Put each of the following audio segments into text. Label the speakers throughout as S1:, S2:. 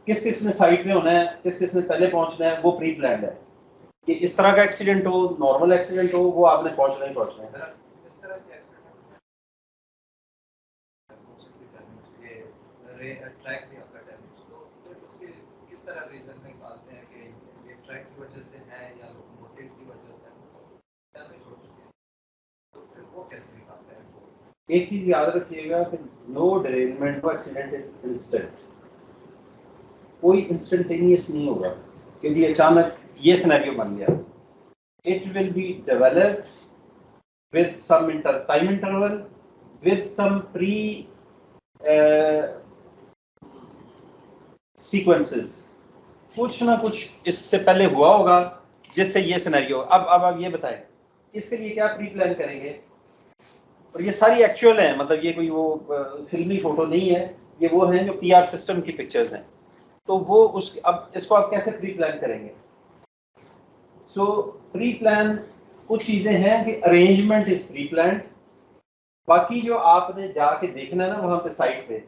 S1: किस किस ने साइड पे होना है, किस किस ने पहले पहुंचना है, वो प्री प्लान है कि इस तरह का एक्सीडेंट हो, नॉर्मल एक्सीडेंट हो, वो आपने पहुंचना ही पहुंचना है।
S2: इस तरह के ट्रैक भी आपका डैमेज, तो फिर उसके किस तरह रीजन निकालते हैं कि ये ट्रैक की वजह से है या लोकोमोटिव की वजह से डैमेज हो चुके हैं, तो फिर वो कैसे निकालते हैं?
S1: एक चीज याद रखिएगा कि नो डिरेलमेंट और एक्सीडेंट इज इंस्टेंट, कोई इंस्टेंटेनियस नहीं होगा क्योंकि अचानक ये सिनेरियो बन गया। It will be developed with some time interval, with some pre sequences, कुछ ना कुछ इससे पहले हुआ होगा जिससे ये सिनेरियो। अब आप ये बताएं इसके लिए क्या प्री प्लान करेंगे? और ये सारी एक्चुअल है, मतलब ये कोई वो फिल्मी फोटो नहीं है, ये वो हैं जो पीआर सिस्टम की पिक्चर्स हैं। तो वो उस अब इसको आप कैसे प्री प्लान करेंगे? सो प्री प्लान कुछ चीजें हैं कि अरेंजमेंट इज प्री प्लान, बाकी जो आपने जाके देखना है ना वहां पे साइट पे,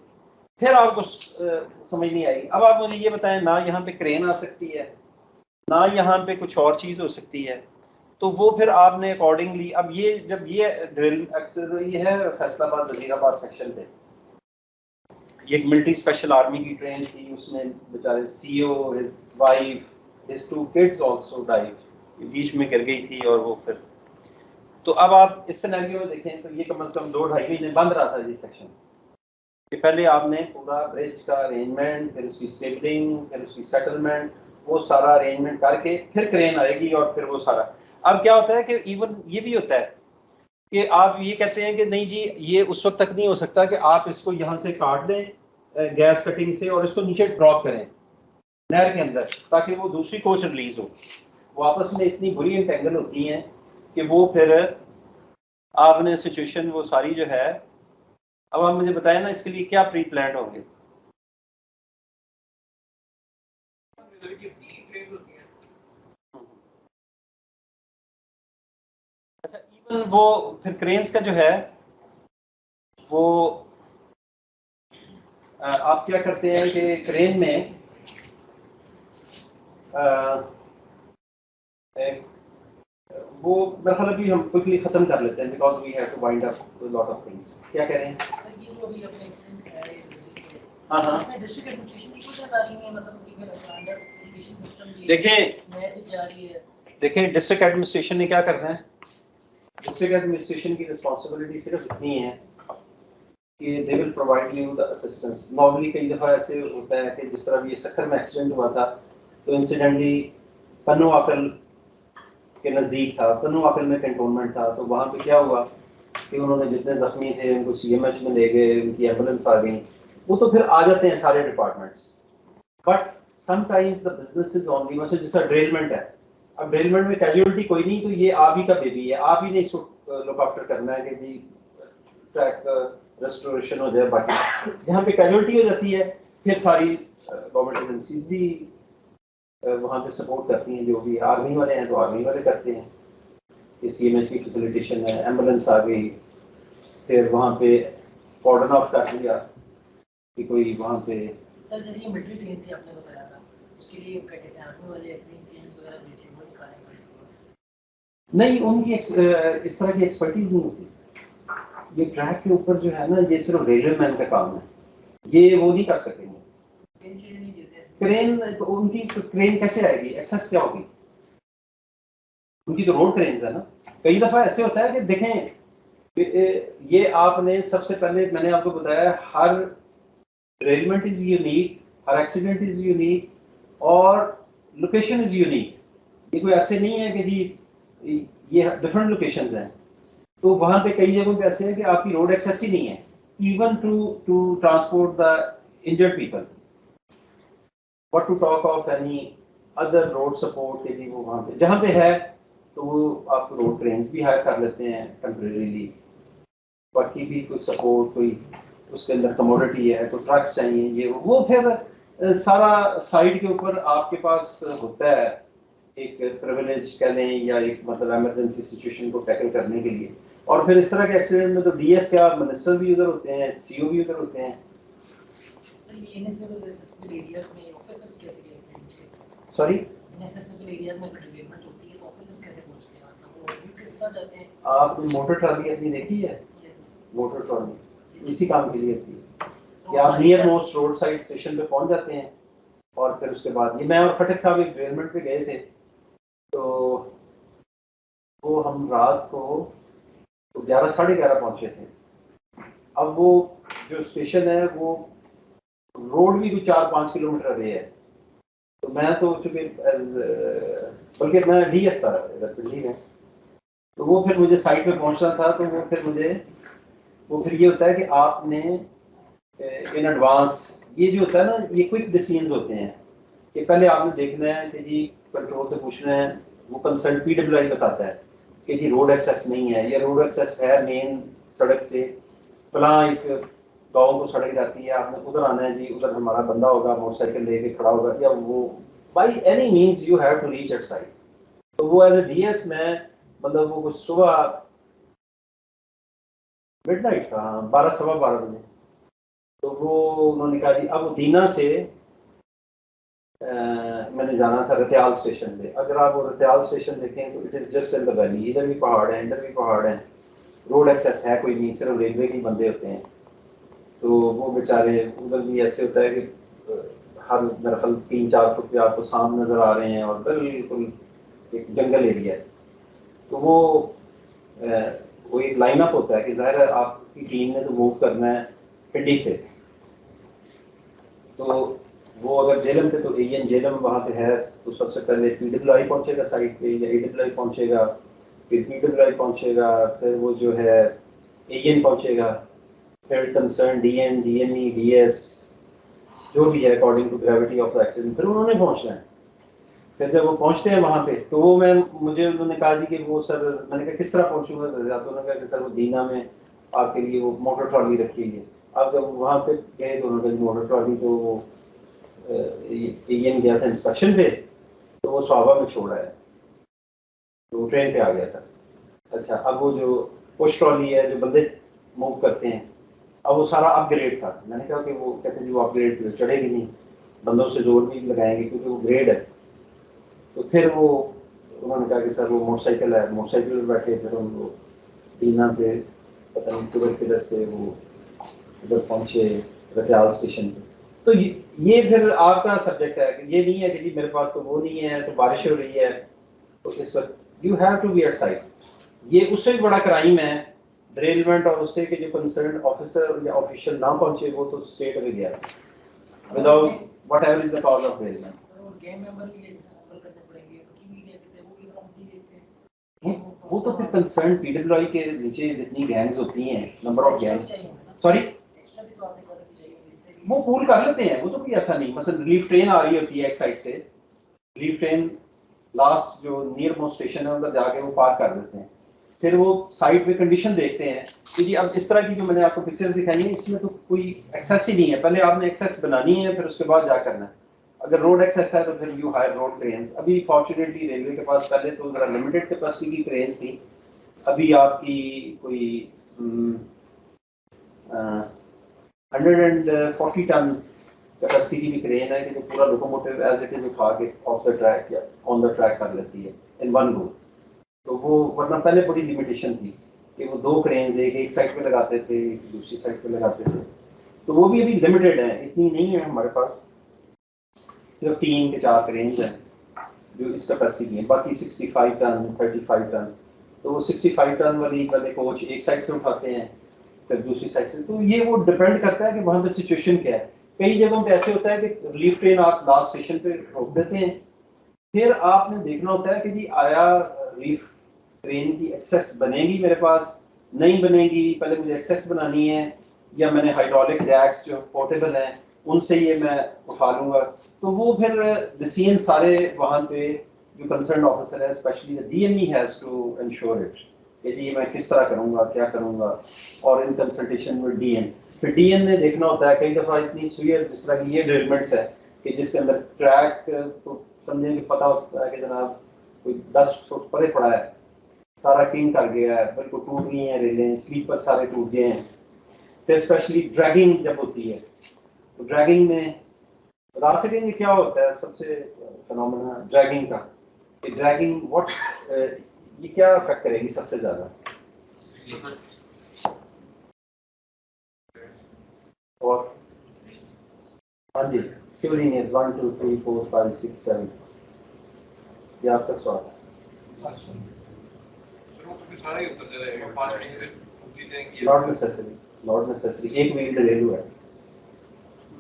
S1: फिर आपको समझ नहीं आएगी। अब आप मुझे ये बताएं, ना यहाँ पे क्रेन आ सकती है, ना यहाँ पे कुछ और चीज हो सकती है, तो वो फिर आपने अकॉर्डिंगली, अब ये जब ये ड्रिल अक्सर ये है फैसलाबाद वजीराबाद सेक्शन पे, ये एक मिलिट्री स्पेशल आर्मी की ट्रेन थी, उसमें बेचारे CO, his wife, his 2 kids also died, बीच में गिर गई थी। और वो फिर तो अब आप इस सिनेरियो में देखें तो ये कम से कम 2-2.5 महीने बंद रहा था ये सेक्शन कि पहले आपने पूरा ब्रिज का अरेंजमेंट, फिर उसकी स्टेबलिंग, फिर उसकी सेटलमेंट, वो सारा अरेंजमेंट करके फिर क्रेन आएगी और फिर वो सारा। अब क्या होता है कि इवन ये भी होता है कि आप ये कहते हैं कि नहीं जी ये उस वक्त तक नहीं हो सकता कि आप इसको यहाँ से काट दें गैस कटिंग से और इसको नीचे ड्रॉप करें नहर के अंदर ताकि वो दूसरी कोच रिलीज हो। वो आपस में इतनी बुरी इंटेंगल होती हैं कि वो फिर आपने सिचुएशन वो सारी जो है। अब आप मुझे बताएं ना इसके लिए क्या प्री प्लान होंगे? अच्छा, इवन वो फिर क्रेन्स का जो है वो आप क्या करते हैं कि क्रेन में वो मेरा ख्याल भी हम क्विकली खत्म कर लेते हैं because we have to wind up lot of things. क्या कह रहे हैं?
S3: ये जो अभी अपने एक्सीडेंट है
S1: हाँ हाँ,
S3: इसमें डिस्ट्रिक्ट एडमिनिस्ट्रेशन की कोई जानकारी नहीं है, मतलब कि अंडर इरिगेशन सिस्टम भी
S1: देखें
S3: नहर भी जा रही है।
S1: देखें डिस्ट्रिक्ट एडमिनिस्ट्रेशन ने क्या करना है? डिस्ट्रिक्ट एडमिनिस्ट्रेशन की रिस्पांसिबिलिटी सिर्फ इतनी है कि they will provide you the assistance. Normally कई दफ़ा ऐसे होता है कि जिस तरह ये सक्कर में एक्सीडेंट हुआ था तो इंसिडेंटली पन्नू आकल के नज़दीक था, पन्नू आकल में कंटोनमेंट था, तो वहाँ पे क्या हुआ कि उन्होंने जितने जख्मी थे उनको सीएमएच में ले गए, उनकी एम्बुलेंस आ गई, वो तो फिर आ जाते हैं सारे departments. But sometimes the business is only मतलब जैसा ड्रिलमेंट है, अब ड्रिलमेंट में कैजुअलिटी कोई नहीं, तो ये आप ही का बेबी है, आप ही ने इसको लुक आफ्टर करना है कि जी ट्रैक रेस्टोरेशन हो जाए। बाकी जहाँ पे कैजुअलिटी हो जाती है फिर सारी गवर्नमेंट एजेंसीज भी वहाँ पे सपोर्ट करती हैं, जो भी आर्मी वाले हैं तो आर्मी वाले करते हैं कि सीएमएच की फैसिलिटेशन है, एम्बुलेंस आ गई, फिर वहाँ पे कॉर्डन ऑफ कर दिया कि कोई वहाँ पे।
S3: सर जैसे मिलिट्री ट्रेन थी आपने बताया था, उसके लिए क्या कहते हैं आर्मी वाले अपनी इंटेलिजेंस वगैरह भेजे, वो निकालेंगे?
S1: नहीं, उनकी इस तरह की एक्सपर्टीज नहीं होती। ये ट्रैक के ऊपर जो है ना, ये सिर्फ रेलवे मैन का काम है, ये वो नहीं कर सकेंगे। क्रेन उनकी क्रेन कैसे आएगी, एक्सेस क्या होगी उनकी? तो रोड क्रेन्स है ना। कई दफा ऐसे होता है कि देखें ये आपने सबसे पहले मैंने आपको बताया हर रेलमेंट इज यूनिक, हर एक्सीडेंट इज यूनिक और लोकेशन इज यूनिक। ये कोई ऐसे नहीं है कि जी ये डिफरेंट लोकेशंस हैं, तो वहां पे कई जगहों पे ऐसे है कि आपकी रोड एक्सेस ही नहीं है even to transport the injured people, what to talk of any other road support के जी वो वहां पे जहां पे है तो वो आप रोड क्रेन्स भी हायर कर लेते हैं टेम्परेरीली। बाकी भी कोई सपोर्ट, कोई उसके अंदर कमोडिटी है तो ट्रक्स चाहिए, ये वो फिर सारा साइड के ऊपर आपके पास होता है एक प्रिविलेज कह लें या एक मतलब इमरजेंसी सिचुएशन को टैकल करने के लिए। और फिर इस तरह के एक्सीडेंट में तो डीएस क्या मिनिस्टर भी उधर होते हैं, सीओ भी उधर होते हैं।
S3: फिर ये इनएसेसिबल एरियाज में ऑफिसर्स कैसे गए थे?
S1: सॉरी,
S3: इनएसेसिबल एरियाज में डेवलपमेंट होती है तो ऑफिसर्स कैसे पहुंचते हैं? मतलब वो ड्यूटी के साथ जाते हैं?
S1: आपने मोटर ट्रॉली अपनी देखी है? मोटर ट्रॉली इसी काम के लिए होती है कि आप near most road side station पे पहुंच जाते हैं और फिर उसके बाद ये मैं और खटक साहब एक ड्रिलमेंट पे गए थे, तो वो हम रात को 11 साढ़े 11 पहुंचे थे। अब वो जो स्टेशन है वो रोड भी कुछ 4-5 किलोमीटर अवे है, तो मैं तो चूंकि बल्कि मैं डीएस था इधर दिल्ली में, तो वो फिर मुझे साइट पे पहुंचना था, तो वो फिर ये होता है कि आपने इन एडवांस ये जो होता है ना, ये क्विक डिसीजंस होते हैं कि पहले आपने देखना है कि जी कंट्रोल से पूछना है, वो कंसर्न पीडब्ल्यूआई बताता है कि जी रोड एक्सेस नहीं है या रोड एक्सेस है मेन सड़क से फलां एक गाँव को सड़क जाती है, आपने उधर आना है जी, उधर हमारा बंदा होगा मोटरसाइकिल लेके खड़ा होगा, या वो by any means you have to reach at site. तो वो एज ए डीएस में मतलब वो कुछ सुबह मिडनाइट था, 12 सवा 12 बजे, तो वो उन्होंने कहा जी अब दीना से मैंने जाना था रतियाल स्टेशन पे। अगर आप वो रतियाल स्टेशन देखें तो it is just in the valley, इधर भी पहाड़ है इधर भी पहाड़ है, रोड एक्सेस है कोई नहीं, सिर्फ रेलवे के बंदे होते हैं। तो वो बेचारे उधर भी ऐसे होता है कि हर दरअसल 3-4 फुट पे आपको सांप नजर आ रहे हैं और बिल्कुल एक जंगल एरिया है। तो वो एक लाइनअप होता है कि जाहिर है आपकी टीम ने तो मूव करना है पिंडी से, तो वो अगर जेलम पे तो एएन जेलम वहाँ पे है, तो सबसे पहले पीडब्ल्यूआई पहुंचेगा साइट पे या एडब्ल्यूआई पहुंचेगा, फिर पीडब्ल्यूआई पहुंचेगा, फिर वो जो है एएन पहुंचेगा, फिर कंसर्न डीएम डीएमई डीएस जो भी है according to gravity of the accident, फिर उन्होंने पहुंचना है। फिर जब वो पहुंचते हैं वहाँ पे तो वो मुझे उन्होंने कहा जी कि वो सर, मैंने कहा किस तरह पहुंचूंगा, तो उन्होंने कहा कि सर वो दीना में आपके लिए वो मोटर ट्रॉली रखी हुई है। अब जब वहाँ पे गए तो उन्होंने कहा मोटर ट्रॉली तो एएन गया था इंस्पेक्शन पे, तो वो स्वाभा में छोड़ा है, तो वो ट्रेन पे आ गया था। अच्छा, अब वो जो पुश ट्रॉली है जो बंदे मूव करते हैं, अब वो सारा अपग्रेड था। मैंने कहा कि वो कहते हैं वो अपग्रेड चढ़ेगी नहीं, बंदों से जोर भी लगाएंगे क्योंकि वो ग्रेड है। तो फिर वो उन्होंने कहा कि सर वो मोटरसाइकिल है, मोटरसाइकिल में बैठे, फिर उनको दीना से पता नहीं किधर से वो उधर पहुंचे रतियाल स्टेशन पे। तो ये फिर आपका सब्जेक्ट है कि ये नहीं है कि जी मेरे पास तो वो नहीं है, तो बारिश हो रही है तो इस वक्त you have to be at site. ये उससे भी बड़ा क्राइम है ड्रिलमेंट, और उससे कि जो कंसर्न ऑफिसर या ऑफिशियल ना पहुंचे वो तो स्टेट में गया without whatever is the cause of derailment.
S3: Game member के लिए सैंपल करने पड़ेंगे तो भी कहते हैं वो भी प्रॉपर्टी देते हैं।
S1: वो तो फिर कंसर्न पीडब्ल्यूआई के नीचे जितनी गैंग्स होती हैं, number of gang, sorry
S3: extra भी तो आपने कर चाहिए,
S1: वो पूल कर लेते हैं, वो तो कोई ऐसा नहीं। मसलन रिलीफ ट्रेन आ रही होती है एक साइड से, रिलीफ ट्रेन लास्ट जो नियर मोस्ट स्टेशन है उधर जाके वो पार्क कर देते हैं, फिर वो साइड पे कंडीशन देखते हैं कि जी अब इस तरह की जो मैंने आपको पिक्चर्स दिखाई है इसमें तो कोई एक्सेस ही नहीं है, पहले आपने एक्सेस बनानी है फिर उसके बाद जा करना है। अगर रोड एक्सेस है तो फिर यू हायर रोड क्रेन्स। अभी फॉर्चुनेटली रेलवे के पास पहले तो जरा लिमिटेड कैपेसिटी की क्रेन्स थी, अभी आपकी कोई 140 टन कैपेसिटी की भी क्रेन है कि जो पूरा लोकोमोटिव एज इट इज उठा के ऑफ द ट्रैक या ऑन द ट्रैक कर लेती है इन वन गो। तो वो वरना पहले बड़ी लिमिटेशन थी कि वो 2 क्रेन्स एक साइड पे लगाते थे एक दूसरी साइड पे लगाते थे, तो वो भी अभी लिमिटेड है, इतनी नहीं है हमारे पास, सिर्फ 3 के 4 क्रेन्स हैं जो इस कैपेसिटी की है, बाकी 65 टन 35 टन। तो वो 65 टन वाले कोच एक साइड से उठाते हैं फिर दूसरी साइड से, तो ये वो डिपेंड करता है कि वहाँ पे सिचुएशन क्या है। कई जगहों पे ऐसे होता है कि रिलीफ ट्रेन आप लास्ट स्टेशन पे रोक देते हैं, फिर आपने देखना होता है कि जी आया रिलीफ ट्रेन की एक्सेस बनेगी मेरे पास, नहीं बनेगी, पहले मुझे एक्सेस बनानी है या मैंने हाइड्रोलिक जैक्स जो पोर्टेबल हैं उनसे ये मैं उठा लूंगा। तो वो फिर डिसीजन सारे वहाँ पे जो कंसर्न ऑफिसर है specially the DME has to ensure it कि जी मैं किस तरह करूंगा क्या करूंगा, और इन कंसल्टेशन विद डीएम। फिर डीएम ने देखना होता है, कई दफा इतनी सुयर जिस तरह की ये ड्रिलमेंट्स है कि जिसके अंदर ट्रैक तो समझे कि पता होता है कि जनाब कोई 10 फुट परे पड़ा है, सारा किंग कर गया है, बिल्कुल टूट गई हैं रेलें, स्लीपर सारे टूट गए हैं। फिर स्पेशली ड्रैगिंग जब होती है तो ड्रैगिंग में बता सकेंगे क्या होता है सबसे फिनोमेना ड्रैगिंग का, कि ड्रैगिंग व्हाट ये क्या अफेक्ट करेगी सबसे ज़्यादा? और हाँ जी, सिविल इंजीनियर 1 2 3 4 5 6 7, ये आपका सवाल है। नॉट नेसेसरी, एक व्हील डिले हुआ है,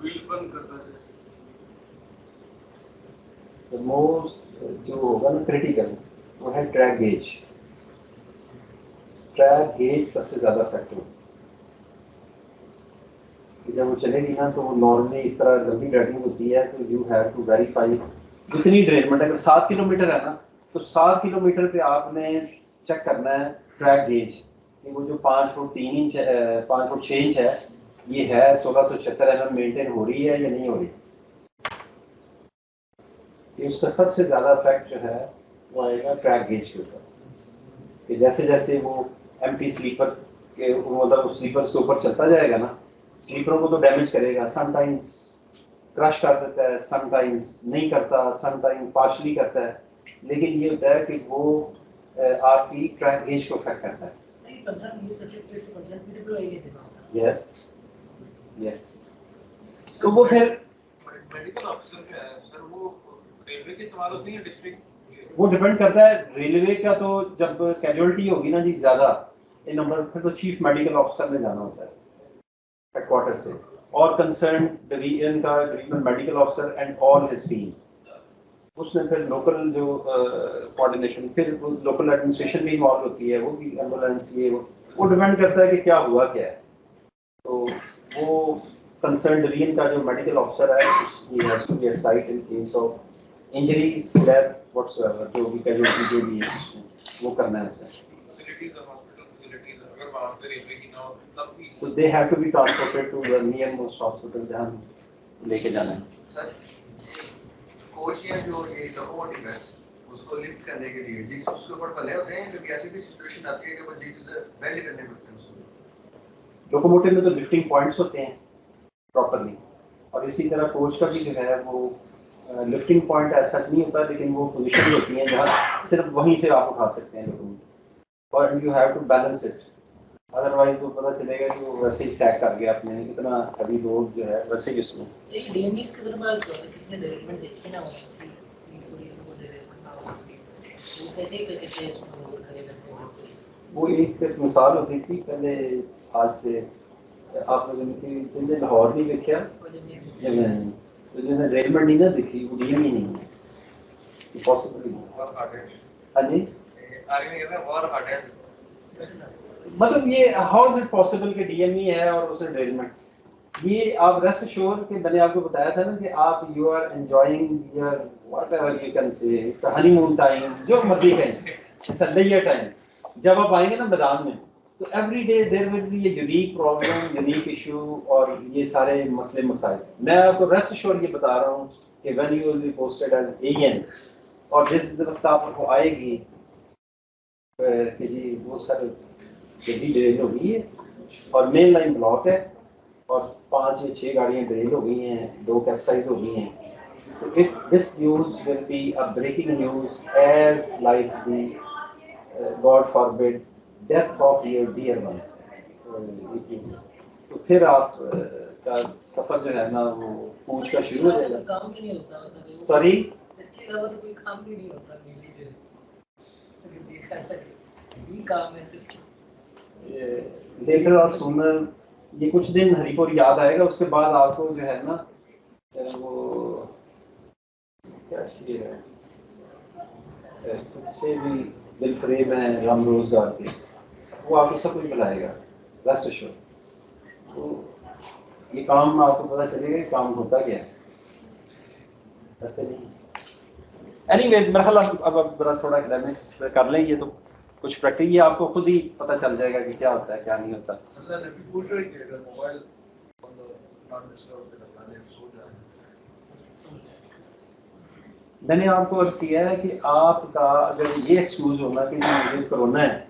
S2: व्हील बंद करता है।
S1: तो मोस्ट जो होगा ना क्रिटिकल वो है ट्रैक गेज। ट्रैक गेज सबसे ज़्यादा अफेक्ट होगा, जब वो चलेगी ना तो वो नॉर्मली इस तरह लंबी ड्राइविंग होती है, तो यू हैव टू वेरीफाई जितनी ड्रेनमेंट, अगर 7 किलोमीटर है ना तो 7 किलोमीटर पे आपने चेक करना है ट्रैक गेज कि वो जो 5 फुट 3 इंच 5 फुट 6 इंच है ये है 1676 mm मेंटेन हो रही है या नहीं हो रही। ये उसका सबसे ज़्यादा इफेक्ट जो है वो आएगा ट्रैक गेज के ऊपर, कि जैसे जैसे वो एम्प्टी स्लीपर के मतलब उस स्लीपर्स के ऊपर चलता जाएगा ना, स्लीपरों को तो डैमेज करेगा, समटाइम्स क्रश कर देता है, समटाइम्स नहीं करता, समटाइम्स पार्शली करता है, लेकिन ये होता है कि वो आपकी ट्रैक गेज को अफेक्ट करता है। यस यस, तो वो फिर
S2: मेडिकल ऑफिसर जो है सर वो रेलवे के इस्तेमाल होती है डिस्ट्रिक्ट,
S1: वो डिपेंड करता है रेलवे का, तो जब कैजुअलिटी होगी ना जी ज़्यादा ये नंबर, फिर तो चीफ मेडिकल ऑफिसर में जाना होता है हेडक्वार्टर से, और कंसर्न डिवीजन का divisional medical officer and all his team, उसने फिर लोकल जो कोऑर्डिनेशन, फिर लोकल एडमिनिस्ट्रेशन भी इन्वॉल्व होती है, वो भी एम्बुलेंस ये वो डिपेंड करता है कि क्या हुआ क्या है। तो वो कंसर्न डिवीजन का जो मेडिकल ऑफिसर है he has to be at site in case of injuries, death, whatsoever, जो भी कैजुअलिटी जो भी है वो करना है उसे।
S2: फैसिलिटीज और हॉस्पिटल फैसिलिटीज अगर वहां पे रेलवे की ना हो तब भी
S1: So they have to be transported to the nearmost hospital जहाँ लेके जाना है।
S4: सर कोच या जो ये लोकोमोटिव है उसको लिफ्ट करने के लिए जिग्स उसके ऊपर बने होते हैं, क्योंकि ऐसी भी सिचुएशन आती है कि वो जिग्स बेंड करने पड़ते हैं उसको।
S1: लोकोमोटिव में तो लिफ्टिंग पॉइंट्स होते हैं प्रॉपरली, और इसी तरह कोच का भी जो है वो लिफ्टिंग पॉइंट ऐसा नहीं होता, लेकिन वो पोजीशन होती है जहाँ सिर्फ वहीं से आप उठा सकते हैं लोकोमोटिव, और you have to balance it, otherwise वो पता चलेगा कि वो वैसे ही सैक कर गया अपने, इतना हेवी लोड जो है वैसे ही उसमें।
S3: ये डीएमईस की तरफ किसने डेवलपमेंट देखी ना वो डेवलपमेंट ना हो, वो कैसे करके इसको करेगा?
S1: वो एक मिसाल होती थी पहले, आज से आप लोगों ने जिन्हें लाहौर नहीं देखा जब तो जिन्हें रेलमेंट नहीं ना देखी वो डीएम ही नहीं है, पॉसिबल नहीं। हाँ जी,
S2: आगे में कहते हैं वॉर हार्डेंड,
S1: मतलब ये हाउ इज इट पॉसिबल कि डीएमई है और उसे ड्रेलमेंट, ये आप रेस्ट श्योर कि मैंने आपको बताया था ना कि आप you are enjoying your whatever you can say, it's honeymoon time, जो मर्जी कहें, इट्स अ लेयर टाइम। जब आप आएंगे ना मैदान में तो every day there will be a unique problem, unique issue, और ये सारे मसले मसाइल। मैं आपको रेस्ट श्योर ये बता रहा हूँ कि when you will be posted as AEN, और जिस वक्त आपको आएगी कि जी वो सर गड्डी डिरेल हो गई है और मेन लाइन ब्लॉक है और 5 या 6 गाड़ियां डिरेल हो गई हैं, 2 कैप्साइज हो गई हैं, तो it this news will be a breaking news as like the God forbid death of your dear one. तो फिर आप का सफर जो है ना वो पूछ का शुरू हो जाएगा।
S3: काम भी नहीं होता, मतलब
S1: सॉरी,
S3: इसके अलावा तो कोई काम भी नहीं होता मेनली जो ये काम है सिर्फ
S1: लेटर और सुनर। ये कुछ दिन हरिपुर याद आएगा, उसके बाद आपको जो है ना वो क्या शेर है, उससे भी दिल फरेब है राम रोजगार के, वो आपको सब कुछ बुलाएगा रेस्ट एश्योर। तो ये काम आपको पता चलेगा कि काम होता क्या है, ऐसे नहीं। एनीवे मेरा ख्याल अब जरा थोड़ा एकेडमिक्स कर लें, ये तो कुछ प्रैक्टिस ये आपको खुद ही पता चल जाएगा कि क्या होता है क्या नहीं होता।
S2: अल्लाह ने भी पूछ रही है अगर मोबाइल नॉन डिस्टर्ब पे रखना है सो जाए।
S1: मैंने आपको अर्ज किया है कि आपका अगर ये एक्सक्यूज होना कि मुझे कोरोना है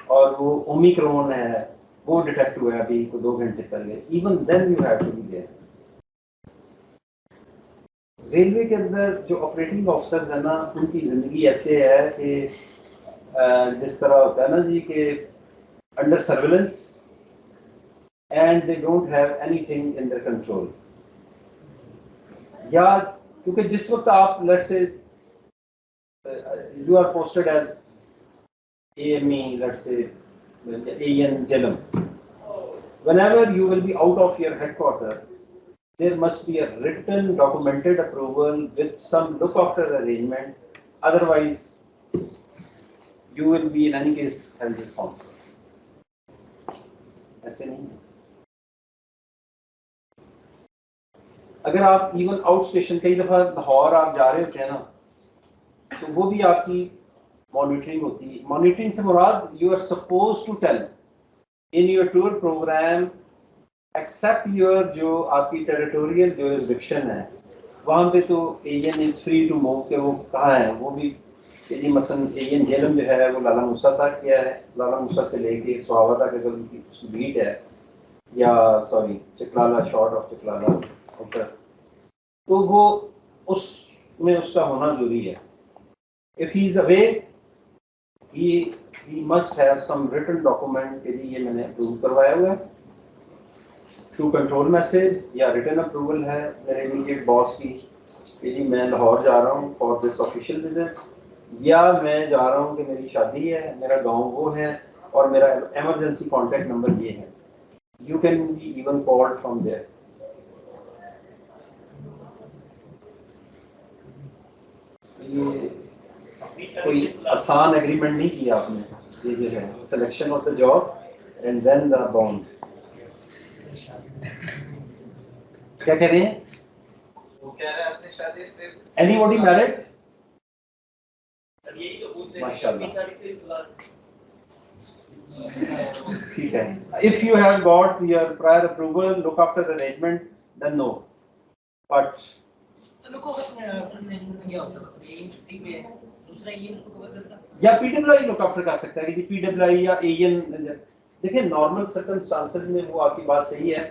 S1: और वो ओमिक्रॉन है, वो डिटेक्ट हुआ है अभी को 2 घंटे पहले, even then you have to be there, railway के अंदर जो ऑपरेटिंग ऑफिसर्स है ना, उनकी ज़िंदगी ऐसे है कि जिस तरह होता है ना जी कि under surveillance and they don't have anything in their control. या क्योंकि जिस वक्त आप let's say you are posted as AME, let's say AN Jhelum. Whenever you will be out of your headquarters, there must be a written documented approval with some look after arrangement. Otherwise, you will be in any case held responsible. ऐसे नहीं है। अगर आप even out station कई दफ़ा लाहौर आप जा रहे होते हैं ना, तो वो भी आपकी मॉनिटरिंग होती है। मॉनिटरिंग से मुराद you are supposed to tell in your tour programme except your जो आपकी टेरिटोरियल ज्यूरिसडिक्शन है, वहाँ पे तो AEN is free to move के वो कहाँ है। वो भी यदि मसलन एएन झेलम जो है वो लाला मूसा तक किया है, लाला मूसा से लेके सुहावा तक अगर उनकी बीट है, या sorry Chaklala short of Chaklala ऊपर, तो वो उसमें उसका होना जरूरी है। If he is away, he must have some written document कि जी ये मैंने अप्रूव करवाया हुआ है, थ्रू कंट्रोल मैसेज या रिटन अप्रूवल है मेरे इमीडिएट बॉस की कि जी मैं लाहौर जा रहा हूँ फॉर दिस ऑफिशियल विजिट, या मैं जा रहा हूँ कि मेरी शादी है, मेरा गांव वो है और मेरा एमरजेंसी कॉन्टैक्ट नंबर ये है। You can be even called from there. ये कोई आसान एग्रीमेंट नहीं किया आपने, ये जो है selection of the job and then the bond. क्या कह रहे हैं?
S2: वो कह रहे हैं अपनी शादी फिर
S1: एनीबॉडी मैरिड?
S3: यही तो पूछ रहे हैं
S1: माशाल्लाह।
S3: अपनी शादी से
S1: ठीक है। If you have got your prior approval look after arrangement then no, but
S3: लोगों को अपने क्या होता है ये छुट्टी पे दूसरा ये उसको कवर करता है
S1: या पीडब्ल्यूआई लुक आफ्टर कर सकता है कि पीडब्ल्यूआई या एएन। देखिए नॉर्मल सर्कमस्टांसेस में वो आपकी बात सही है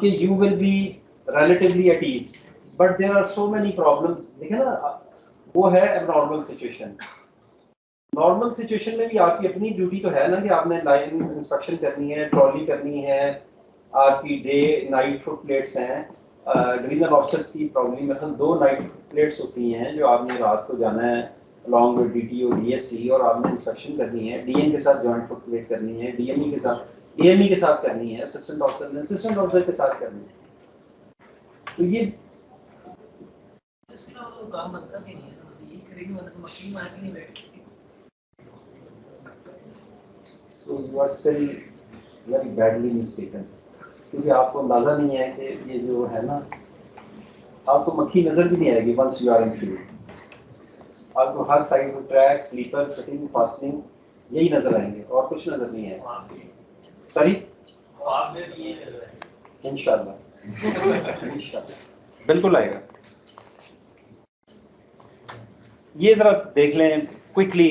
S1: कि you will B relatively at ease, but there are so many problems। देखिए ना, वो है abnormal situation। नॉर्मल सिचुएशन में भी आपकी अपनी ड्यूटी तो है ना कि आपने लाइन इंस्पेक्शन करनी है, ट्रॉली करनी है, आपकी डे नाइट फुट प्लेट्स हैं। डिवीजनल ऑफिसर्स की प्रॉब्लम में 2 नाइट फुट प्लेट्स होती हैं जो आपने रात को जाना है अलॉन्ग विद डीटीओ डीएससी और आपने इंस्पेक्शन करनी है, डीएम के साथ जॉइंट फुट प्लेट करनी है, डीएमई के साथ एएमई के साथ करनी है, असिस्टेंट ऑफिसर ने असिस्टेंट ऑफिसर के साथ करनी है। तो ये
S3: इसका वो काम बनता भी नहीं है, ये करेंगे मतलब मशीन मार के नहीं बैठती।
S1: So you are still very badly mistaken, क्योंकि आपको अंदाजा नहीं है कि ये जो है ना, आपको मक्खी नजर भी नहीं आएगी once you are in field। आपको हर साइड में ट्रैक, स्लीपर, फिटिंग, फास्टनिंग यही नजर आएंगे और कुछ नजर नहीं आएगा। सॉरी,
S3: आप में भी ये लग रहा है
S1: इंशाल्लाह बिल्कुल आएगा। ये जरा देख लें क्विकली,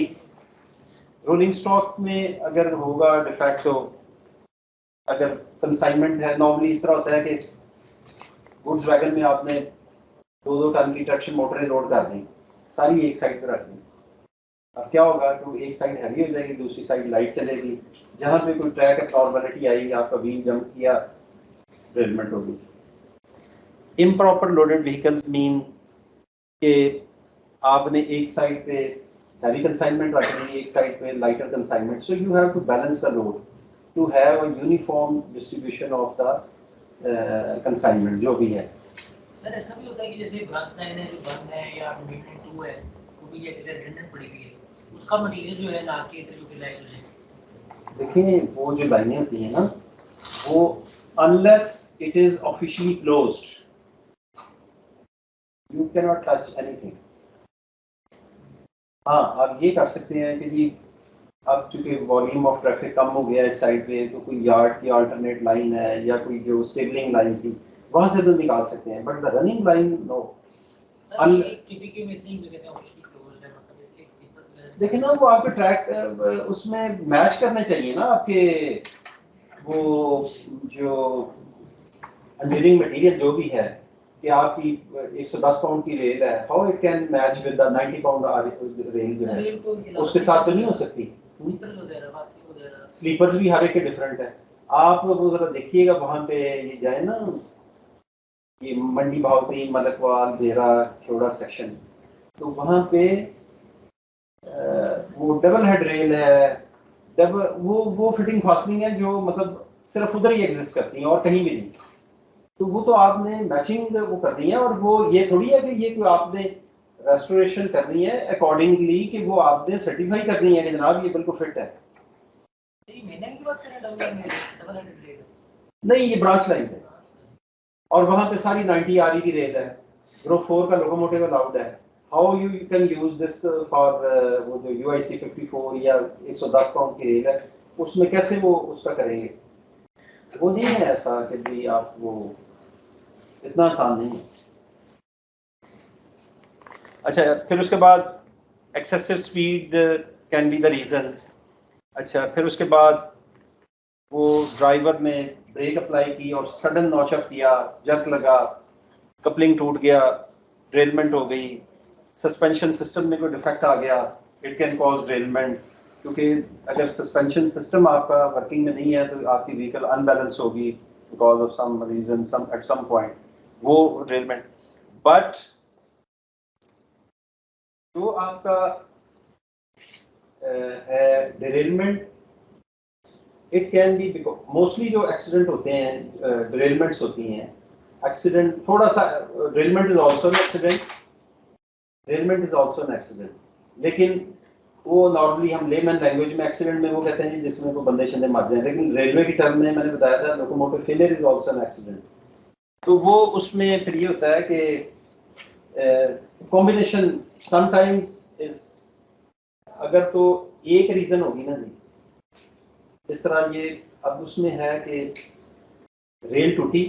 S1: रोलिंग स्टॉक में अगर होगा डिफेक्ट, तो अगर कंसाइनमेंट है, नॉर्मली इस तरह होता है कि गुड्स वैगन में आपने 2-2 टन की ट्रैक्शन मोटरें लोड कर दी, सारी एक साइड पर रख दी। अब क्या होगा कि एक साइड हैवी हो जाएगी, दूसरी साइड लाइट चलेगी। जहां पे कोई ट्रैक एब्नॉर्मलिटी आई, आपका व्हील जंप किया, डिरेलमेंट होगी। इम्प्रॉपर लोडेड व्हीकल्स मीन कि आपने एक साइड पे हैवी कंसाइनमेंट रख दी, एक साइड पे lighter consignment. So you have to balance the load to have a uniform distribution of the consignment जो भी है।
S3: सर ऐसा भी होता है कि जैसे ब्रांच लाइन है जो बंद है या मेंटेनेंस 2 है, वो भी एक इधर रिडंडेंट पड़ी हुई है, उसका मटेरियल जो है लाके इधर यूटिलाइज हो जाए।
S1: देखिए वो जो लाइनें होती हैं ना, वो unless it is officially closed you can not touch anything. हाँ, आप ये कर सकते हैं कि जी अब चूंकि वॉल्यूम ऑफ ट्रैफिक कम हो गया है इस साइड पे, तो कोई यार्ड की अल्टरनेट लाइन है या कोई जो स्टेबलिंग लाइन थी वहां से तो निकाल सकते हैं, but the running line no.
S3: KPK में इतनी जगह है ऑफिशियली क्लोज्ड है, मतलब इसके पेपर्स
S1: देखिए ना, वो आपके ट्रैक उसमें मैच करने चाहिए ना, आपके वो जो इंजीनियरिंग मटेरियल जो भी है कि आपकी 110 पाउंड की रेल है, how it can match with the 90 pound rail जो है, उसके साथ तो नहीं हो सकती। स्लीपर्स भी हर एक के डिफरेंट है। आप वो जरा देखिएगा वहाँ पे, ये जाए ना, ये मंडी भावती, मलकवाल, देरा, खेवड़ा सेक्शन, तो वहाँ पे वो डबल हेड रेल है, डबल वो फिटिंग फास्टनिंग है जो मतलब सिर्फ उधर ही एग्जिस्ट करती है और कहीं भी नहीं। तो वो तो आपने मैचिंग वो करनी है, और वो ये थोड़ी है कि ये कोई आपने रेस्टोरेशन करनी है अकॉर्डिंगली, कि वो आपने सर्टिफाई करनी है कि जनाब ये बिल्कुल फिट है। नहीं, ये ब्रांच लाइन है और वहां पे सारी 90 आर की रेल है, ग्रुप 4 का लोकोमोटिव अलाउड है। How you can use this for वो जो UIC 54 या 110 पाउंड की रेल है, उसमें कैसे वो उसका करेंगे? वो नहीं है ऐसा कि भी आप वो इतना आसान नहीं है। अच्छा, फिर उसके बाद excessive speed can be the reason. अच्छा, फिर उसके बाद वो ड्राइवर ने ब्रेक अप्लाई की और सडन नॉचअप किया, जर्क लगा, कपलिंग टूट गया, ड्रेलमेंट हो गई, सस्पेंशन सिस्टम में कोई डिफेक्ट आ गया, इट कैन कॉज ड्रेलमेंट। क्योंकि अगर सस्पेंशन सिस्टम आपका वर्किंग में नहीं है तो आपकी व्हीकल अनबैलेंस होगी because of some reason, some at some point, वो ड्रेलमेंट। बट जो आपका है derailment, it can be mostly जो एक्सीडेंट होते हैं, डिरेलमेंट्स होती हैं, एक्सीडेंट थोड़ा सा, derailment is also an accident, derailment is also an accident, लेकिन वो नॉर्मली हम लेमैन लैंग्वेज में एक्सीडेंट में वो कहते हैं जिसमें कोई बंदे शंदे मर जाए, लेकिन रेलवे की टर्म में मैंने बताया था locomotive failure is also an accident. तो वो उसमें फिर ये होता है कि कॉम्बिनेशन समटाइम्स इज, अगर तो एक रीजन होगी ना जी, इस तरह ये अब उसमें है कि रेल टूटी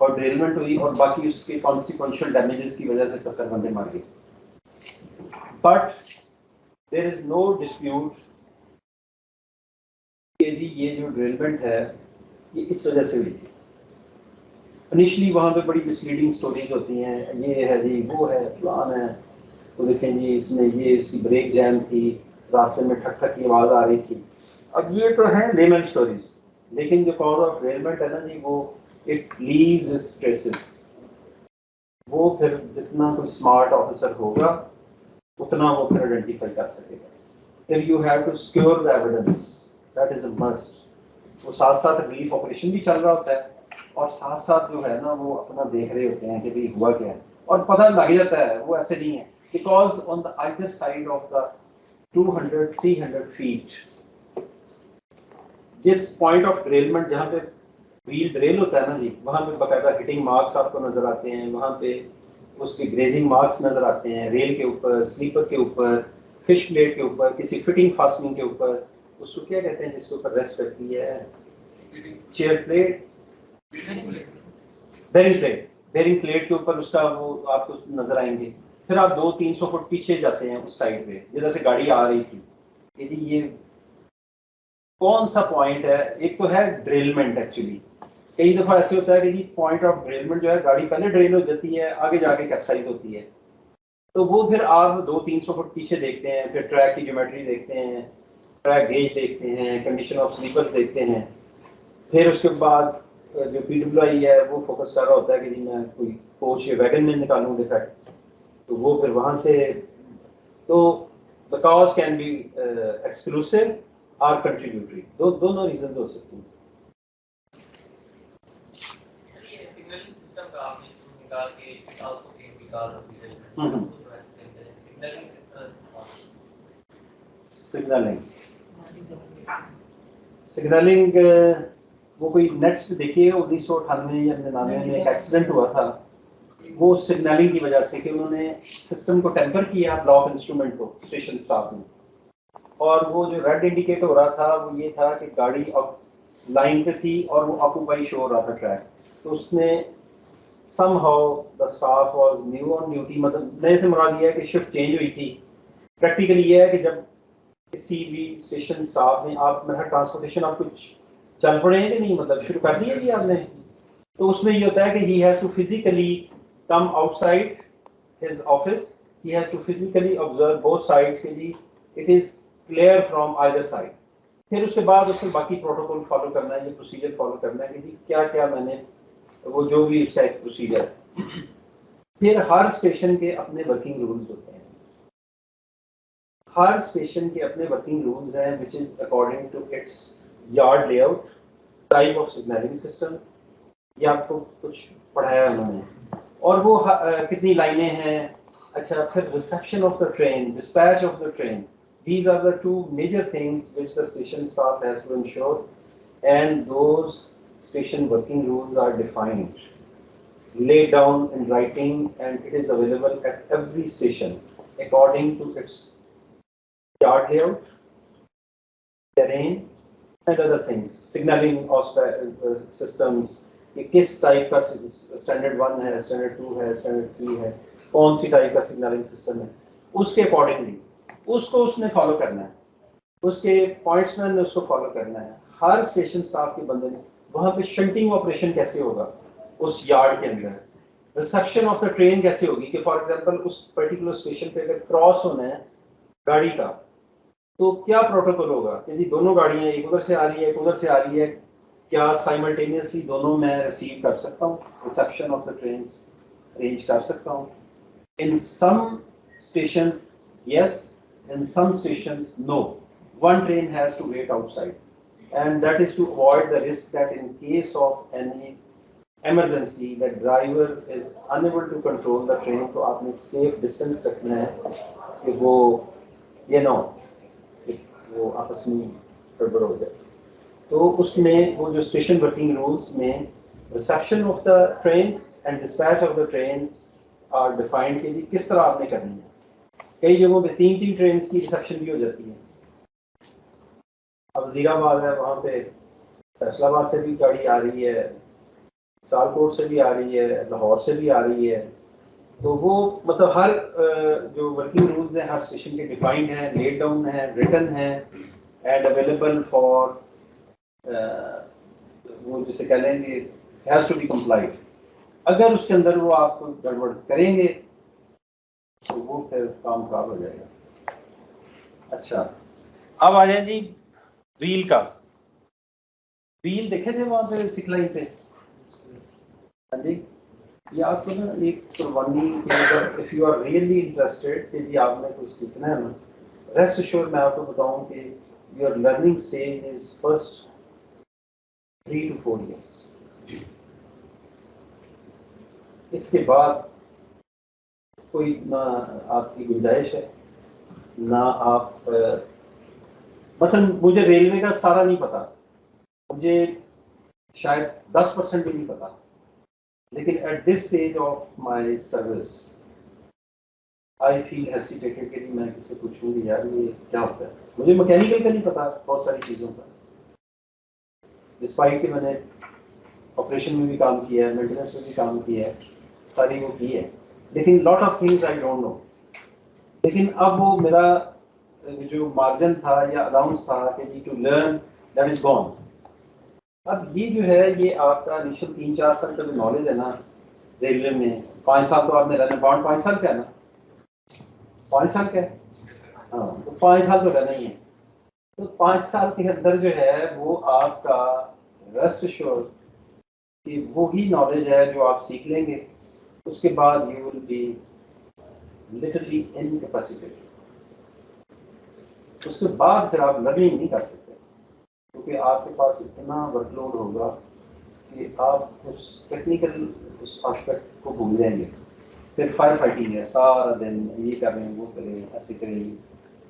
S1: और ड्रेलमेंट हुई और बाकी उसके कॉन्सिक्वेंशियल डैमेजेस की वजह से 70 बंदे मर गए, but there is no dispute कि जी ये जो ड्रेलमेंट है ये इस वजह से हुई थी। इनिशियली वहाँ पे बड़ी मिसलीडिंग स्टोरीज होती हैं, ये है जी, वो है, प्लान है, तो देखें जी इसमें ये इसकी ब्रेक जैम थी, रास्ते में ठक ठक की आवाज़ आ रही थी। अब ये तो है लेमन स्टोरीज, लेकिन जो कॉज ऑफ ड्रेलमेंट है ना जी, वो इट लीव्स ट्रेसेस। वो फिर जितना कोई स्मार्ट ऑफिसर होगा उतना वो फिर आइडेंटिफाई कर सकेगा। फिर you have to secure the evidence, that is a must. वो साथ साथ रिलीफ ऑपरेशन भी चल रहा होता है और साथ साथ जो है ना वो अपना देख रहे होते हैं कि भाई हुआ क्या है, और पता लग जाता है, वो ऐसे नहीं है, because on the either side of the 200-300 feet, जिस पॉइंट ऑफ ड्रेलमेंट जहाँ पे व्हील ड्रेल होता है ना जी, वहाँ पे बाकायदा हिटिंग मार्क्स आपको नजर आते हैं, वहाँ पे उसके ग्रेजिंग मार्क्स नजर आते हैं, रेल के ऊपर, स्लीपर के ऊपर, फिश प्लेट के ऊपर, किसी फिटिंग फास्टनिंग के ऊपर, उसको क्या कहते हैं जिसके ऊपर रेस्ट करती है, चेयर प्लेट, बेरिंग प्लेट के ऊपर उसका वो आपको नजर आएंगे। फिर आप 200-300 फुट पीछे जाते हैं उस साइड पे जिधर से गाड़ी आ रही थी, यदि ये कौन सा पॉइंट है, एक तो है ड्रेलमेंट। एक्चुअली कई दफा ऐसे होता है कि जी पॉइंट ऑफ ड्रेलमेंट जो है, गाड़ी पहले ड्रेल हो जाती है, आगे जाके कैप्साइज होती है, तो वो फिर आप 200-300 फुट पीछे देखते हैं, फिर ट्रैक की ज्योमेट्री देखते हैं, ट्रैक गेज देखते हैं, कंडीशन ऑफ स्लीपर्स देखते हैं, फिर उसके बाद जो PWI है वो फोकस कर रहा होता है कि जी मैं कोई कोच या वैगन में निकालूं डिफेक्ट, तो वो फिर वहां से, तो the cause can be exclusive और कंट्रीब्यूटरी, दोनों रीजंस हो सकते हैं।
S3: ये सिग्नलिंग सिस्टम का आपने निकाल के also can be called
S1: signalling वो कोई नेक्स्ट पे देखिए 1998 या 99 में एक एक्सीडेंट हुआ था, वो सिग्नलिंग की वजह से कि उन्होंने सिस्टम को टेम्पर किया, ब्लॉक इंस्ट्रूमेंट को स्टेशन स्टाफ ने, और वो जो रेड इंडिकेट हो रहा था वो ये था कि गाड़ी अब लाइन पे थी और वो ऑक्यूपाई शो हो रहा था ट्रैक, तो उसने somehow the staff was new on duty, मतलब नए से मुराद ये है कि शिफ्ट चेंज हुई थी। प्रैक्टिकली ये है कि जब किसी भी स्टेशन स्टाफ ने, आप मेरा ट्रांसपोर्टेशन आप कुछ चल पड़े हैं कि नहीं, मतलब शुरू कर दिया जी आपने, तो उसमें ये होता है कि he has to physically come outside his office, he has to physically observe both sides के जी it is clear from either side. फिर उसके बाद उसको बाकी प्रोटोकॉल फॉलो करना है, ये प्रोसीजर फॉलो करना है कि जी क्या क्या मैंने वो जो भी उसका एक प्रोसीजर है। फिर हर स्टेशन के अपने वर्किंग रूल्स होते हैं, हर स्टेशन के अपने वर्किंग रूल्स हैं which is according to its yard layout, type of signalling system, ये आपको कुछ पढ़ाया उन्होंने, और वो कितनी लाइनें हैं। अच्छा, फिर reception of the train, dispatch of the train, these are the two major things which the station staff has to ensure, and those station working rules are defined, laid down in writing, and it is available at every station according to its yard layout, terrain, and other things, signaling systems, कि किस type का standard 1 है, standard 2 है, standard 3 है, कौन सी type का signalling system है, उसके अकॉर्डिंगली उसको उसने फॉलो करना है, उसके पॉइंट्समैन ने उसको फॉलो करना है। हर स्टेशन स्टाफ के बंदे ने वहाँ पे शंटिंग ऑपरेशन कैसे होगा उस यार्ड के अंदर, रिसेप्शन ऑफ द ट्रेन कैसे होगी कि फॉर एग्जांपल उस पर्टिकुलर स्टेशन पे अगर क्रॉस होना है गाड़ी का तो क्या प्रोटोकॉल होगा कि जी दोनों गाड़ियाँ एक उधर से आ रही है एक उधर से आ रही है, क्या साइमल्टेनियसली दोनों मैं रिसीव कर सकता हूँ, reception of the train arrange कर सकता हूँ। इन सम stations yes, in some stations no, one train has to wait outside, and that is to avoid the risk that in case of any emergency the driver is unable to control the train, तो आपने एक safe distance रखना है कि वो ये ना हो वो आपस में गड़बड़ हो जाए। तो उसमें वो जो स्टेशन वर्किंग रूल्स में reception of the trains and dispatch of the trains are defined कि किस तरह आपने करनी है। कई जगहों पे 3-3 ट्रेन की रिसेप्शन भी हो जाती है। अब वजीराबाद है, वहाँ पे फैसलाबाद से भी गाड़ी आ रही है, सियालकोट से भी आ रही है, लाहौर से भी आ रही है, तो वो मतलब हर जो वर्किंग रूल्स हैं हर स्टेशन के डिफाइंड हैं, लेड डाउन है, रिटन है एंड अवेलेबल फॉर वो जिसे कह लेंगे हैज़ टू बी कंप्लाइड। अगर उसके अंदर वो आप गड़बड़ करेंगे तो वो फिर काम खराब हो जाएगा। अच्छा, अब आ जाए जी व्हील का। व्हील देखे थे वहाँ पे सिखलाई पे? हाँ जी, ये आपको ना एक कुर्बानी के अगर if you are really interested कि जी आपने कुछ सीखना है ना, रेस्ट एश्योर मैं आपको बताऊँ कि your learning stage is first 3 to 4 years। इसके बाद कोई ना आपकी गुंजाइश है ना आप मसलन मुझे रेलवे का सारा नहीं पता, मुझे शायद 10% भी नहीं पता, लेकिन at this stage of my service I feel hesitated कि मैं किससे पूछूंगी यार ये क्या होता है। मुझे मैकेनिकल का नहीं पता बहुत सारी चीज़ों का, डिस्पाइट कि मैंने ऑपरेशन में भी काम किया है, मेंटेनेंस में भी काम किया है, सारी वो की है, लेकिन lot of things I don't know. लेकिन अब वो मेरा जो मार्जिन था या अलाउंस था कि जी to learn that is gone. अब ये जो है ये आपका इनिशियल 3-4 साल का जो नॉलेज है ना रेलवे में, 5 साल तो आपने रहना, बाउंड 5 साल का है ना, 5 साल का है, हाँ, तो 5 साल तो रहना ही है। तो 5 साल के अंदर जो है वो आपका रेस्ट एश्योर कि वही नॉलेज है जो आप सीख लेंगे, उसके बाद you will B literally incapacitated. उसके बाद फिर आप लर्निंग नहीं कर सकते क्योंकि आपके पास इतना वर्कलोड होगा कि आप उस टेक्निकल उस एस्पेक्ट को भूल जाएंगे। फिर फायर फाइटिंग है, सारा दिन ये कर रहे हैं वो करें ऐसे करें,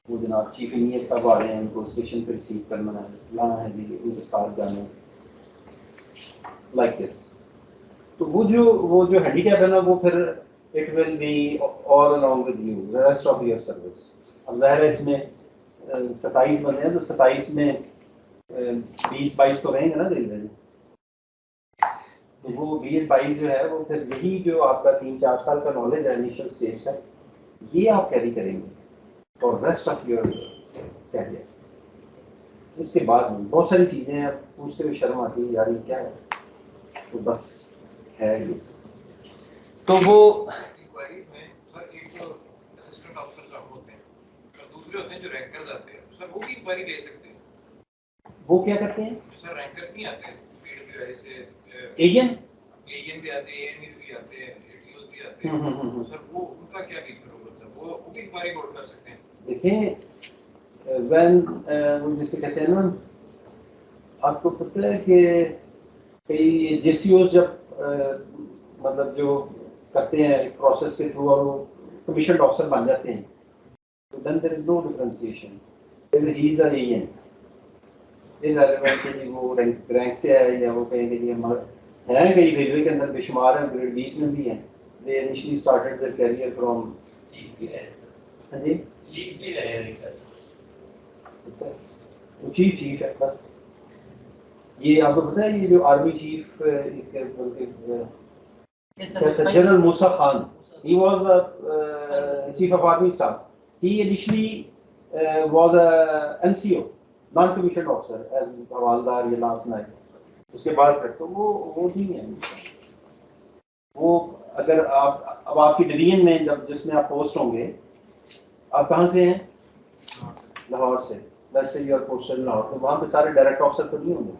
S1: वो जनाब चीफ इंजीनियर साहब आ रहे हैं उनको स्टेशन पर रिसीव करना है, लाना है जी उनके साथ जाना लाइक दिस। तो वो जो हैंडीकैप है ना वो फिर it will be all along with you rest of your service. अब ज़ाहिर है इसमें 27 बने हैं तो 27 में 20-22 तो रहेंगे ना रेलवे में, तो वो 20-22 जो है वो फिर यही जो आपका 3-4 साल का नॉलेज है इनिशियल स्टेज का ये आप कैरी करेंगे और रेस्ट ऑफ योर कैरियर। इसके बाद बहुत सारी चीज़ें हैं पूछते हुए शर्म आती है यार ये क्या है, तो बस है ये। तो वो
S2: इंक्वायरीज में सर एक तो असिस्टेंट ऑफिसर साहब होते हैं और दूसरे होते हैं जो रैंकर्स आते हैं, सर वो भी इंक्वायरी ले सकते हैं।
S1: वो क्या करते हैं?
S2: जो सर रैंकर्स नहीं आते पीडब्ल्यूआई से,
S1: एएन
S2: एएन भी आते हैं, एएनईज भी आते हैं, एटीओस भी आते हैं, सर वो उनका क्या बीच में रोल होता है? वो भी इंक्वायरी कोड कर सकते हैं।
S1: देखें व्हेन वो जैसे कहते हैं ना, आपको पता है कि कई जेसीओ जब मतलब जो करते हैं प्रोसेस के थ्रू और वो कमीशन ऑफिसर बन जाते हैं, तो then there is no differentiation, there he is a AEN irrelevant कि वो रैंक से है या वो कहेंगे कि हमारा है, कई रेलवे के अंदर बेशुमार है, ग्रेड 20 में भी है, they initially started their career from
S3: chief भी है,
S1: हाँ जी
S3: चीफ भी है,
S1: वो चीफ है बस। ये आपको पता है ये जो army chief general Musa Khan, he was the chief of army staff, he initially was a NCO non-commissioned officer as हवालदार या लास्ट नाइट, उसके बाद फिर तो वो नहीं है वो। अगर आप अब आपकी डिवीजन में जब जिसमें आप पोस्ट होंगे, आप कहाँ से हैं? लाहौर से, let's say you are posted Lahore, तो वहाँ पे सारे डायरेक्ट ऑफिसर तो नहीं होंगे,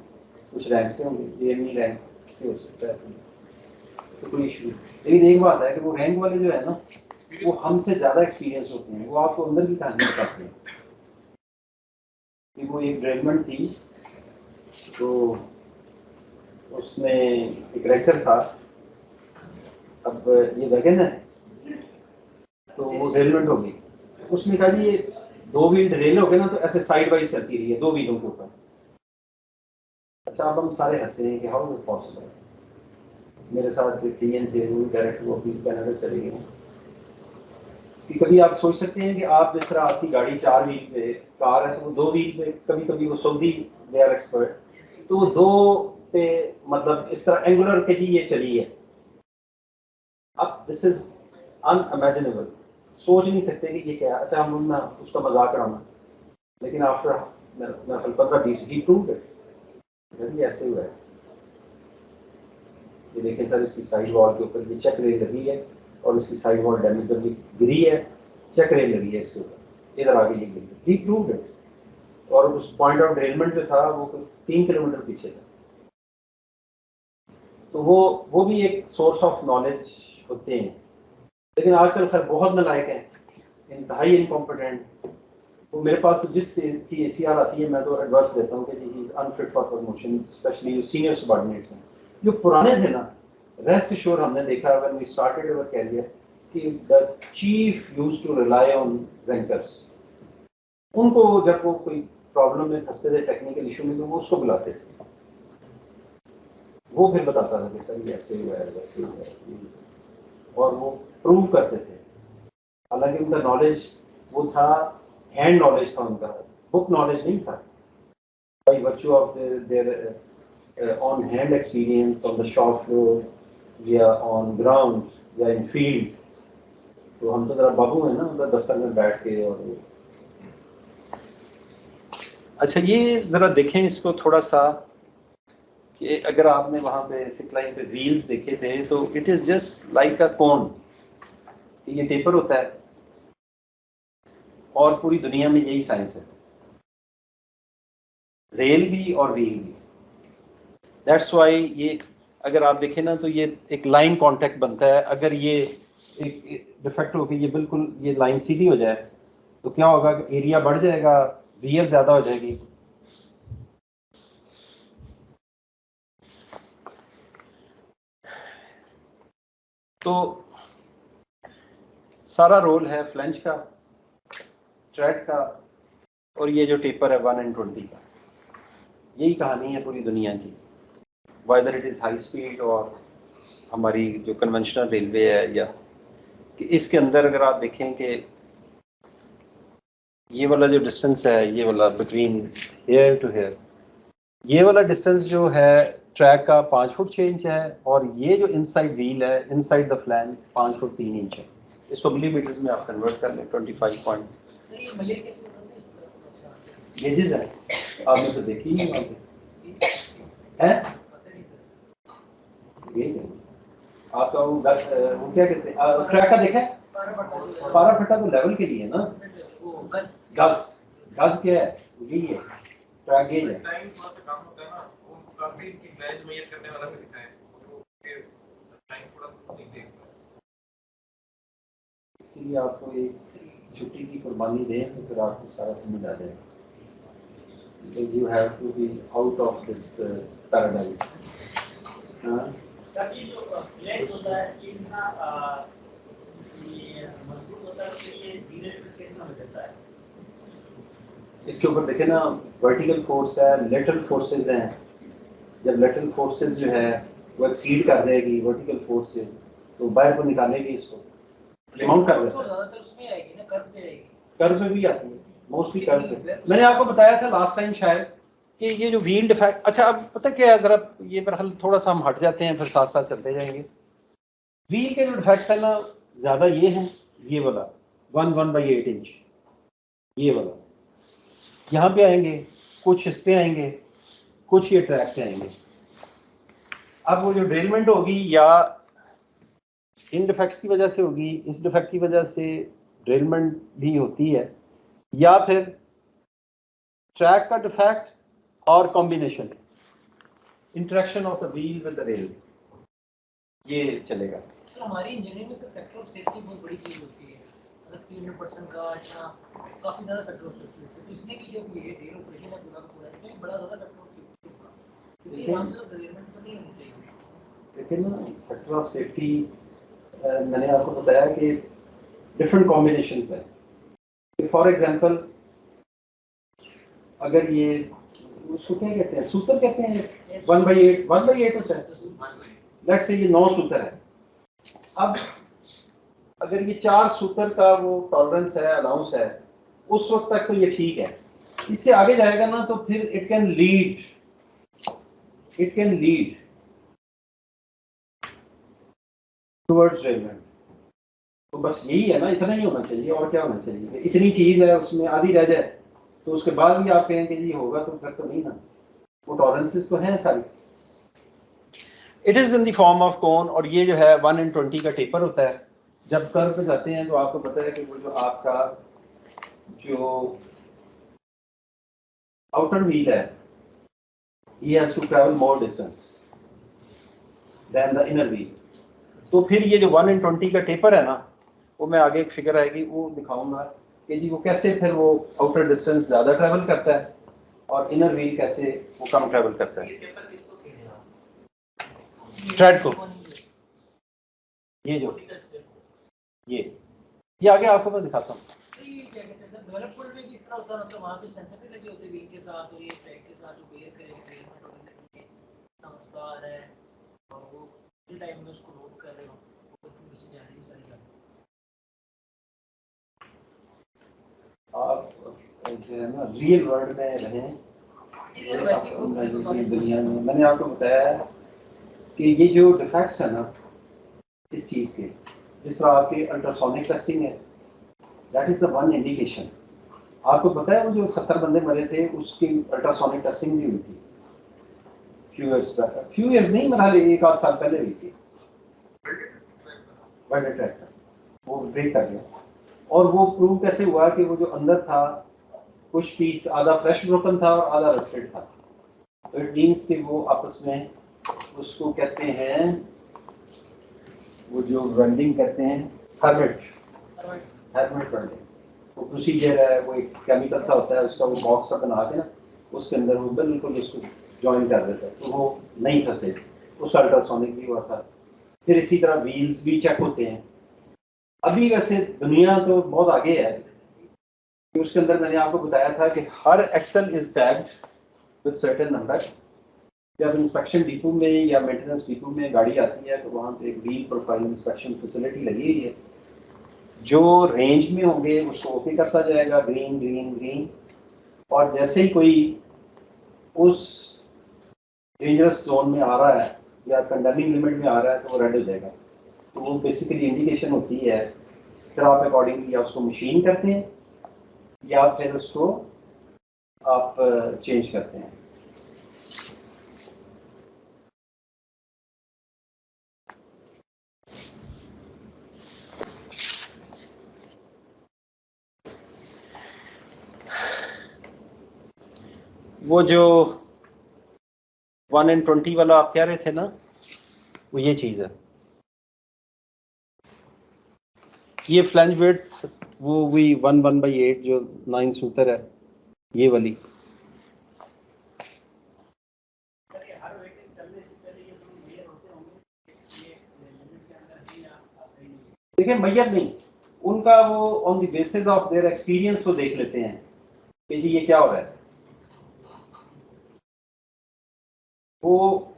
S1: कुछ रैंक से होंगे, एएमई रैंक से हो सकता है, तो कोई इशू नहीं। लेकिन एक बात है कि वो रैंक वाले जो है ना, वो हमसे ज़्यादा एक्सपीरियंस होते हैं, वो आपको अंदर की कहानी बताते हैं कि वो एक ड्रेलमेंट थी, तो उसमें एक रैंकर था, अब ये वैगन है तो वो ड्रेलमेंट हो गई, उसने कहा जी ये 2 व्हील ड्रेल हो गए ना, तो ऐसे साइड वाइज चलती रही है 2 व्हीलों के ऊपर। अच्छा, अब हम सारे हंसे हैं कि हाउ इज पॉसिबल। मेरे साथ टीएन थे, वो डायरेक्ट वो अपनी कनाडा चले गए। कि कभी आप सोच सकते हैं कि आप जिस तरह आपकी गाड़ी 4 व्हील पे कार है, तो वो 2 व्हील पे, कभी कभी वो सऊदी दे आर एक्सपर्ट, तो वो 2 पे मतलब इस तरह एंगुलर के जी ये चली है। अब दिस इज अनइमेजिनेबल, सोच नहीं सकते कि ये क्या है। अच्छा, हम ना उसका मजाक उड़ाना, लेकिन आफ्टर 15-20 ही प्रूव्ड इट, ऐसे हुआ है। ये देखें सर, इसकी साइड वॉल के ऊपर ये चेक रेल लगी है और इसकी साइड वॉल डैमेज जब गिरी है, चेक रेल लगी है इसके ऊपर, इधर आगे ये गिरी, ही प्रूव्ड इट। और उस पॉइंट ऑफ ड्रेलमेंट जो था वो 3 किलोमीटर पीछे था। तो वो भी एक सोर्स ऑफ नॉलेज होते हैं। लेकिन आजकल खैर बहुत नालायक हैं, इंतहाई इनकॉम्पिटेंट। वो मेरे पास जिस की ACR आती है, मैं तो एडवाइस देता हूँ कि जी he is unfit for promotion, specially जो सीनियर सबऑर्डिनेट्स हैं। जो पुराने थे ना, रेस्ट श्योर हमने देखा when we started our career कि the chief used to rely on rankers. उनको जब वो कोई प्रॉब्लम में फंसते थे, टेक्निकल इशू में, तो वो उसको बुलाते थे, वो फिर बताता था कि सर ये ऐसे हुआ है, वैसे हुआ है, और वो प्रूव करते थे। हालांकि उनका नॉलेज वो था, हैंड नॉलेज था उनका, बुक नॉलेज नहीं था। By virtue of their on hand experience on the shop floor या ऑन ग्राउंड या इन फील्ड। तो हम तो जरा बाबू है ना, उधर दफ्तर में बैठ के। और अच्छा, ये जरा देखें इसको थोड़ा सा, कि अगर आपने वहां पे सिकलाई पे व्हील्स देखे थे, तो it is just like a cone. ये टेपर होता है और पूरी दुनिया में यही साइंस है, रेल भी और व्हील भी। दैट्स वाई ये अगर आप देखें ना, तो ये एक लाइन कांटेक्ट बनता है। अगर ये एक डिफेक्ट हो गई, ये बिल्कुल ये लाइन सीधी हो जाए, तो क्या होगा कि एरिया बढ़ जाएगा, वियर ज्यादा हो जाएगी। तो सारा रोल है फ्लैंज का, ट्रेड का, और ये जो टेपर है 1/20 का। यही कहानी है पूरी दुनिया की, whether it is high speed और हमारी जो कन्वेंशनल रेलवे है, या कि इसके अंदर अगर आप देखें कि ये वाला जो डिस्टेंस है, ये वाला बिटवीन हेयर टू हेयर, ये वाला डिस्टेंस जो है ट्रैक का 5 फुट 6 इंच है, और ये जो इनसाइड व्हील है, inside the flange 5 foot 3 inch है। इसको मिलीमीटर्स में आप कन्वर्ट कर लें, 25 पॉइंट गेजेस है। आपने तो देखी नहीं वहाँ पे है, गेज है। आपका वो वो क्या कहते हैं ट्रैक का देखा है? पारा फटा तो लेवल के लिए ना, गज गज क्या है? यही है ट्रैक गेज है।
S5: टाइम थोड़ा सा काम होता है ना, वो काफी की बैच मेजर करने वाला भी दिखाए तो टाइम थोड़ा नहीं देखता।
S1: इसके लिए आपको एक छुट्टी की कुर्बानी दें तो फिर आपको सारा समझ आ जाएगा। You have to be out of this paradise.
S3: Sir ये जो प्लेट होता है इतना ये मजबूत होता है तो ये धीरे धीरे कैसे हो जाता है?
S1: इसके ऊपर देखें ना, वर्टिकल फोर्स है, लेटरल फोर्सेस हैं। जब लेटरल फोर्सेस जो है वो एक्सीड कर देगी वर्टिकल फोर्स से तो बाहर को निकालेगी, इसको रिमाउंट कर देता है।
S3: ज्यादातर उसमें आएगी ना, कर्व पे आएगी।
S1: कर्व पे भी आती है, मोस्टली कर्व पे। मैंने आपको बताया था लास्ट टाइम शायद कि ये जो व्हील डिफेक्ट, अच्छा अब पता क्या है, जरा ये बहरहाल थोड़ा सा हम हट जाते हैं फिर साथ साथ चलते जाएंगे। व्हील के जो डिफेक्ट्स है ना ज्यादा ये हैं, ये वाला 1/8 इंच, ये वाला यहाँ पे आएंगे, कुछ इस पे आएंगे, कुछ ये ट्रैक पे आएंगे। अब वो जो ड्रेलमेंट होगी या इन डिफेक्ट्स की वजह से होगी, इस डिफेक्ट की वजह से ड्रेलमेंट भी होती है, या फिर ट्रैक का डिफेक्ट और combination interaction of the wheel with the rail, ये चलेगा।
S3: सर हमारी इंजीनियरिंग में सर फैक्टर ऑफ सेफ्टी बहुत बड़ी चीज होती है, मतलब 300% का इतना काफी ज्यादा फैक्टर ऑफ सेफ्टी होती है। तो इसने की जो ये रेल ऑपरेशन है पूरा का पूरा, इसमें बड़ा ज्यादा फैक्टर ऑफ सेफ्टी होगा, क्योंकि हम लोग ड्रेलमेंट तो नहीं होनी चाहिए।
S1: लेकिन ना फैक्टर ऑफ सेफ्टी मैंने आपको बताया कि डिफरेंट कॉम्बिनेशंस हैं। फॉर एग्जांपल अगर ये उसको क्या कहते हैं, सूत्र कहते हैं, 1/8 होता है। लेट्स से ये 9 सूत्र है। अब अगर ये 4 सूत्र का वो टॉलरेंस है, अलाउंस है, उस वक्त तक तो ये ठीक है। इससे आगे जाएगा ना तो फिर इट कैन लीड टुवर्ड्स ड्रेलमेंट। तो बस यही है ना, इतना ही होना चाहिए, और क्या होना चाहिए? इतनी चीज है उसमें आधी रह जाए तो उसके बाद भी आप कहें कि ये होगा तो फिर तो नहीं ना, वो टॉलरेंसेस तो हैं सारी। It is in the form of cone, और ये जो है 1/20 का टेपर होता है। जब कर्व पे जाते हैं तो आपको पता है कि वो जो आपका जो आउटर व्हील है, he has to travel more distance than the inner wheel। तो फिर ये जो 1/20 का टेपर है ना, वो मैं आगे एक फिगर आएगी वो दिखाऊंगा कि जी वो कैसे फिर वो आउटर डिस्टेंस ज्यादा ट्रैवल करता है और इनर व्हील कैसे वो कम ट्रैवल करता है।
S3: ये पेपर किसको कह रहे हो?
S1: थ्रेड को, ये जो ये आगे आपको मैं दिखाता हूँ।
S3: तो ये क्या कहते हैं सर, डेवलपमेंट में भी इस तरह होता है, मतलब वहाँ पे सेंसर भी लगे होते हैं व्हील के साथ और ये ट्रैक के साथ जो बेयर करेगा ड्रेलमेंट वगैरह के लिए कितना मसला आ रहा है, और वो उसी टाइम में उसको नोट कर रहे हो, वो किसी जानकारी सारी जाती
S1: आप जो है ना रियल वर्ल्ड में रहें,
S3: है। वैसे ही बहुत
S1: दुनिया में मैंने आपको बताया कि ये जो डिफेक्ट्स है ना इस चीज़ के, जिस तरह आपकी अल्ट्रासोनिक टेस्टिंग है, that is the one indication. आपको पता है वो जो 70 बंदे मरे थे उसकी अल्ट्रासोनिक टेस्टिंग भी हुई थी फ्यू इयर्स नहीं, मेरा 1-8 साल पहले हुई थी। वर्ल्ड ट्रैक वो ब्रेक कर गया, और वो प्रूव कैसे हुआ कि वो जो अंदर था कुछ पीस आधा फ्रेश ब्रोकन था और आधा रस्टेड था। तो इट मीन्स कि वो आपस में उसको कहते हैं, वो जो वेल्डिंग करते हैं हेलमेट वेल्डिंग, वो प्रोसीजर है, वो एक केमिकल सा होता है, उसका वो बॉक्स सा बना के ना उसके अंदर वो बिल्कुल उसको ज्वाइन कर देता है तो वो नहीं फंसे। उसका अल्ट्रासोनिक भी हुआ था। फिर इसी तरह व्हील्स भी चेक होते हैं। अभी वैसे दुनिया तो बहुत आगे है, उसके अंदर मैंने आपको बताया था कि हर axle is tagged with certain number. जब इंस्पेक्शन डिपो में या मेंटेनेंस डिपो में गाड़ी आती है तो वहाँ पे एक व्हील प्रोफाइल इंस्पेक्शन फैसिलिटी लगी हुई है। जो रेंज में होंगे उसको ओके करता जाएगा, ग्रीन ग्रीन ग्रीन, और जैसे ही कोई उस डेंजरस जोन में आ रहा है या कंडेमिंग लिमिट में आ रहा है तो वो रेड हो जाएगा। तो वो बेसिकली इंडिकेशन होती है। फिर आप अकॉर्डिंगली या उसको मशीन करते हैं या फिर उसको आप चेंज करते हैं। वो जो 1 in 20 वाला आप कह रहे थे ना, वो ये चीज़ है। ये फ्लैंज विड्थ वो हुई 1/8 जो 9 सूत्र है, ये वाली। देखिए मैयर नहीं, उनका वो on the basis of their experience वो देख लेते हैं कि जी ये क्या हो रहा है। वो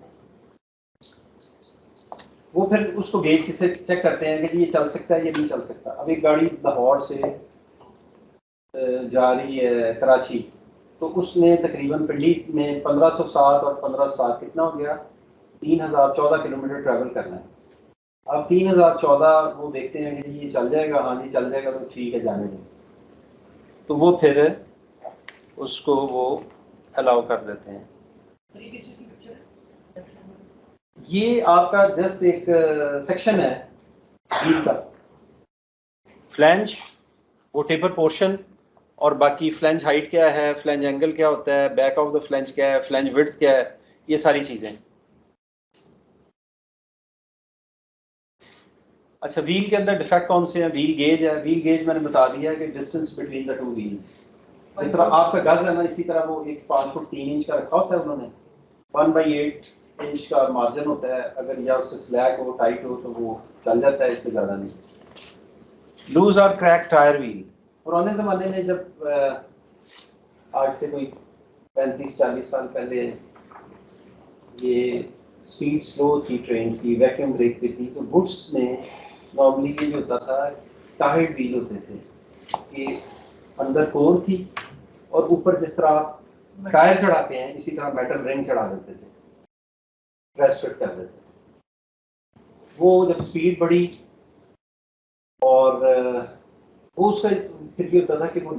S1: फिर उसको गेज से चेक करते हैं कि ये चल सकता है या नहीं चल सकता। अब एक गाड़ी लाहौर से जा रही है कराची, तो उसने तकरीबन पिंडी में 1507 और 1507 कितना हो गया, 3014 किलोमीटर ट्रैवल करना है। अब 3014 वो देखते हैं कि ये चल जाएगा, हाँ जी चल जाएगा तो ठीक है जाने दें, तो वो फिर उसको वो अलाउ कर देते हैं। ये आपका जस्ट एक सेक्शन है व्हील का, फ्लैंज वो टेपर पोर्शन, और बाकी फ्लैंज हाइट क्या है, फ्लैंज एंगल क्या होता है, बैक ऑफ द फ्लैंज क्या है, फ्लैंज विड्थ क्या है, ये सारी चीजें। अच्छा, व्हील के अंदर डिफेक्ट कौन से हैं? व्हील गेज है। व्हील गेज मैंने बता दिया है कि distance between the two wheels, जिस तरह आपका गज है ना, इसी तरह वो एक 5 फुट 3 इंच का रखा होता है उन्होंने। 1/8 इंच का मार्जिन होता है, अगर या उससे स्लैक हो टाइट हो तो वो चल जाता है, इससे ज़्यादा नहीं। लूज और क्रैक टायर व्हील, पुराने ज़माने में जब आज से कोई 35-40 साल पहले ये स्पीड स्लो थी ट्रेन की, वैक्यूम ब्रेक पे थी, तो गुड्स में नॉर्मली ये जो होता था टायर्ड व्हील होते थे कि अंदर कोर थी और ऊपर जिस तरह आप टायर चढ़ाते हैं इसी तरह मेटल रिंग चढ़ा देते थे, प्रेस फिट कर देते थे। वो जब स्पीड बढ़ी और वो उसका फिर ये होता था कि वो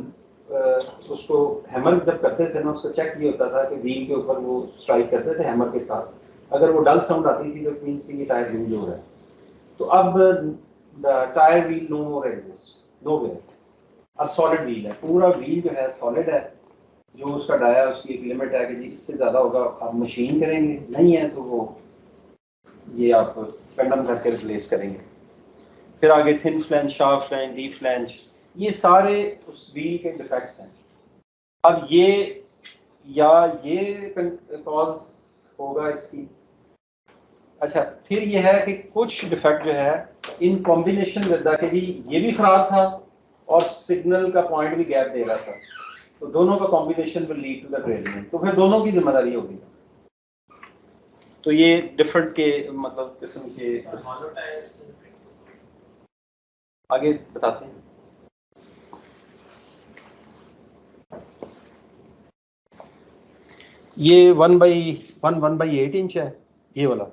S1: उसको हैमर जब करते थे ना, उसको चेक ये होता था कि व्हील के ऊपर वो स्ट्राइक करते थे हैमर के साथ, अगर वो डल साउंड आती थी तो इट मींस कि ये टायर लूज हो रहा है। तो अब टायर व्हील नो मोर एग्जिस्ट, नो वे। अब सॉलिड व्हील है, पूरा व्हील जो है सॉलिड है, जो उसका डाया उसकी एक लिमिट है कि जी इससे ज़्यादा होगा आप मशीन करेंगे, नहीं है तो वो ये आप कंडम करके रिप्लेस करेंगे। फिर आगे thin flange, sharp flange, deep flange, ये सारे उस व्हील के डिफेक्ट्स हैं। अब ये कॉज होगा इसकी। अच्छा, फिर ये है कि कुछ डिफेक्ट जो है इन कॉम्बिनेशन विद कि जी ये भी खराब था और सिग्नल का पॉइंट भी गैप दे रहा था, तो दोनों का combination will lead to the trailing, तो फिर दोनों की जिम्मेदारी होगी। तो ये डिफरेंट के मतलब किस्म के आगे बताते हैं। ये 1/8 इंच है ये वाला,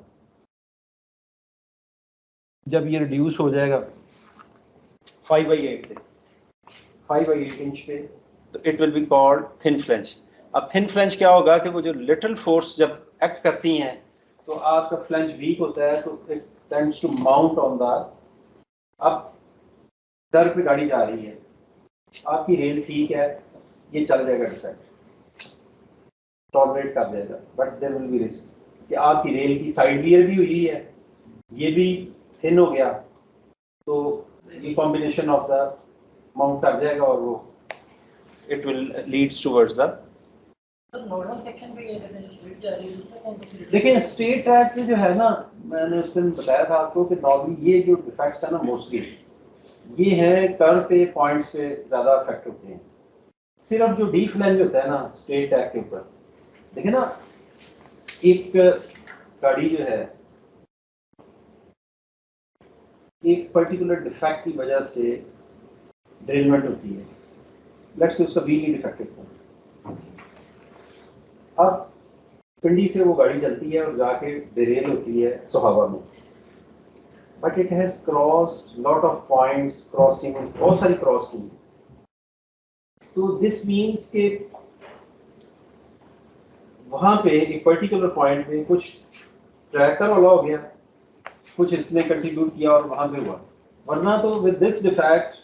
S1: जब ये रिड्यूस हो जाएगा 5/8 पे, 5/8 इंच पे, तो it will be called thin flange. अब थिन फ्लैंज क्या होगा कि वो जो लिटिल फोर्स जब एक्ट करती हैं तो आपका फ्लैंज वीक होता है, तो it tends to mount on the, अब दर पे गाड़ी जा रही है, आपकी रेल ठीक है, ये चल जाएगा डिफेक्ट, टॉलरेट कर देगा, but there will be risk कि आपकी रेल की साइड वियर भी हुई है, ये भी थिन हो गया, तो ये कॉम्बिनेशन ऑफ द माउंट कर जाएगा और वो it will leads towards the
S3: normal section पे ये कहते हैं जो स्ट्रेट जा रही है उसमें कौन सी।
S1: देखिए स्ट्रेट ट्रैक पे जो है ना, मैंने उस दिन बताया था आपको कि नॉर्मली ये जो डिफेक्ट्स है ना मोस्टली ये है कर्व पे, पॉइंट्स पे ज्यादा इफेक्ट होते हैं। सिर्फ जो डी फ्लैंज होता है ना स्ट्रेट ट्रैक के ऊपर, देखिए ना, एक गाड़ी जो है एक पर्टिकुलर डिफेक्ट की वजह से ड्रिलमेंट होती है, लेट्स से उसका व्हील ही डिफेक्टिव था, अब पिंडी से वो गाड़ी चलती है और जाके डिरेल होती है सोहावा में, but it has crossed lot of points, crossings बहुत सारी क्रॉस की, तो दिस मीन्स के वहां पे एक पर्टिकुलर पॉइंट पे कुछ ट्रैकर वाला हो गया, कुछ इसने कंट्रीब्यूट किया और वहां पे हुआ, वरना तो विद दिस डिफेक्ट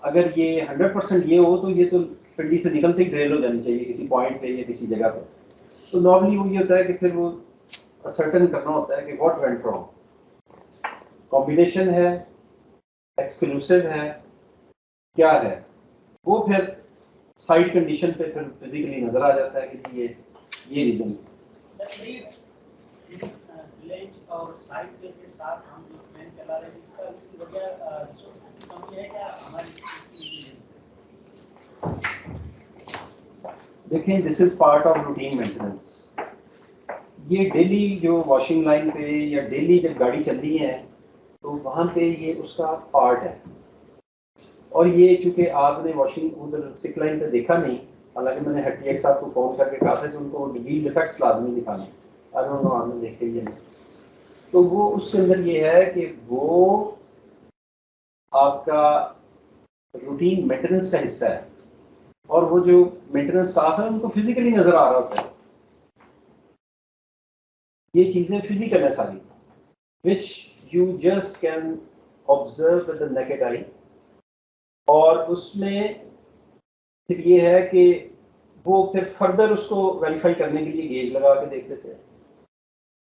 S1: अगर ये 100% ये हो तो ये तो पिंडी से निकलते ही ड्रेल हो जानी चाहिए किसी पॉइंट पे या किसी जगह पे। तो नॉर्मली वो ये होता है कि फिर वो सर्टेन करना होता है कि व्हाट वेंट रॉन्ग, कॉम्बिनेशन है, एक्सक्लूसिव है, क्या है, वो फिर साइड कंडीशन पे फिर फिजिकली नजर आ जाता है कि ये रीजन।
S3: लेंथ और साइड के साथ हम जो प्लान चला रहे हैं इसकी वजह रिसोर्स की कमी है क्या हमारी?
S1: देखें, this is part of routine maintenance. ये डेली जो वॉशिंग लाइन पे या डेली जब गाड़ी चल रही है तो वहाँ पे ये उसका पार्ट है। और ये चूंकि आपने वॉशिंग उधर सिक लाइन पे देखा नहीं, हालांकि मैंने हट्टी साहब को फोन करके कहा था कि उनको व्हील डिफेक्ट्स लाजमी दिखाने, आई डोंट नो आपने देखे ही नहीं। तो वो उसके अंदर ये है कि वो आपका रूटीन मेंटेनेंस का हिस्सा है और वो जो मेंटेनेंस स्टाफ है उनको फिजिकली नजर आ रहा होता है। ये चीजें फिजिकल है सारी, which you just can observe with the naked eye। और उसमें फिर ये है कि वो फिर फर्दर उसको वेरीफाई करने के लिए गेज लगा के देख लेते हैं।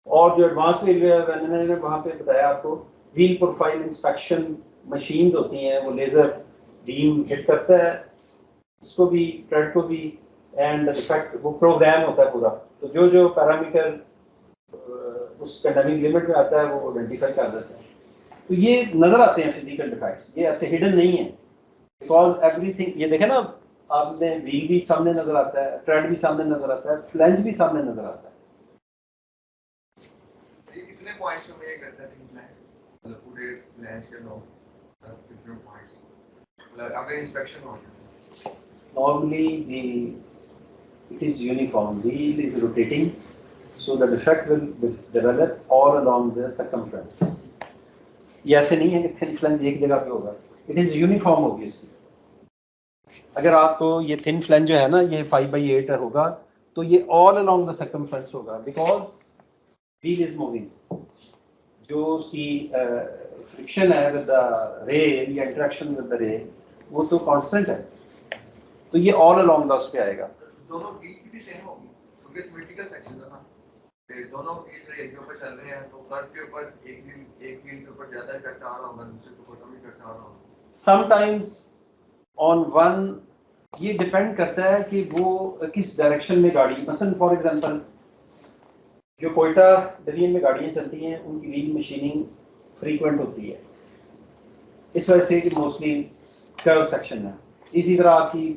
S1: और जो एडवांस रेलवे मैंने वहाँ पे बताया आपको, व्हील प्रोफाइल इंस्पेक्शन मशीन्स होती हैं, वो लेजर बीम हिट करता है इसको भी, ट्रेड को भी, एंड डिफेक्ट वो प्रोग्राम होता है पूरा। तो जो जो पैरामीटर उस कंडेमिंग लिमिट में आता है वो आइडेंटिफाई कर देता है। तो ये नजर आते हैं फिजिकल डिफेक्ट्स, ये ऐसे हिडन नहीं है, बिकॉज एवरीथिंग। ये देखें ना, आपने व्हील भी सामने नजर आता है, ट्रेड भी सामने नजर आता है, फ्लैंज भी सामने नजर आता है।
S4: ये कितने पॉइंट्स में ये करता है थिंक प्लान, मतलब पूरे फ्लैंज के नो डिफरेंट पॉइंट्स, मतलब अगर इंस्पेक्शन हो
S1: Normally it is uniform, wheel is rotating, so the defect will develop all along the circumference। ये ऐसे नहीं है कि थिन फ्लैंज एक जगह पे होगा, इट इज यूनिफॉर्म ऑब्वियसली। अगर आपको ये थिन फ्लैंज जो है ना ये 5/8 होगा तो ये ऑल अलोंग द सर्कमफ्रेंस होगा, बिकॉज व्हील इज मूविंग। जो उसकी फ्रिक्शन है विद द रे या इंटरेक्शन विद द रे वो तो कांस्टेंट है, तो ये ऑल अलोंग द उस पे आएगा।
S4: दोनों व्हील की भी सेम होगी क्योंकि इस वर्टिकल सेक्शन है ना, दोनों व्हील एक के ऊपर चल रहे हैं तो कर्व के ऊपर एक व्हील के ऊपर ज्यादा इफेक्ट आ रहा होगा, दूसरे के ऊपर कम इफेक्ट आ रहा होगा।
S1: समटाइम्स ऑन वन, ये डिपेंड करता है कि वो किस डायरेक्शन में गाड़ी, मसलन फॉर एग्जांपल जो कोयटा डिवीजन में गाड़ियां चलती हैं उनकी व्हील मशीनिंग फ्रीक्वेंट होती है इस वजह से कि मोस्टली कर्व सेक्शन है। इसी तरह आपकी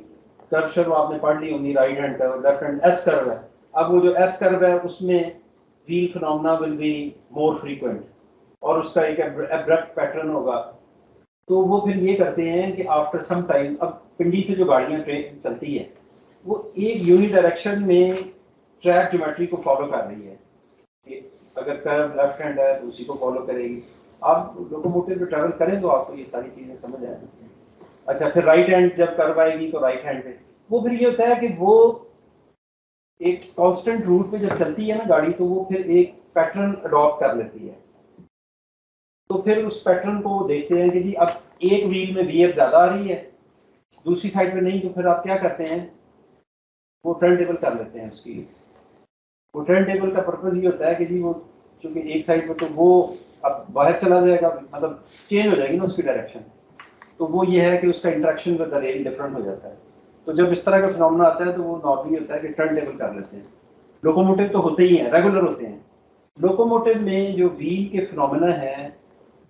S1: कर्व शर्व आपने पढ़ ली होंगी, right hand curve, left hand S curve है। अब वो जो एस कर्व है उसमें wheel phenomena will be more frequent और उसका एक एब्रप्ट पैटर्न होगा। तो वो फिर ये करते हैं कि आफ्टर सम टाइम, अब पिंडी से जो गाड़ियां ट्रेन चलती है वो एक यूनिट डायरेक्शन में ट्रैक ज्योमेट्री को फॉलो कर रही है कि अगर कर्व लेफ्ट हैंड है तो उसी को फॉलो करेगी। आप लोकोमोटिव पे ट्रैवल करें तो आपको ये सारी चीजें समझ आएंगी। अच्छा, फिर राइट हैंड जब कर्व आएगी तो राइट हैंड पे वो फिर ये होता है कि वो एक कांस्टेंट रूट पे जब चलती है ना गाड़ी तो वो फिर एक पैटर्न अडॉप्ट कर लेती है। तो फिर उस पैटर्न को देखते हैं कि जी अब एक व्हील में वीएफ ज्यादा आ रही है, दूसरी साइड पे नहीं, तो फिर आप क्या करते हैं, वो टर्न टेबल कर लेते हैं उसकी। वो टर्न टेबल का पर्पज ये होता है कि जी वो चूंकि एक साइड पे तो वो अब बाहर चला जाएगा, मतलब चेंज हो जाएगी ना उसकी डायरेक्शन, तो वो ये है कि उसका interaction with the rail different हो जाता है। तो जब इस तरह का फिनोमेना आता है तो वो नॉर्मली होता है कि टर्न टेबल कर लेते हैं। लोकोमोटिव तो होते ही हैं, रेगुलर होते हैं। लोकोमोटिव में जो व्हील के फिनोमेना है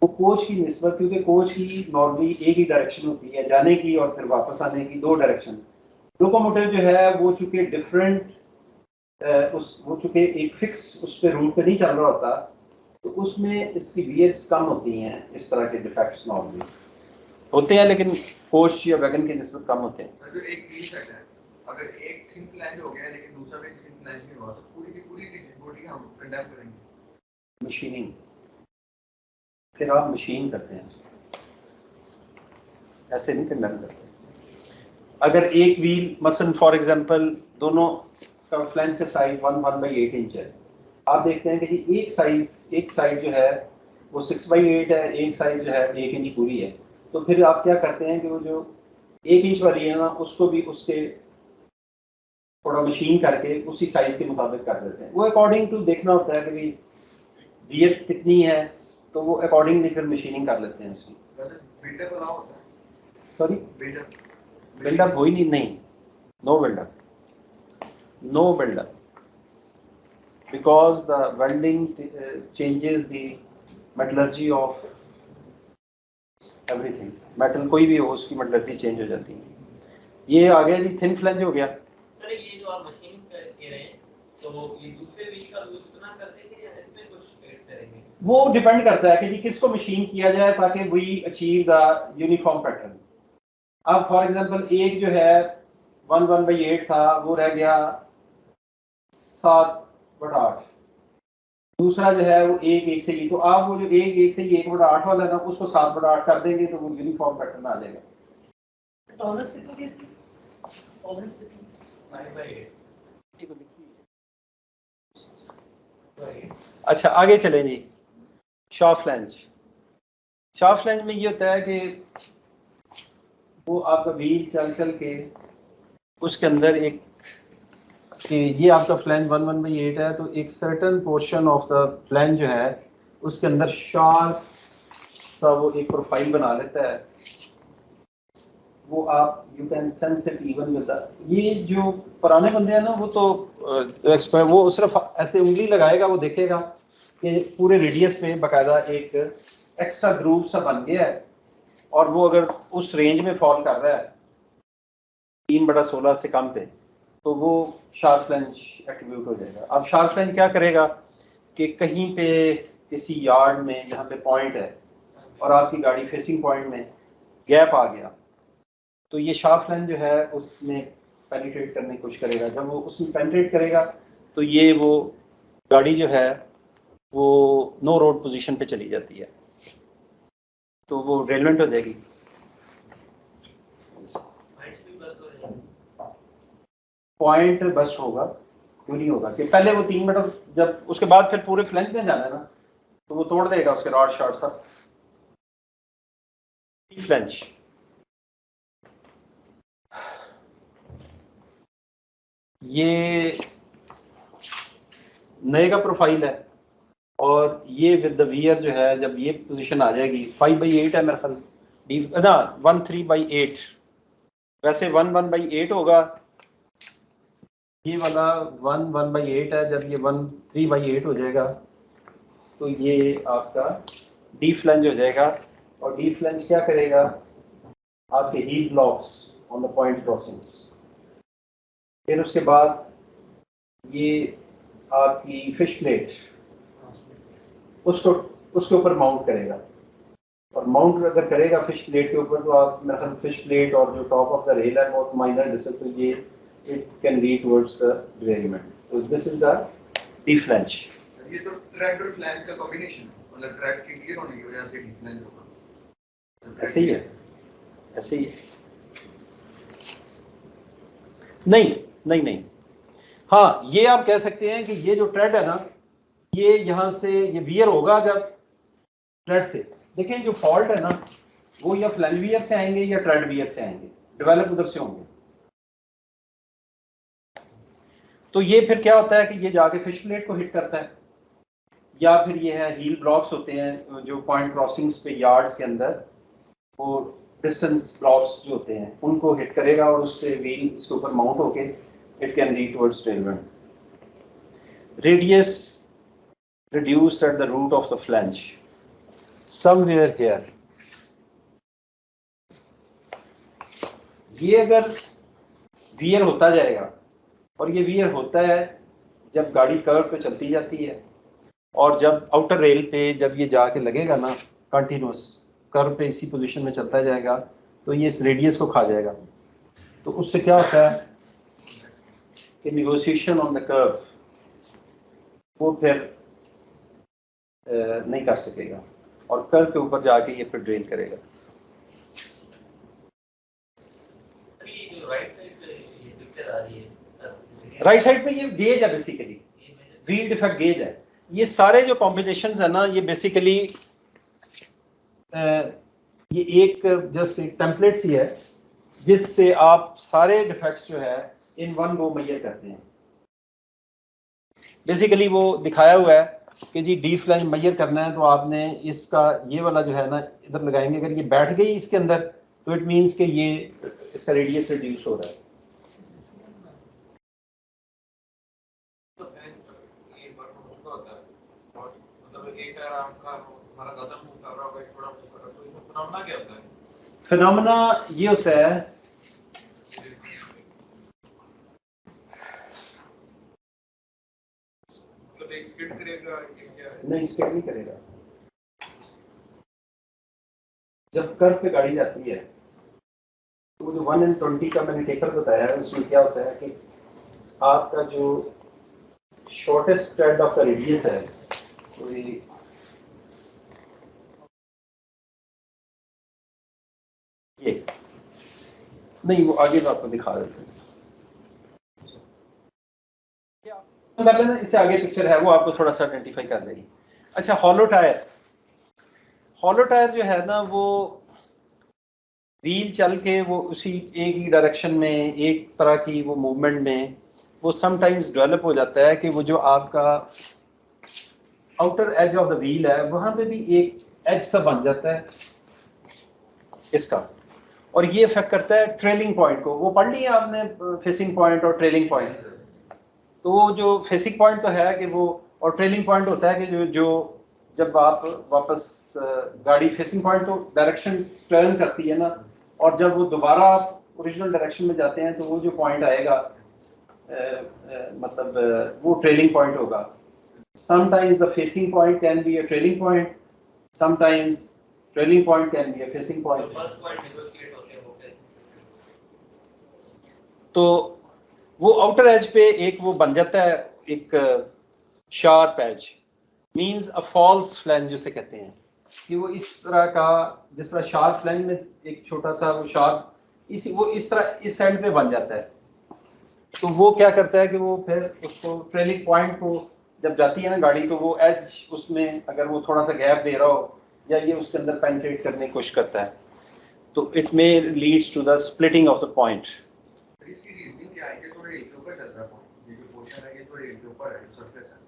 S1: वो कोच की निस्बत, क्योंकि कोच की नॉर्मली एक ही डायरेक्शन होती है जाने की और फिर वापस आने की, दो डायरेक्शन। लोकोमोटिव जो है वो चूंकि डिफरेंट वो चूंकि एक फिक्स उस पर रूट पे नहीं चल रहा होता तो उसमें इसकी वीएस कम होती हैं। इस तरह के डिफेक्ट्स नॉर्मली होते हैं लेकिन कोच या वैगन की निस्बत कम होते हैं।
S4: जो एक व्हील सेट है, अगर एक थिन फ्लैंज हो गया लेकिन दूसरा भी थिन फ्लैंज नहीं हुआ तो पूरी की पूरी बॉडी हम कंडेम करेंगे।
S1: मशीनिंग, फिर आप मशीन करते हैं, ऐसे नहीं कंडेम करते। अगर एक व्हील मसलन फॉर एग्जांपल दोनों का फ्लैंज का साइज 1/8 इंच है, आप देखते हैं कि जी एक साइड जो है वो 6/8 है, एक साइज जो है 1 इंच पूरी है, तो फिर आप क्या करते हैं कि वो जो 1 इंच वाली है ना उसको भी उसके थोड़ा मशीन करके उसी साइज के मुताबिक कर देते हैं। वो अकॉर्डिंग टू देखना होता है कि भाई विड्थ कितनी है, तो वो अकॉर्डिंगली फिर मशीनिंग कर लेते हैं उसकी।
S4: बिल्डअप अलाउ होता है?
S1: सॉरी,
S4: बिल्डअप
S1: बिल्डअप हो ही नहीं, no buildup, no buildup, because the welding changes the metallurgy of everything। Metal कोई भी हो उसकी मेटलर्जी चेंज हो जाती है। ये आ गया जी थिन फ्लेंज हो गया।
S6: सर ये जो आप मशीनिंग कह रहे हैं तो ये दूसरे बीच का यूज उतना कर देंगे या इसमें कुछ ऐड करेंगे?
S1: वो डिपेंड करता है कि जी किसको मशीन किया जाए ताकि we achieve the uniform pattern. अब फॉर एग्जांपल एक जो है 1/8 था वो रह गया 7/8, दूसरा जो है वो 1 से ही, तो आप वो जो 1 से ही 1/8 वाला है ना उसको 7/8 कर देंगे तो वो यूनिफॉर्म पैटर्न आ जाएगा।
S3: टॉलरेंस कितनी थी इसकी? टॉलरेंस कितनी?
S6: 9/8।
S1: अच्छा आगे चले जी। शॉर्ट फ्लैंज, शॉर्ट फ्लैंज में ये होता है कि वो आपका व्हील चल चल के उसके अंदर एक कि ये आपका फ्लैंज 1/8 है, तो एक certain portion of the flange जो है उसके अंदर शार्प सा वो एक प्रोफाइल बना लेता है। वो आप you can sense it even with the, ये जो पुराने बंदे हैं ना वो तो एक्सपर्ट, वो सिर्फ ऐसे उंगली लगाएगा वो देखेगा कि पूरे रेडियस में बाकायदा एक एक्स्ट्रा ग्रूव सा बन गया है, और वो अगर उस रेंज में फॉल कर रहा है 3/16 से कम पे, तो वो शार्प फ्लैंज एट्रीब्यूट हो जाएगा। अब शार्प फ्लैंज क्या करेगा कि कहीं पे किसी यार्ड में जहाँ पे पॉइंट है और आपकी गाड़ी फेसिंग पॉइंट में गैप आ गया, तो ये शार्प फ्लैंज जो है उसमें पेनिट्रेट करने की कोशिश करेगा। जब वो उसमें पेनिट्रेट करेगा तो ये वो गाड़ी जो है वो नो रोड पोजीशन पे चली जाती है, तो वो रेलेवेंट हो जाएगी। पॉइंट बस्ट होगा, क्यों नहीं होगा, कि पहले वो 3 मीटर, जब उसके बाद फिर पूरे फ्लैंज में जाना है ना तो वो तोड़ देगा उसके रॉड शॉर्ट सब। फ्लैंज ये नए का प्रोफाइल है, और ये विद द वियर जो है जब ये पोजीशन आ जाएगी 5/8 है मेरा ख्याल, डी ना 1/3/8, वैसे 1/8 होगा, ये वाला 1/8 है। जब ये 1/3/8 हो जाएगा तो ये आपका डी फ्लैंज हो जाएगा, और डी फ्लैंज क्या करेगा, आपके heel blocks on the point crossings. फिर उसके बाद ये आपकी फिश प्लेट उसको उसके ऊपर माउंट करेगा, और माउंट अगर करेगा फिश प्लेट के ऊपर तो आप मेरा ख्याल फिश प्लेट और जो टॉप ऑफ द रेल है बहुत माइनर डिस्टेंस, तो ये it can lead towards the derailment. तो this is the D flange.
S4: ये तो ट्रैक और फ्लैंज का कॉम्बिनेशन है, मतलब ट्रैक के क्लियर होने की वजह से डी फ्लैंज होगा।
S1: ऐसे ही है, ऐसे ही है। नहीं नहीं नहीं, हाँ ये आप कह सकते हैं कि ये जो ट्रेड है ना, ये यहाँ से ये वियर होगा जब ट्रेड से, देखें जो फॉल्ट है ना वो या फ्लैंज वियर से आएंगे या ट्रेड वियर से आएंगे, डेवलप उधर से होंगे। तो ये फिर क्या होता है कि ये जाके फिश प्लेट को हिट करता है, या फिर ये है हील ब्लॉक्स होते हैं जो पॉइंट क्रॉसिंग्स पे यार्ड्स के अंदर वो डिस्टेंस ब्लॉक्स जो होते हैं उनको हिट करेगा, और उससे व्हील इसके ऊपर माउंट होके it can lead towards derailment. Radius reduced at the root of the flange somewhere here। ये अगर वियर होता जाएगा, और ये वियर होता है जब गाड़ी कर्व पे चलती जाती है, और जब आउटर रेल पे जब ये जाके लगेगा ना कंटिन्यूस कर्व पे इसी पोजीशन में चलता जाएगा, तो ये इस रेडियस को खा जाएगा। तो उससे क्या होता है कि नेगोशिएशन ऑन द कर्व वो फिर नहीं कर सकेगा, और कर्व के ऊपर जाके ये फिर ड्रेन करेगा।
S6: अभी जो राइट साइड पे ये पिक्चर आ रही है,
S1: राइट साइड पे ये गेज है, बेसिकली व्हील डिफेक्ट गेज है। ये सारे जो कॉम्बिनेशंस है ना ये बेसिकली ये एक जस्ट एक टेम्पलेट सी है जिससे आप सारे डिफेक्ट्स जो है इन वन गो मेजर करते हैं। बेसिकली वो दिखाया हुआ है कि जी डी फ्लैंज मेजर करना है तो आपने इसका ये वाला जो है ना इधर लगाएंगे, अगर ये बैठ गई इसके अंदर तो इट मीन्स कि ये इसका रेडियस रिड्यूस हो रहा है।
S5: ये परफॉर्मेंस का होता है और मतलब एक टायर आपका हमारा ज्यादा मूव कर रहा होगा, एक थोड़ा मूव कर रहा है, तो इसमें फिनोमेना क्या होता है?
S1: फिनोमेना ये होता है
S5: मतलब एक स्किड करेगा कि क्या है?
S1: नहीं, स्किड नहीं करेगा। जब कर्व पे गाड़ी जाती है तो वो जो 1 in 20 का मैंने टेकर बताया है उसमें क्या होता है कि आपका जो shortest thread of the radius है तो ये नहीं, वो आगे मैं आपको दिखा देते हैं। कर लेना, इससे आगे पिक्चर है वो आपको थोड़ा सा आइडेंटिफाई कर देगी। अच्छा, हॉलो टायर, हॉलो टायर जो है ना वो व्हील चल के वो उसी एक ही डायरेक्शन में एक तरह की वो मूवमेंट में वो समटाइम्स डेवलप हो जाता है कि वो जो आपका outer as of the wheel है वहां पे भी एक एज सा बन जाता है इसका, और ये इफेक्ट करता है ट्रेलिंग पॉइंट को। वो पढ़ लिया आपने फेसिंग पॉइंट और ट्रेलिंग पॉइंट। तो वो जो फेसिंग पॉइंट तो है कि वो, और ट्रेलिंग पॉइंट होता है कि जो जब आप वापस गाड़ी फेसिंग पॉइंट तो डायरेक्शन टर्न करती है ना, और जब वो दोबारा आप ओरिजिनल डायरेक्शन में जाते हैं तो वो जो पॉइंट आएगा मतलब वो ट्रेलिंग पॉइंट होगा। Sometimes the facing point can be a trailing point, sometimes trailing point can be a facing point.
S6: First point negotiate होते हैं वो कैसे?
S1: तो वो आउटर एज पे एक वो बन जाता है एक sharp edge, means a false flange जिसे कहते हैं, कि वो इस तरह का, जिस तरह शार्प फ्लैंज में एक छोटा सा वो शार्प वो इस तरह इस साइड पे बन जाता है। तो वो क्या करता है कि वो फिर उसको ट्रेलिंग पॉइंट को जब जाती है ना गाड़ी तो वो एज उसमें अगर वो थोड़ा सा गैप दे रहा हो या ये उसके अंदर पेनिट्रेट करने की कोशिश करता है तो it may leads to the splitting of the point.
S4: इसकी रीजनिंग क्या है कि थोड़े रेल के ऊपर चल रहा है, ये जो पोर्शन है ये थोड़े रेल के ऊपर है, सरफेस है।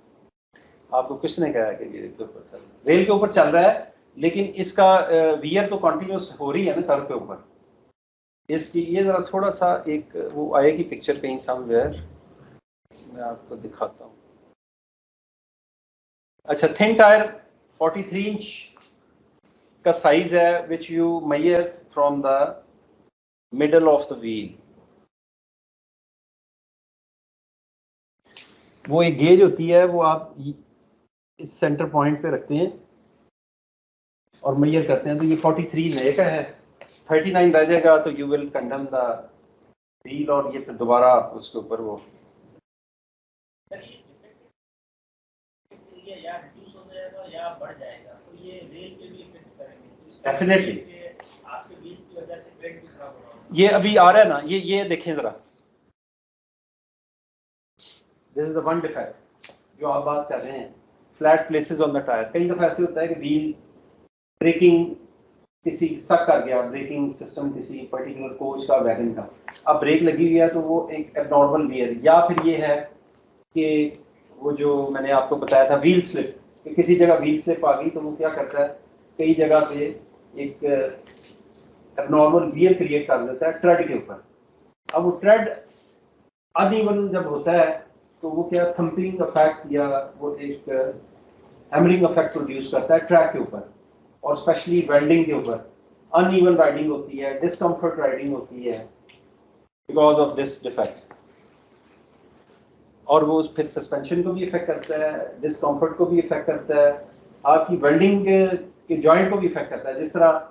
S1: आपको किसने कहा कि रेल के ऊपर चल रहा है? रेल के ऊपर चल रहा है लेकिन इसका वियर तो कंटिन्यूस हो रही है ना कर्व के ऊपर। इसकी ये जरा थोड़ा सा एक वो आएगी पिक्चर कहीं समवेयर, मैं आपको दिखाता हूँ। अच्छा, थिन टायर 43 इंच का साइज है which you measure from the middle of the wheel. वो एक गेज होती है, वो आप इस सेंटर पॉइंट पे रखते हैं और मेजर करते हैं। तो ये 43 नए का है, 39 रह जाएगा तो you will condemn the wheel, और ये फिर दोबारा उसके ऊपर वो
S3: या रिड्यूस हो जाएगा या बढ़ जाएगा, तो ये रेल पे भी इफेक्ट करेंगे। तो
S1: डेफिनेटली
S3: आपके बीच की वजह से ट्रेड भी खराब हो रहा है।
S1: ये अभी आ रहा है ना, ये देखें जरा, this is the one defect जो आप बात कर रहे हैं, flat places on the tyre. कई दफा ऐसे होता है कि व्हील ब्रेकिंग किसी स्टक कर गया, ब्रेकिंग सिस्टम किसी पर्टिकुलर कोच का वैगन का, अब ब्रेक लगी हुई है तो वो एक एबनॉर्मल वियर, या फिर ये है कि वो जो मैंने आपको बताया था व्हील स्लिप, कि किसी जगह व्हील स्लिप आ गई तो वो क्या करता है कई जगह पे एक एबनॉर्मल वियर क्रिएट कर देता है ट्रेड के ऊपर। अब वो ट्रेड अनइवन जब होता है तो वो क्या थंपिंग इफेक्ट या वो एक हैमरिंग इफेक्ट प्रोड्यूस करता है ट्रैक के ऊपर, और स्पेशली वेल्डिंग के ऊपर अनइवन राइडिंग होती है, डिस्कम्फर्ट राइडिंग होती है बिकॉज ऑफ दिस डिफेक्ट। और वो फिर सस्पेंशन को भी इफेक्ट करता है, डिस्कम्फर्ट को भी इफेक्ट करता है, आपकी वेल्डिंग के जॉइंट को भी इफेक्ट करता है। जिस तरह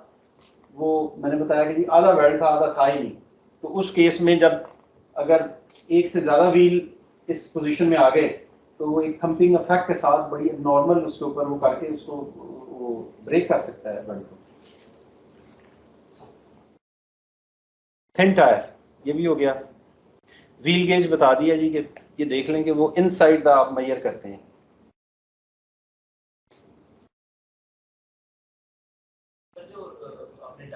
S1: वो मैंने बताया कि आधा वेल्ड था आधा था ही नहीं, तो उस केस में जब अगर एक से ज़्यादा व्हील इस पोजीशन में आ गए तो वो एक थंपिंग इफेक्ट के साथ बड़ी नॉर्मल उसके ऊपर वो करके उसको वो ब्रेक कर सकता है वेल्ड को। थिन टायर ये भी हो गया। व्हील गेज बता दिया जी कि ये देख लें कि वो इनसाइड द आप मेजर करते हैं।
S6: जो आपने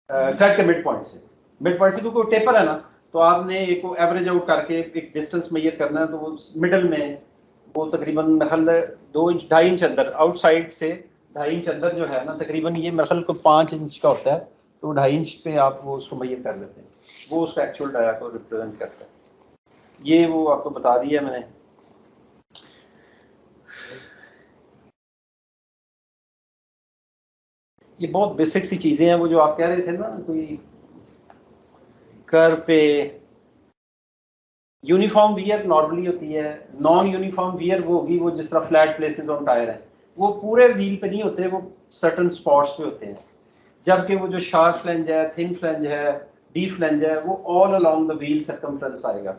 S1: ट्रैक के मिड पॉइंट से क्योंकि टेपर है ना, तो आपने एक को एवरेज आउट करके एक डिस्टेंस मेजर करना है, तो वो मिडल में वो तकरीबन 2 इंच 2.5 इंच अंदर, आउटसाइड से 2.5 इंच अंदर जो है ना, तकरीबन ये मेरे ख्याल को 5 इंच का होता है, तो 2.5 इंच पे आप वो उसको मेजर कर देते हैं, वो उसका एक्चुअल डाया को रिप्रेजेंट करता है। ये वो आपको बता दिया मैंने। ये बहुत बेसिक सी चीजें हैं, वो जो आप कह रहे थे ना, कोई कर पे यूनिफॉर्म वियर नॉर्मली होती है, नॉन यूनिफॉर्म वियर वो होगी वो जिस तरह फ्लैट प्लेसेस ऑन टायर है, वो पूरे व्हील पे नहीं होते, वो सर्टन स्पॉट्स पे होते हैं, जबकि वो जो शार्प फ्लेंज है, थिन फ्लेंज है, डीप फ्लेंज है, वो all along the wheel circumference आएगा,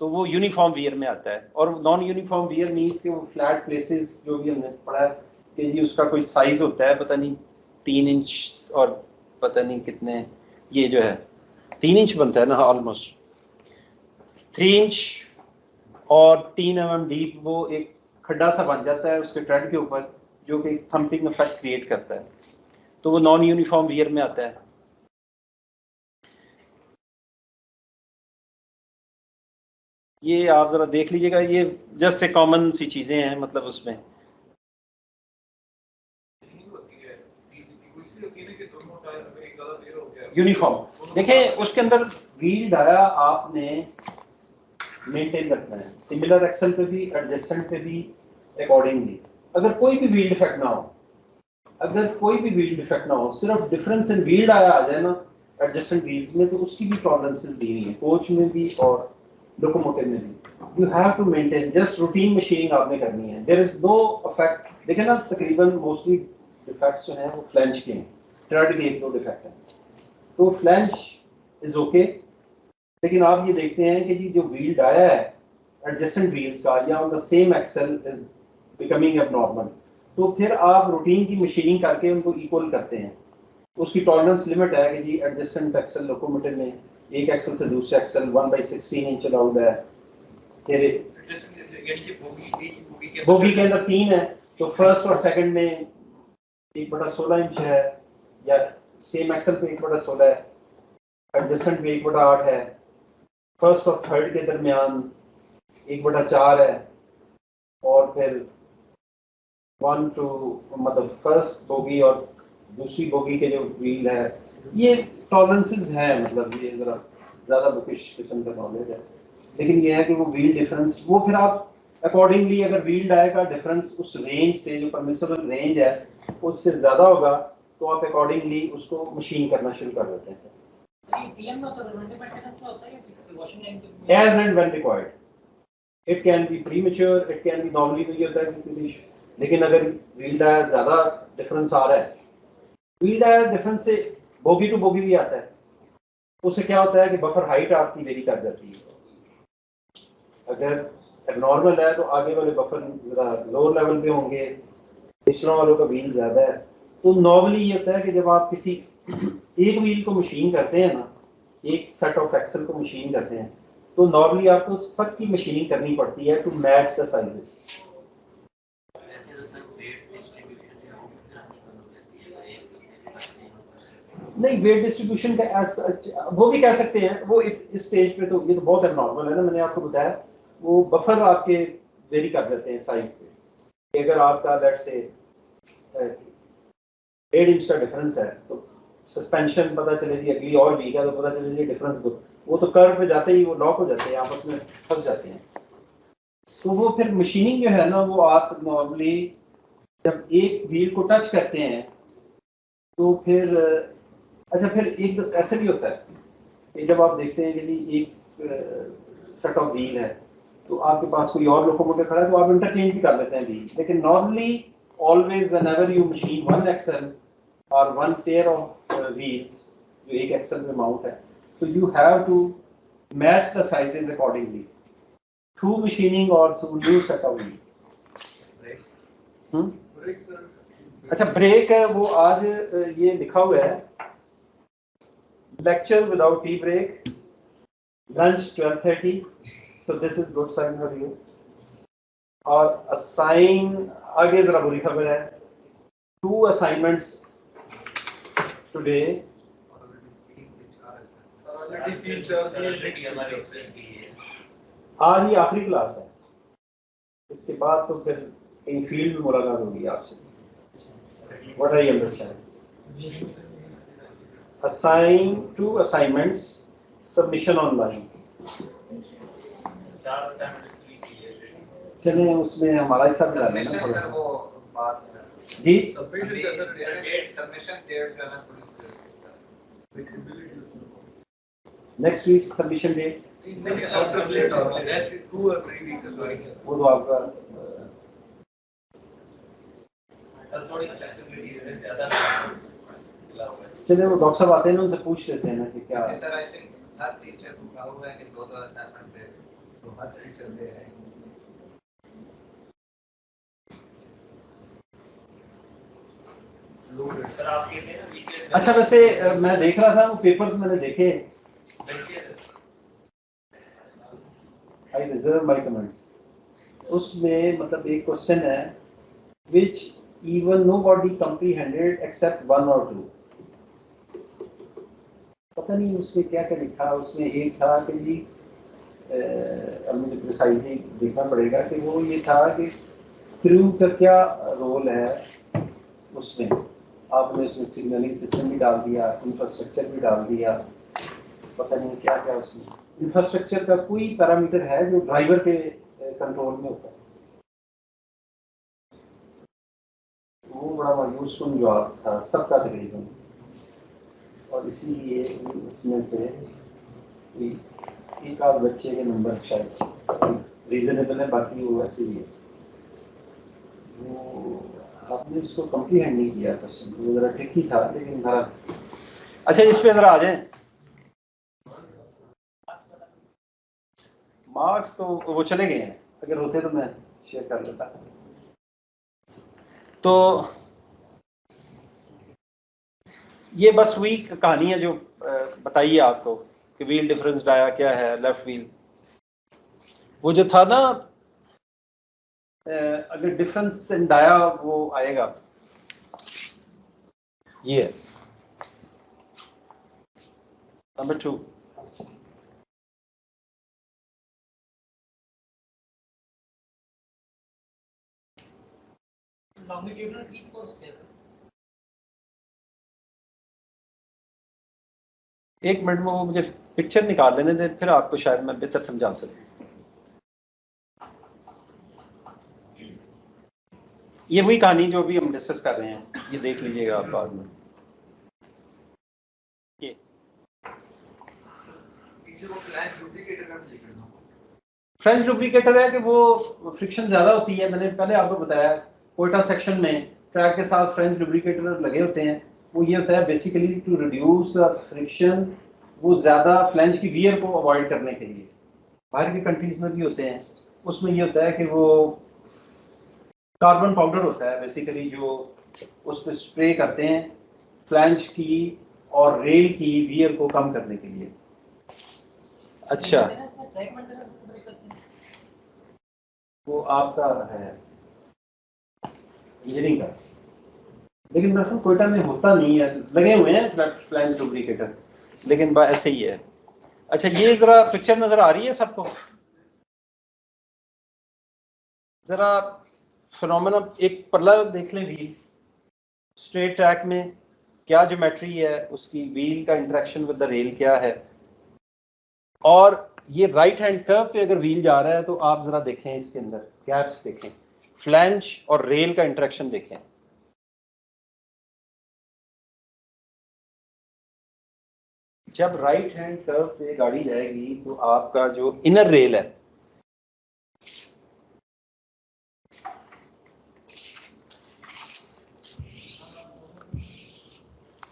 S1: तो वो यूनिफॉर्म वियर में आता है। और नॉन यूनिफॉर्म वियर मीन्स कि वो फ्लैट प्लेसेस जो भी हमने पढ़ा है कि जी उसका कोई साइज होता है, पता नहीं 3 इंच और पता नहीं कितने, ये जो है 3 इंच बनता है ना ऑलमोस्ट, 3 इंच और 3 mm डीप, वो एक खड्डा सा बन जाता है उसके ट्रेड के ऊपर, जो कि थम्पिंग इफेक्ट क्रिएट करता है, तो वो नॉन यूनिफॉर्म वियर में आता है। ये आप जरा देख लीजिएगा, ये जस्ट एक कॉमन सी चीजें हैं, मतलब उसमें यूनिफॉर्म देखें, उसके अंदर व्हील डाया आपने मेंटेन रखना है, सिमिलर एक्सल पे भी, एडजस्टेंट पे भी अकॉर्डिंगली। अगर कोई भी व्हील डिफेक्ट ना हो, सिर्फ डिफरेंस इन व्हील डाया आ जाए ना एडजस्टेंट व्हील्स में, तो उसकी भी टॉलरेंसेस दी हुई है, कोच में भी और लोकोमोटिव में भी। You have to maintain, just routine machining आपने करनी है, देयर इज नो इफेक्ट। देखें ना, तकरीबन मोस्टली डिफेक्ट्स जो हैं वो फ्लैंज के हैं, ट्रेड के 1-2 डिफेक्ट हैं, तो फ्लैंज इज ओके, लेकिन आप ये देखते हैं कि जी जो व्हील डाया है एडजस्टेंट व्हील्स का या on the same axle is becoming abnormal, तो फिर आप रूटीन की मशीनिंग करके उनको इक्वल करते हैं। उसकी टॉलरेंस लिमिट है कि जी एडजस्टेंट एक्सल लोकोमोटिव में एक एक्सल से दूसरे एक्सल 1/16 इंच अलाउड है, फिर बोगी के अंदर 3 है, तो फर्स्ट और सेकंड में 1/16 इंच है, या सेम एक्सल पे 1/16 है, एडजस्टेंट में 1/8 है, फर्स्ट और थर्ड के दरमियान 1/4 है, और फिर 1 to मतलब फर्स्ट बोगी और दूसरी बोगी के जो व्हील है, ये टॉलरेंसेस हैं, मतलब ये जरा ज़्यादा बुकिश किस्म का नॉलेज है, लेकिन ये है कि वो व्हील डिफरेंस, वो फिर आप अकॉर्डिंगली, अगर व्हील डाय का डिफरेंस उस रेंज से, जो परमिसिबल रेंज है उससे ज़्यादा होगा, तो आप अकॉर्डिंगली उसको मशीन करना शुरू कर देते हैं। As and when required, it can be premature, it can be normally तो ये होता है कि किसी, लेकिन अगर व्हील डायर ज़्यादा डिफरेंस आ रहा है, व्हील डायर डिफरेंस से बोगी टू बोगी भी आता है, उससे क्या होता है कि बफर हाइट आपकी वेरी कर जाती है। अगर एबनॉर्मल है तो आगे वाले बफर ज़रा लोअर लेवल पे होंगे, पिछलों वालों का व्हील ज़्यादा है, तो नॉर्मली ये होता है कि जब आप किसी एक व्हील को मशीन करते हैं ना, एक सेट ऑफ एक्सल को मशीन करते हैं, तो नॉर्मली आपको सबकी मशीनिंग करनी पड़ती है टू मैच द साइजेस। नहीं, वेट डिस्ट्रीब्यूशन का वो भी कह सकते हैं, वो इस स्टेज पे तो ये तो बहुत एबनॉर्मल है ना, मैंने आपको बताया वो बफर आपके वेरी कर देते हैं साइज पे। अगर आपका लेट्स से 1.5 इंच का डिफरेंस है, तो सस्पेंशन पता चले जी अगली और वीक है, तो पता चले जी डिफरेंस दो, वो तो कर्व पे जाते ही वो लॉक हो जाते हैं, आपस में फंस जाते हैं। तो वो फिर मशीनिंग जो है ना, वो आप नॉर्मली जब एक व्हील को टच करते हैं, तो फिर अच्छा, फिर एक ऐसे भी होता है कि जब आप देखते हैं कि एक सेट ऑफ व्हील है, तो आपके पास कोई और लोकोमोटिव खड़ा है, तो आप इंटरचेंज भी कर लेते हैं व्हील, लेकिन normally always whenever you machine one axle और वन पेयर ऑफ व्हील्स जो एक एक्सल में माउंट है, so you have to match the sizes accordingly through machining or through new set of wheel. अच्छा, ब्रेक है वो आज ये लिखा हुआ है, lecture without tea break, lunch 12:30, so this is good sign for you. और assign, आगे जरा बुरी खबर है, 2 assignments टुडे आज ही आखिरी क्लास है, इसके बाद तो फिर कहीं फील्ड में मुलाकात होगी आपसे। What I understand, assign 2 assignments, submission online. चले उसमें हमारा हिस्सा भी डालना है ना थोड़ा सा।
S2: वो बात
S1: जी
S2: सबमिशन डेट का ना थोड़ी
S1: नेक्स्ट वीक सबमिशन डेट, वो तो आपका चले वो डॉक्टर साहब आते हैं ना, उनसे पूछ लेते हैं ना कि क्या।
S2: Sir I think her teacher को कहा हुआ है कि 2 असाइनमेंट दे, तो हर टीचर दे रहे हैं।
S1: अच्छा वैसे मैं देख रहा था वो पेपर्स मैंने देखे, आई रिजर्व माय कमेंट्स। उसमें मतलब एक क्वेश्चन है which even nobody comprehended except 1 or 2। पता नहीं उसमें क्या क्या लिखा। उसमें एक था कि जी अब मुझे प्रिसाइजली देखना पड़ेगा कि वो ये था कि क्रू का क्या रोल है उसमें। आपने उसमें सिग्नलिंग सिस्टम भी डाल दिया, इंफ्रास्ट्रक्चर भी डाल दिया, पता नहीं क्या क्या उसमें। इंफ्रास्ट्रक्चर का कोई पैरामीटर है जो ड्राइवर के कंट्रोल में होता है? वो बड़ा मायूसकुन जवाब था सबका तकरीबन, और इसीलिए इसमें से एक आध बच्चे के नंबर शायद रीजनेबल है, बाकी वो वैसे ही है। वो आपने इसको कम्प्लीहेंड नहीं किया क्वेश्चन, वो जरा ट्रिकी था लेकिन जरा। अच्छा इस पे जरा आ जाए। मार्क्स तो वो चले गए हैं, अगर होते तो मैं शेयर कर देता। तो ये बस वही कहानी है जो बताइए आपको कि व्हील डिफरेंस डाया क्या है, लेफ्ट व्हील। वो जो था ना अगर डिफरेंस इन डाया वो आएगा, ये नंबर 2।
S3: लॉन्गिट्यूडनल क्रीप फोर्स क्या है?
S1: एक मिनट में वो मुझे पिक्चर निकाल लेने दे, फिर आपको शायद मैं बेहतर समझा सकूं। ये वही कहानी जो भी हम डिस्कस कर रहे हैं, ये देख लीजिएगा आप बाद में। ये फ्रेंच लुब्रिकेटर है कि वो फ्रिक्शन ज्यादा होती है। मैंने पहले आपको बताया कोयटा सेक्शन में ट्रैक के साथ फ्रेंच लुब्रिकेटर लगे होते हैं। वो ये होता है बेसिकली टू रिड्यूस फ्रिक्शन, वो ज्यादा फ्लैंज की वियर को अवॉइड करने के लिए। बाहर की कंट्रीज में भी होते हैं, उसमें ये होता है कि वो कार्बन पाउडर होता है बेसिकली जो उस पर स्प्रे करते हैं फ्लैंज की और रेल की वियर को कम करने के लिए। अच्छा वो आपका है इंजीनियरिंग का, लेकिन दरअसल कोयटा में होता नहीं है। लगे हुए हैं फ्लैंज लुब्रिकेटर लेकिन ऐसे ही है। अच्छा ये जरा पिक्चर नजर आ रही है सबको? जरा फिनोमेना एक पल्ला देख लें व्हील स्ट्रेट ट्रैक में क्या ज्योमेट्री है उसकी, व्हील का इंटरेक्शन विद द रेल क्या है। और ये राइट हैंड कर्व पे अगर व्हील जा रहा है तो आप जरा देखें इसके अंदर गैप्स देखें, फ्लैंज और रेल का इंटरेक्शन देखें। जब राइट हैंड कर्व पे गाड़ी जाएगी तो आपका जो इनर रेल है,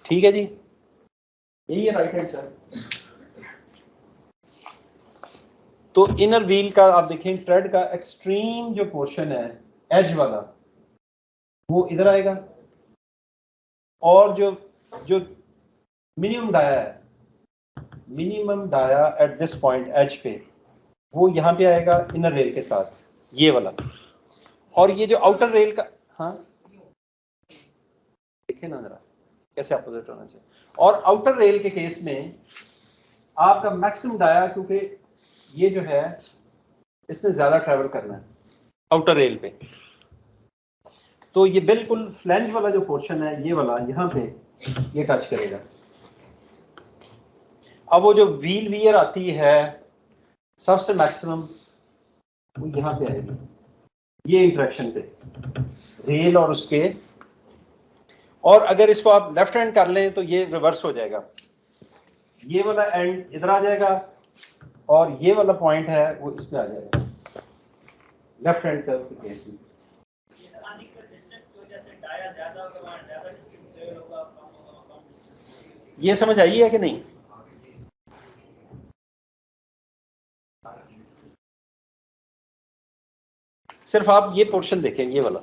S1: ठीक है जी, यही है राइट हैंड कर्व। तो इनर व्हील का आप देखें ट्रेड का एक्सट्रीम जो पोर्शन है एज वाला वो इधर आएगा, और जो जो मिनिमम डाया है, minimum dia at this point as पे, वो यहां पे आएगा इनर रेल के साथ, ये वाला। और ये जो आउटर रेल का, हाँ देखें ना जरा, कैसे अपोजिट होना चाहिए। और आउटर रेल के केस में आपका मैक्सिमम डाया, क्योंकि ये जो है इसने ज्यादा ट्रैवल करना है आउटर रेल पे, तो ये बिल्कुल फ्लैंज वाला जो पोर्शन है ये वाला यहाँ पे ये टच करेगा। अब वो जो व्हील वियर आती है सबसे मैक्सिमम वो यहाँ पे आएगी, ये इंटरेक्शन पे रेल और उसके। और अगर इसको आप लेफ्ट हैंड कर लें तो ये रिवर्स हो जाएगा, ये वाला एंड इधर आ जाएगा और ये वाला पॉइंट है वो इसमें आ जाएगा लेफ्ट हैंड कर्व के केस में। ये समझ आई है कि नहीं? सिर्फ आप ये पोर्शन देखें, ये वाला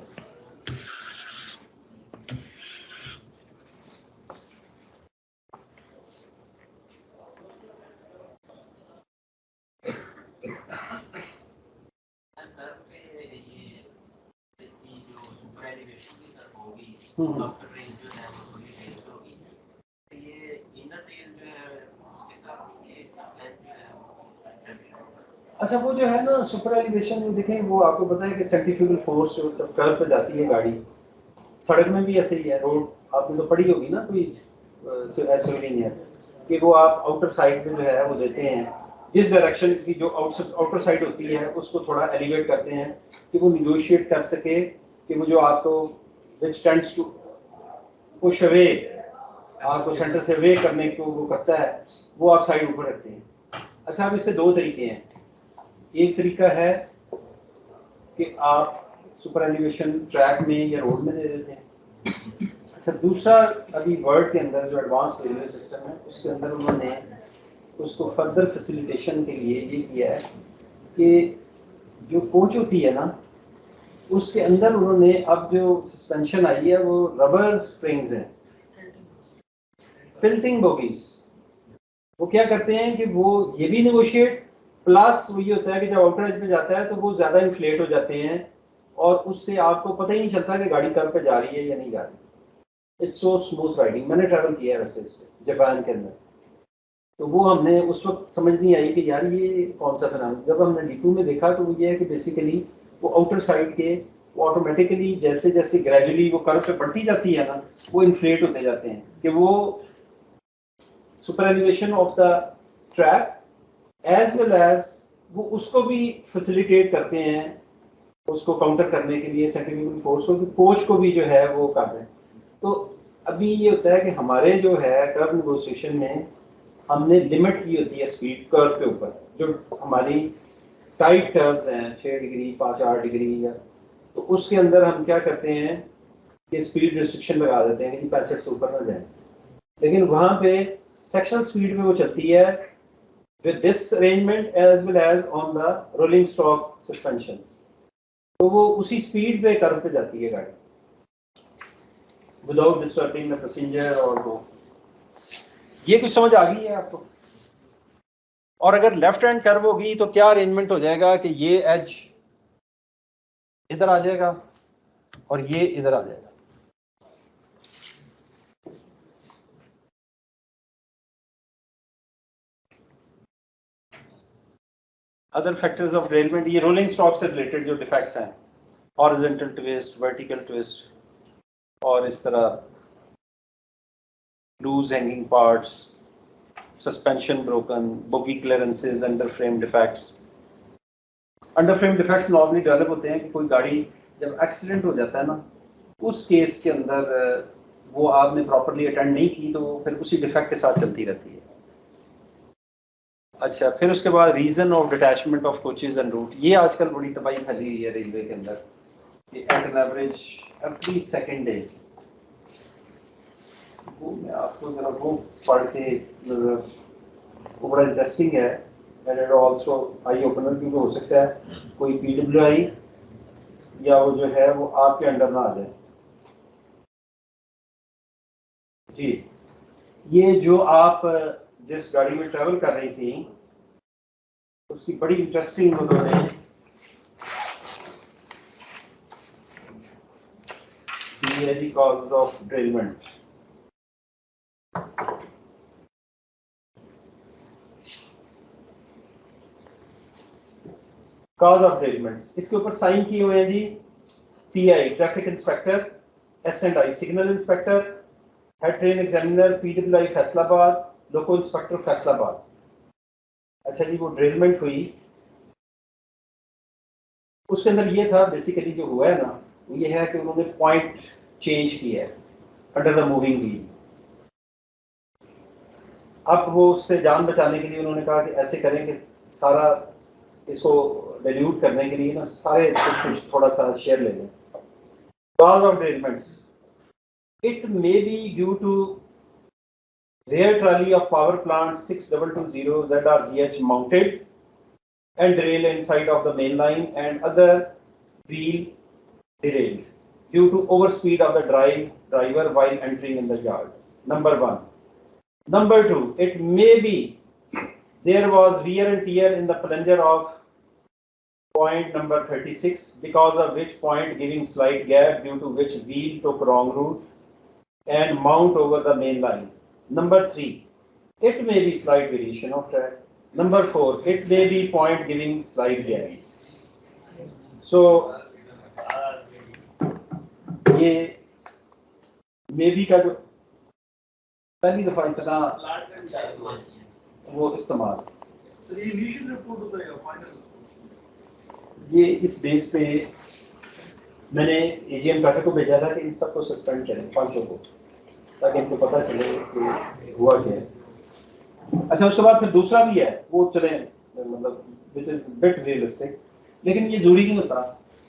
S1: अच्छा, वो जो है ना सुपर एलिवेशन में देखें, वो आपको पता है कि सेंट्रीफ्यूगल फोर्स जो जब कर्व पे जाती है गाड़ी, सड़क में भी ऐसे ही है, रोड आपने तो पढ़ी होगी ना कोई सिविल इंजीनियर, कि वो आप आउटर साइड में जो है वो देते हैं, जिस डायरेक्शन की जो आउटर साइड होती है उसको थोड़ा एलिवेट करते हैं कि वो निगोशिएट कर सके कि वो जो आपको विच टेंड्स टू पुश अवे, आपको सेंटर से अवे करने को वो करता है, वो आप साइड ऊपर रखते हैं। अच्छा, अब इसके दो तरीके हैं। एक तरीका है कि आप सुपर एलिवेशन ट्रैक में या रोड में दे देते हैं। अच्छा, दूसरा अभी वर्ल्ड के अंदर जो एडवांस रेलवे सिस्टम है उसके अंदर उन्होंने उसको फर्दर फैसिलिटेशन के लिए ये किया है कि जो कोच होती है ना उसके अंदर उन्होंने अब जो सस्पेंशन आई है वो रबर स्प्रिंग्स हैं, टिल्टिंग बोगीज। वो क्या करते हैं कि वो ये भी नेगोशिएट, प्लस वो ये होता है कि जब आउटर एज पे जाता है तो वो ज्यादा इन्फ्लेट हो जाते हैं और उससे आपको पता ही नहीं चलता कि गाड़ी कर्व पे जा रही है या नहीं जा रही। It's so smooth riding. मैंने ट्रैवल किया है वैसे इससे जापान के अंदर, तो वो हमने उस वक्त समझ नहीं आई कि यार ये कौन सा फिनोमेना। जब हमने डीपू में देखा तो वो ये है कि बेसिकली वो आउटर साइड के वो ऑटोमेटिकली जैसे जैसे ग्रेजुअली वो कर्व पे बढ़ती जाती है ना वो इन्फ्लेट होते जाते हैं, कि वो super elevation of the track as well as वो उसको भी फैसिलिटेट करते हैं, उसको काउंटर करने के लिए सेंट्रीफ्यूगल फोर्स को, कोच को भी जो है वो कर रहे हैं। तो अभी ये होता है कि हमारे जो है कर्व नेगोशिएशन में हमने लिमिट की होती है स्पीड कर्व के ऊपर, जो हमारी टाइट कर्व्स हैं 6 डिग्री 5-8 डिग्री या, तो उसके अंदर हम क्या करते हैं कि स्पीड रिस्ट्रिक्शन लगा देते हैं कि 65 से ऊपर ना जाए। लेकिन वहां पे सेक्शनल स्पीड में वो चलती है with this arrangement as well as on the rolling stock suspension, तो वो उसी स्पीड पे कर्व पे जाती है गाड़ी without disturbing the passenger और वो। ये कुछ समझ आ गई है आपको? और अगर लेफ्ट हैंड कर्व होगी तो क्या अरेंजमेंट हो जाएगा कि ये एज इधर आ जाएगा और ये इधर आ जाएगा। अदर फैक्टर्स ऑफ डेरेलमेंट, ये रोलिंग स्टॉक से रिलेटेड जो डिफेक्ट्स हैं, हॉरिजॉन्टल ट्विस्ट, वर्टिकल ट्विस्ट और इस तरह loose hanging parts, suspension broken, bogie clearances, under frame defects. Under frame defects normally develop होते हैं कि कोई गाड़ी जब एक्सीडेंट हो जाता है ना उस केस के अंदर वो आपने प्रॉपर्ली अटेंड नहीं की तो फिर उसी डिफेक्ट के साथ चलती रहती है। अच्छा, फिर उसके बाद reason of detachment of coaches and route, ये आजकल बड़ी तबाही फैली हुई है रेलवे के अंदर कि at an average every second day. वो मैं आपको जरा वो पढ़ के वो बड़ा इंटरेस्टिंग है and it also eye opener, क्योंकि हो सकता है कोई PWI या वो जो है वो आपके अंडर ना आ जाए। जी, ये जो आप जिस गाड़ी में ट्रैवल कर रही थी उसकी बड़ी इंटरेस्टिंग उन्होंने cause of derailment. Cause of developments, इसके ऊपर साइन किए हुए हैं जी पीआई ट्रैफिक इंस्पेक्टर, एस&आई signal inspector, head train examiner PWI Faisalabad, loco inspector Faisalabad. अच्छा जी, वो ड्रिलमेंट हुई, उसके अंदर ये था बेसिकली जो हुआ है ना, ये है कि उन्होंने पॉइंट चेंज किया है अंडर द मूविंग व्हील। अब वो उससे जान बचाने के लिए उन्होंने कहा कि ऐसे करेंगे, सारा इसको डाइल्यूट करने के लिए ना सारे कुछ थोड़ा सा शेयर ले लें। Cause of derailments, it may be due to rear trolley of power plant 6220 ZRGH mounted and derail inside of the main line and other wheel derailed due to overspeed of the driver while entering in the yard. Number one. Number two, it may be there was wear and tear in the plunger of point number 36, because of which point giving slight gap, due to which wheel took wrong route and mount over the main line. Number three, it may be slight variation of track. Number four, it may be point giving slight gap. So ये maybe का जो पहली दफा इतना वो इस्तेमाल,
S2: So the initial report होता है या final?
S1: ये इस बेस पे मैंने एजीएम ट्रैफिक को भेजा था कि इन सबको सस्पेंड करें, पांचों को, ताकि इनको पता चले कि हुआ क्या है। अच्छा, उसके बाद फिर दूसरा भी है, वो चले मतलब विच इज बिट रियलिस्टिक, लेकिन ये जरूरी नहीं होता।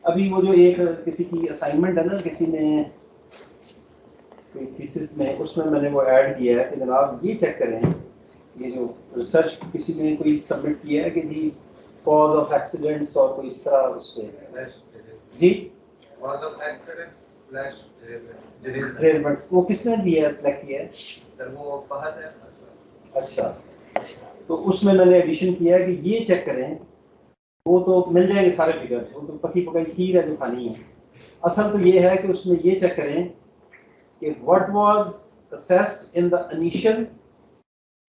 S1: अभी वो जो एक किसी की असाइनमेंट है ना, किसी ने कोई थीसिस में, उसमें मैंने वो ऐड किया है कि जनाब ये चेक करें, ये जो रिसर्च किसी ने कोई सबमिट किया है कि जी कॉज ऑफ एक्सीडेंट्स और कोई इस तरह उस पे जी
S2: Cause of accidents slash
S1: developments, वो किसने दिया है, सिलेक्ट किया है?
S2: सर वो फहद है।
S1: अच्छा, तो उसमें मैंने एडिशन किया है कि ये चेक करें, वो तो मिल जाएंगे सारे फिगर, वो तो पकी पकाई खीर है जो खानी है। असल तो ये है कि उसमें ये चेक करें कि what was assessed in the initial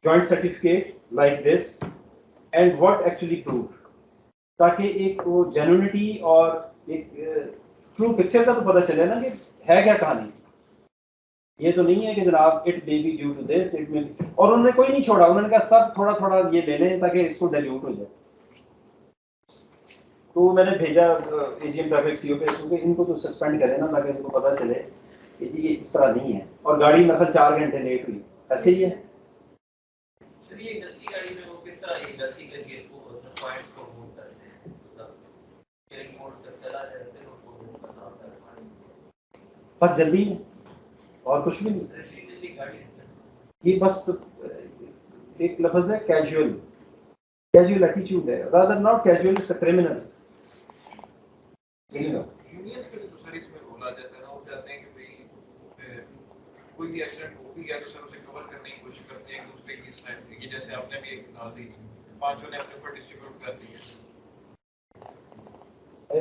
S1: joint certificate like this and what actually proved, ताकि एक वो जेन्युइनिटी और एक ट्रू पिक्चर का तो पता चले ना कि है क्या कहानी। ये तो नहीं है कि जनाब it may be due to this, it may, और उन्होंने कोई नहीं छोड़ा, उन्होंने कहा सब थोड़ा थोड़ा ये ले लें ताकि इसको डाइल्यूट हो जाए। तो मैंने भेजा एजीएम ट्रैफिक सीओ पे इसको कि इनको तो सस्पेंड करें ना, ताकि इनको पता चले कि ये इस तरह नहीं है। और गाड़ी मतलब 4 घंटे लेट हुई, ऐसे ही है।
S6: चलिए जल्दी गाड़ी में वो किस तरह ये गलती करके इसको पॉइंट्स को मूव करते हैं, मतलब स्टीयरिंग मोड तक चला जाए फिर उसको मूव करना होता है,
S1: बस जल्दी है और कुछ भी नहीं।
S6: जल्दी गाड़ी
S1: ये बस एक लफ्ज है कैजुअल, कैजुअल एटीट्यूड है, rather not casual, it's a criminal.
S5: Union के तो सर इसमें बोला जाता है ना, वो चाहते हैं कि भाई कोई भी एक्सीडेंट हो भी गया तो सर उसे कवर करने की कोशिश करते हैं एक दूसरे की साइड की, जैसे आपने भी एक निकाल दी, पांचों ने अपने ऊपर डिस्ट्रीब्यूट कर दिया।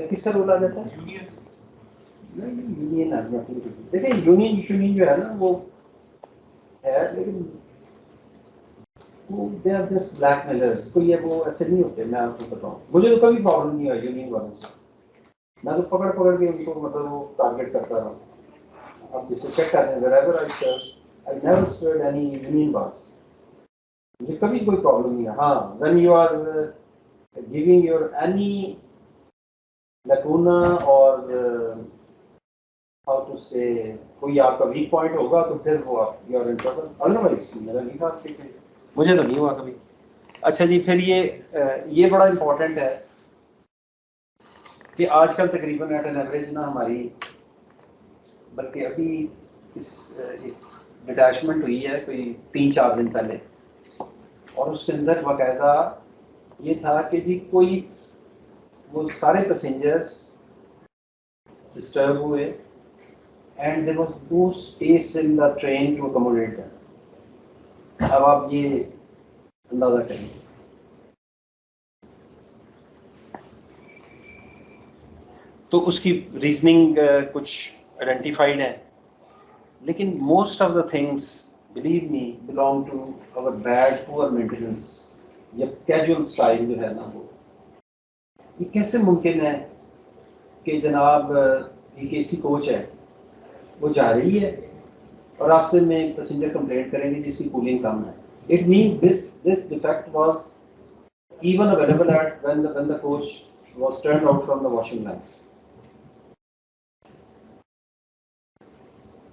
S1: किसका रोल आ जाता है?
S5: यूनियन
S1: नहीं, union has nothing to do. देखिए यूनियन जो है ना वो है, लेकिन वो दे आर जस्ट ब्लैकमेलर्स, कोई है वो ऐसे नहीं होते। मैं आपको बताऊं, मुझे तो कभी प्रॉब्लम नहीं हुआ यूनियन वालों से, मैं तो पकड़ पकड़ के उनको मतलब वो टारगेट करता रहा। अब जिसे चेक कर रहे हैं, wherever I served, I never stirred any union boss, मुझे कभी कोई प्रॉब्लम नहीं है। हाँ, when you are giving your any lacuna or how to say कोई आपका वीक पॉइंट होगा तो फिर वो आप you are in trouble, otherwise मेरा नहीं था, मुझे तो नहीं हुआ कभी। अच्छा जी, फिर ये बड़ा इम्पोर्टेंट है कि आजकल तकरीबन एट एन एवरेज ना हमारी, बल्कि अभी इस डिटैचमेंट हुई है कोई 3-4 दिन पहले, और उसके अंदर बाकायदा ये था कि जी कोई वो सारे पैसेंजर्स डिस्टर्ब हुए and there was no space in the train to accommodate them. अब आप ये अंदाजा करिए। तो उसकी रीजनिंग कुछ आइडेंटिफाइड है, लेकिन most of the things believe me belong to our bad poor maintenance या कैजुअल स्टाइल जो है ना वो। ये कैसे मुमकिन है कि जनाब एक एसी कोच है, वो जा रही है और रास्ते में पैसेंजर कंप्लेंट करेंगे जिसकी कूलिंग कम है. It means this defect was even available at when the coach was turned out from the washing lines.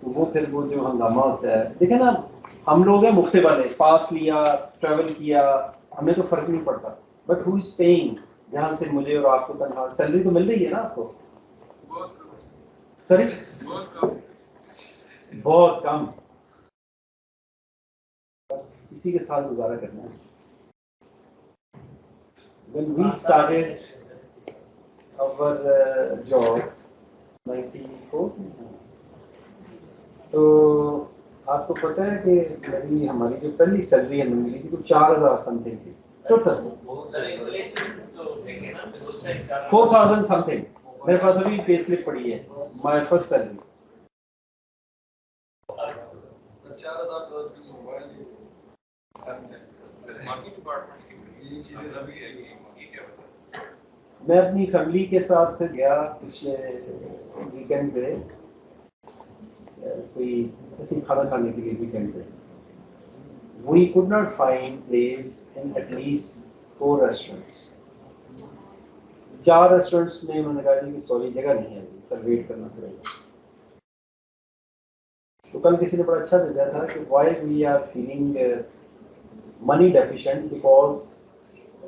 S1: तो वो फिर वो जो हंगामा होता है, देखे ना, हम लोग हैं मुफ्ते वाले, पास लिया, ट्रैवल किया, हमें तो फर्क नहीं पड़ता. But who is paying? ध्यान से मुझे और आपको तनख्वाह, सैलरी तो मिल रही है ना आपको? सॉरी, बहुत कम. बस इसी के साथ गुजारा करना है. When we started our job 94, तो आपको पता है कि मेरी हमारी जो पहली सैलरी हमें मिली थी वो 4000 समथिंग थी टोटल. 4000 समथिंग. मेरे पास अभी पे स्लिप पड़ी है, माय फर्स्ट सैलरी.
S5: 4000 तो बाकी डिपार्टमेंट्स की ये चीजें अभी है कि क्या बता.
S1: मैं अपनी फैमिली के साथ गया पिछले वीकेंड पे, कोई ऐसी खाना खाने के लिए वीकेंड पे. We could not find place in at least 4 restaurants. 4 restaurants में उन्होंने कहा कि सॉरी जगह नहीं है सर, वेट करना पड़ेगा. तो कल किसी ने बड़ा अच्छा भेजा था कि why we are feeling money deficient because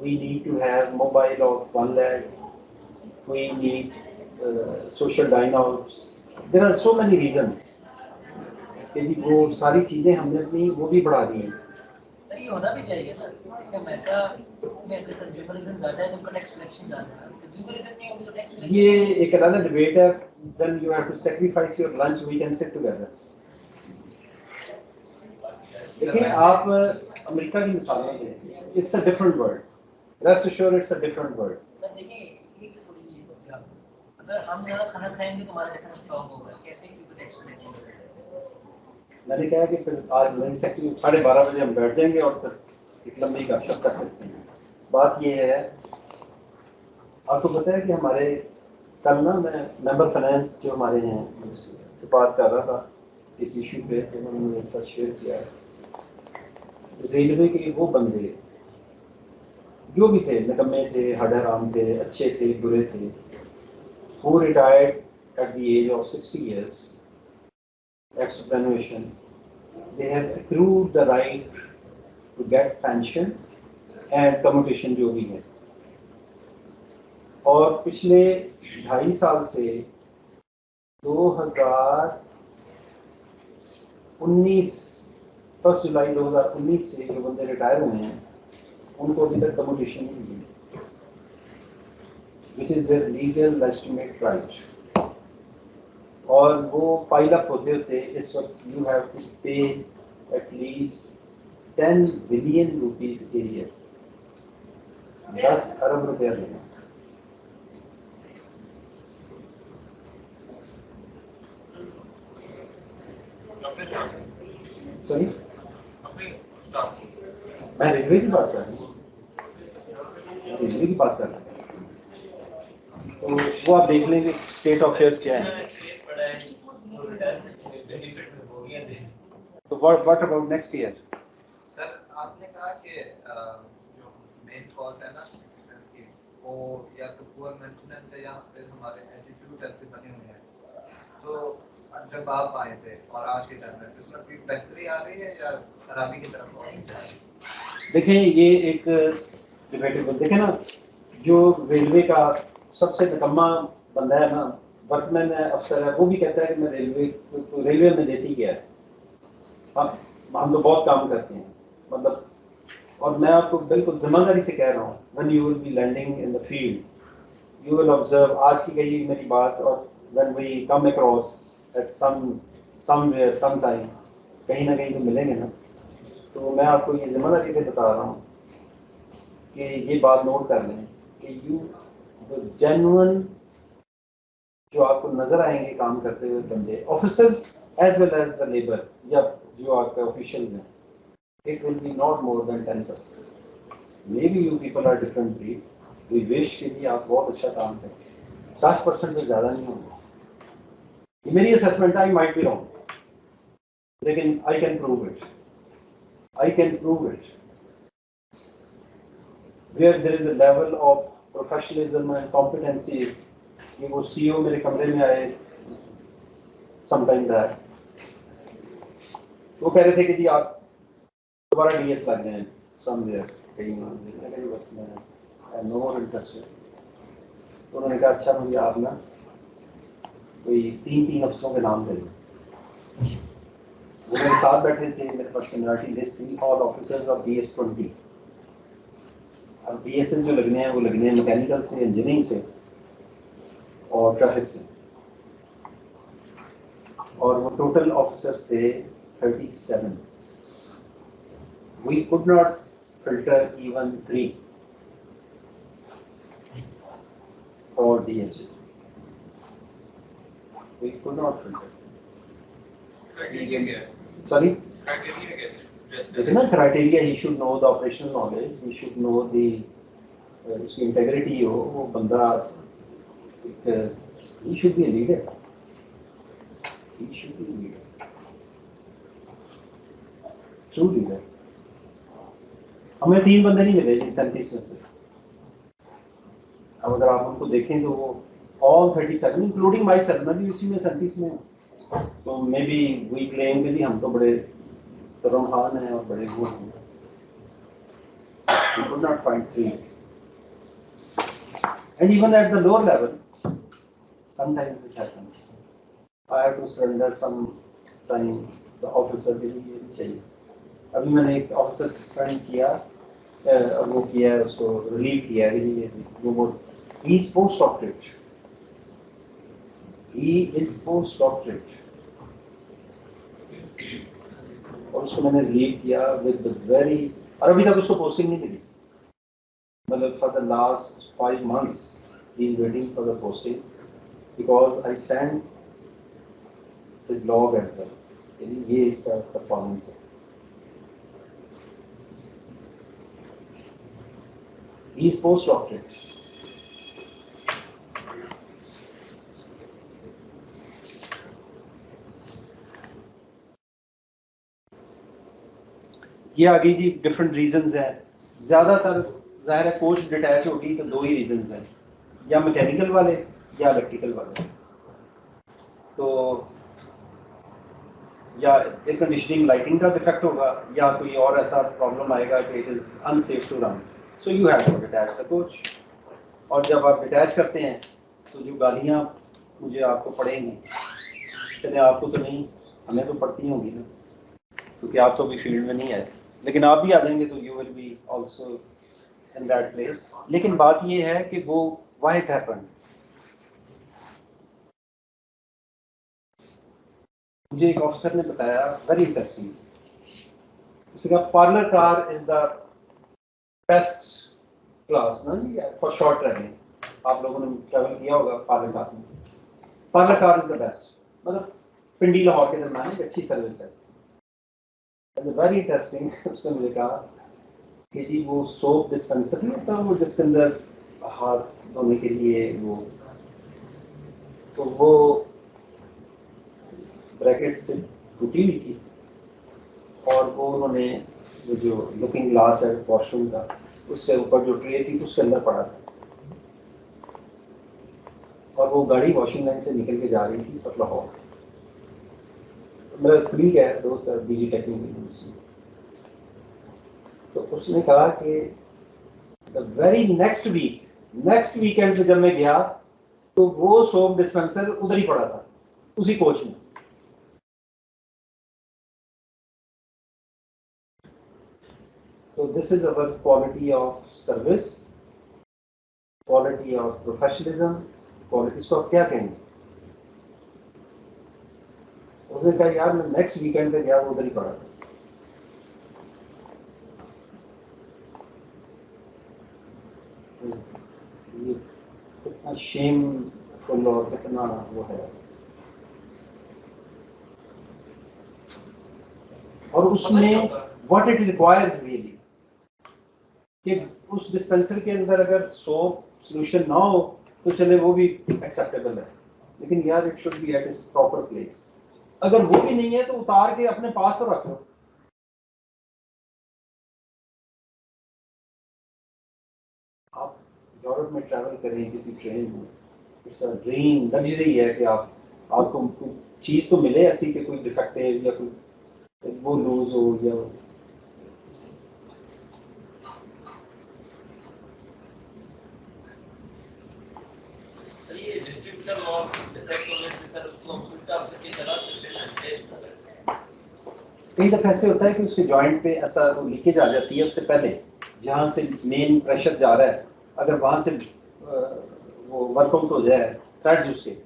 S1: we need to have mobile of 1 lakh, we need social dine outs. There are so many reasons कि वो सारी चीजें हमने अपनी वो भी बढ़ा दी हैं.
S3: सर ये होना भी चाहिए ना, क्या मैदा में अगर कंज्यूमरिज्म ज्यादा है तो उनका टैक्स कलेक्शन ज्यादा है, कंज्यूमरिज्म नहीं होगा तो टैक्स कलेक्शन.
S1: ये एक अलग डिबेट है. then you have to sacrifice your lunch, we can sit together. देखिए आप अमेरिका की मिसाल में देखिए, it's a different world. Rest assured it's a different world.
S3: Sir देखिए एक सॉरी ये बताइए आप, अगर हम ज्यादा खाना खाएंगे तो हमारा कितना स्टॉक होगा, कैसे क्योंकि टैक्स कलेक्शन होगा.
S1: मैंने कहा कि फिर आज लंच सेक्टर 12:30 बजे हम बैठ जाएंगे और फिर एक लंबी गपशप कर सकते हैं. बात ये है, आपको पता है कि हमारे कल ना मैं मेंबर फाइनेंस जो हमारे हैं उनसे बात कर रहा था इस इशू पे, तो उन्होंने मेरे साथ शेयर किया. रेलवे के वो बंदे जो भी थे, निकम्मे थे, हडहराम थे, अच्छे थे, बुरे थे, who retired at the age of 60 years, extenuation, they have accrued the right to get pension and commutation जो भी है. और पिछले 2.5 साल से 2019 1 जुलाई 2019 से जो बंदे रिटायर हुए हैं उनको अभी तक कम्यूटेशन नहीं मिली, which is their legal legitimate right. और वो पाइल अप होते होते इस वक्त you have to pay at least 10 billion rupees a year, 10 अरब रुपया देना. सॉरी, मैं रेलवे की बात कर रहा हूँ, रेलवे की बात कर रहा हूँ. तो वो आप देख लेंगे स्टेट ऑफ अफेयर्स क्या है. तो what about next year?
S2: Sir आपने कहा कि जो मेन कॉज है ना एक्सीडेंट की, वो या तो पुअर मेंटेनेंस है या फिर हमारे एटीट्यूड ऐसे बने हुए हैं. तो जब आप आए थे और आज के टाइम में इसमें कोई बेहतरी आ रही है या खराबी की तरफ आ रही है?
S1: देखें ये एक डिबेटेबल, देखें ना, जो रेलवे का सबसे निकम्मा बंदा है ना, वर्कमैन है, अफसर है, वो भी कहता है कि मैं रेलवे में देती क्या है. हम तो बहुत काम करते हैं, मतलब, और मैं आपको बिल्कुल जिम्मेदारी से कह रहा हूँ, when you will be landing in the field you will observe, आज की गई मेरी बात, और when we come across at somewhere sometime, कहीं ना कहीं तो मिलेंगे ना. तो मैं आपको ये जिम्मेदारी से बता रहा हूँ कि ये बात नोट कर लें कि यू जेन्युइन जो आपको नजर आएंगे काम करते हुए बंदे, officers as well as the labour या जो आपके ऑफिशियल्स हैं, it will be not more than 10%. Maybe you people are different breed, we wish कि जी आप बहुत अच्छा काम करें, 10% से ज़्यादा नहीं होगा। ये मेरी assessment, I might be wrong, लेकिन I can prove it, I can prove it. Where there is a level of professionalism and competencies, ये वो CEO मेरे कमरे में आए sometime back, वो कह रहे थे कि जी आप दोबारा DS लग गए somewhere कहीं, मैं कह बस मैं no more interested। तो उन्होंने कहा अच्छा मुझे आप ना कोई 3 अफसरों के नाम दे दें। वो मेरे साथ बैठे थे, मेरे पास सीनियरिटी लिस्ट थी, ऑल ऑफिसर्स ऑफ BS20। अब BSS जो लगने हैं वो लगने हैं मैकेनिकल से, इंजीनियरिंग से और ट्रैफिक से, और वो टोटल ऑफिसर्स थे 37। We could not filter even 3 और DSS, we could not filter.
S5: Criteria क्या है?
S1: सॉरी,
S5: क्राइटेरिया क्या है?
S1: देखिए ना criteria, he should know the operational knowledge, he should know the उसकी इंटेग्रिटी हो, वो बंदा एक, he should be a leader, he should be a leader, true leader। हमें 3 बंदे नहीं मिले 37 में से। अब अगर आप उनको देखें तो वो all 37 इंक्लूडिंग माई सेल्फ, मैं भी उसी में 37 में हूँ। तो मे बी वी क्लेम कि हम तो बड़े तरम खान हैं और बड़े वो हैं। We could not find 3, and even at the lower level sometimes it happens, I have to surrender some time the officer के लिए चाहिए। अभी मैंने एक ऑफिसर सस्पेंड किया, वो किया है, उसको रिलीव किया है, वो he is post-doctorate, he is post-doctorate, और उसको मैंने रिलीव किया विद वेरी, और अभी तक उसको पोस्टिंग नहीं मिली, मतलब for the last 5 months he is waiting for the posting because I sent his log as well। ये इसका परफॉर्मेंस है। He is post-doctorate। ये आगे जी डिफरेंट रीजंस हैं। ज़्यादातर ज़ाहिर है कोच डिटैच होगी तो 2 ही रीजंस हैं, या मैकेनिकल वाले या इलेक्ट्रिकल वाले। तो या एयर कंडीशनिंग लाइटिंग का डिफेक्ट होगा, या कोई और ऐसा प्रॉब्लम आएगा कि it is unsafe to run, so you have to detach the coach. और जब आप डिटैच करते हैं तो जो गालियाँ मुझे आपको पड़ेंगी, चले आपको तो नहीं, हमें तो पड़ती होंगी ना, क्योंकि आप तो अभी फील्ड में नहीं आए, लेकिन आप भी आ जाएंगे तो you will B also in that place. लेकिन बात ये है कि वो व्हाई इट हैपेंड। मुझे एक ऑफिसर ने बताया वेरी इंटरेस्टिंग, उसने कहा parlour car is the best class ना फॉर शॉर्ट ट्रैवलिंग। आप लोगों ने ट्रैवल किया होगा पार्लर कार में, parlour car is the best, मतलब पिंडी लाहौर के दरमियान एक अच्छी सर्विस है। वेरी इंटरेस्टिंग, उसने मुझे कहा कि जी वो सोप डिस्पेंसर नहीं होता वो जिसके अंदर हाथ धोने के लिए वो, तो वो ब्रैकेट से टूटी हुई थी, और वो उन्होंने वो जो लुकिंग ग्लास है वॉशरूम का, उसके ऊपर जो ट्रे थी उसके अंदर पड़ा था, और वो गाड़ी वॉशिंग लाइन से निकल के जा रही थी पर लाहौर। मेरा कलीग है दोस्त है BG टेक्निकल यूनिवर्सिटी, तो उसने कहा कि द वेरी नेक्स्ट वीकेंड में जब मैं गया तो वो सोप डिस्पेंसर उधर ही पड़ा था उसी कोच में। So this is our quality of service, quality of professionalism, quality, इसको आप क्या कहेंगे? उसने कहा यार मैं नेक्स्ट वीकेंड पे गया वो उधर ही पड़ा था। ये कितना शेमफुल और कितना वो है, और उसमें what it requires really, कि उस डिस्पेंसर के अंदर अगर सोप सोल्यूशन ना हो तो चले वो भी एक्सेप्टेबल है, लेकिन यार it should B at its proper place. अगर वो भी नहीं है तो उतार के अपने पास रख लो। आप यूरोप में ट्रैवल करें किसी ट्रेन में, इट्स अ ड्रीम लग्जरी है कि आपको चीज़ तो मिले ऐसी कि कोई डिफेक्टिव या कोई वो लूज हो या
S6: ये डिस्ट्रीब्यूटर वॉल डिफेक्ट होने से सर उसको हम स्विच ऑफ करके चला सकते हैं, टेस्ट कर सकते हैं।
S1: कई दफ़ा ऐसे होता है कि उसके जॉइंट पे ऐसा लीकेज आ जाती है उससे पहले, जहाँ से मेन प्रेशर जा रहा है, अगर वहाँ से वो वर्कआउट हो जाए थ्रेड्स उसके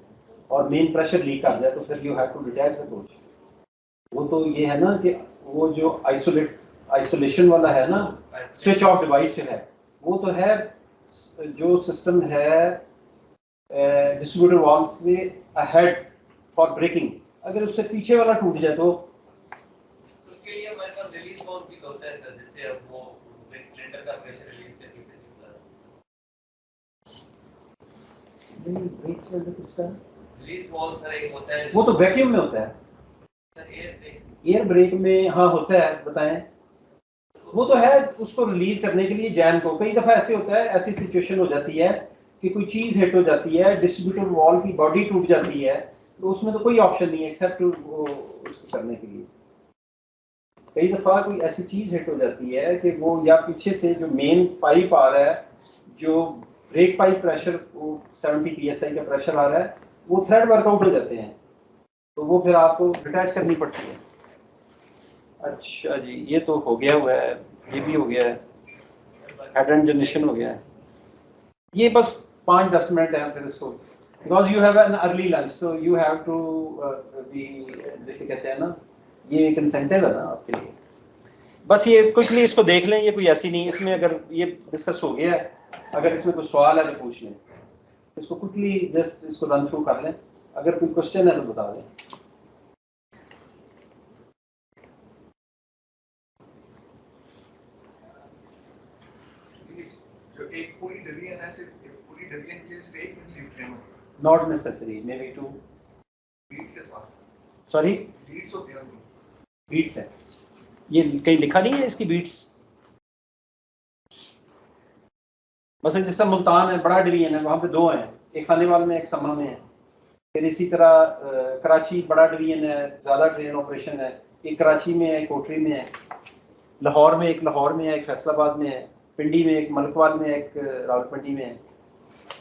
S1: और मेन प्रेशर लीक आ जाए तो फिर you have to detach the coach. वो तो ये है ना कि वो जो आइसोलेशन वाला है ना, स्विच ऑफ डिवाइस जो है, वो तो है जो सिस्टम है डिस्ट्रीब्यूटर वाल्व से अहेड फॉर ब्रेकिंग। अगर उससे पीछे वाला टूट जाए तो
S6: उसके लिए हमारे पास रिलीज वाल्व भी होता है सर, जिससे अब वो सिलेंडर का प्रेशर रिलीज करके चलता है। रिलीज वाल्व सर एक होता है
S1: वो तो वैक्यूम में होता है
S6: सर, एयर
S1: ब्रेक में। हाँ होता है, बताएं। वो तो है उसको रिलीज करने के लिए जैम को। कई दफा ऐसे होता है, ऐसी सिचुएशन हो जाती है कि कोई चीज हिट हो जाती है, डिस्ट्रीब्यूटर वॉल की बॉडी टूट जाती है, तो उसमें तो कोई ऑप्शन नहीं है एक्सेप्ट उसको करने के लिए। कई दफा कोई ऐसी चीज हिट हो जाती है कि वो या पीछे से जो मेन पाइप आ रहा है, जो ब्रेक पाइप प्रेशर 70 psi का प्रेशर आ रहा है, वो थ्रेड वर्कआउट हो जाते हैं, तो वो फिर आपको डिटैच करनी पड़ती है। अच्छा जी, ये तो हो गया हुआ है, ये भी हो गया है, हेड एंड जनरेशन हो गया है। ये बस 5-10 मिनट है फिर इसको, because you have an early lunch, so you have to be, जैसे कहते हैं ना, ये कंसेंटेड है ना आपके लिए। बस ये क्विकली इसको देख लें, ये कोई ऐसी नहीं, इसमें अगर ये डिस्कस हो गया है, अगर इसमें कोई सवाल है तो पूछ लें, इसको क्विकली जस्ट इसको रन थ्रू कर लें, अगर कोई क्वेश्चन है तो बता दें।
S4: जो एक पूरी डिवीजन है, सिर्फ एक पूरी डिवीजन के लिए सिर्फ एक मिनट फ्रेम होता है,
S1: not necessary, may be 2
S4: beats के साथ,
S1: सॉरी
S4: बीट्स होते हैं उनकी।
S1: बीट्स है, ये कहीं लिखा नहीं है इसकी बीट्स। बस जैसा मुल्तान है बड़ा डिवीजन है, वहाँ पे 2 हैं, एक खानेवाल में एक समा में है। फिर इसी तरह कराची बड़ा डिवीजन है, ज़्यादा ट्रेन ऑपरेशन है, एक कराची में है, एक कोटरी में है, लाहौर में है, एक फैसलाबाद में है, पिंडी में एक, मलकवाल में एक, रावलपिंडी में है,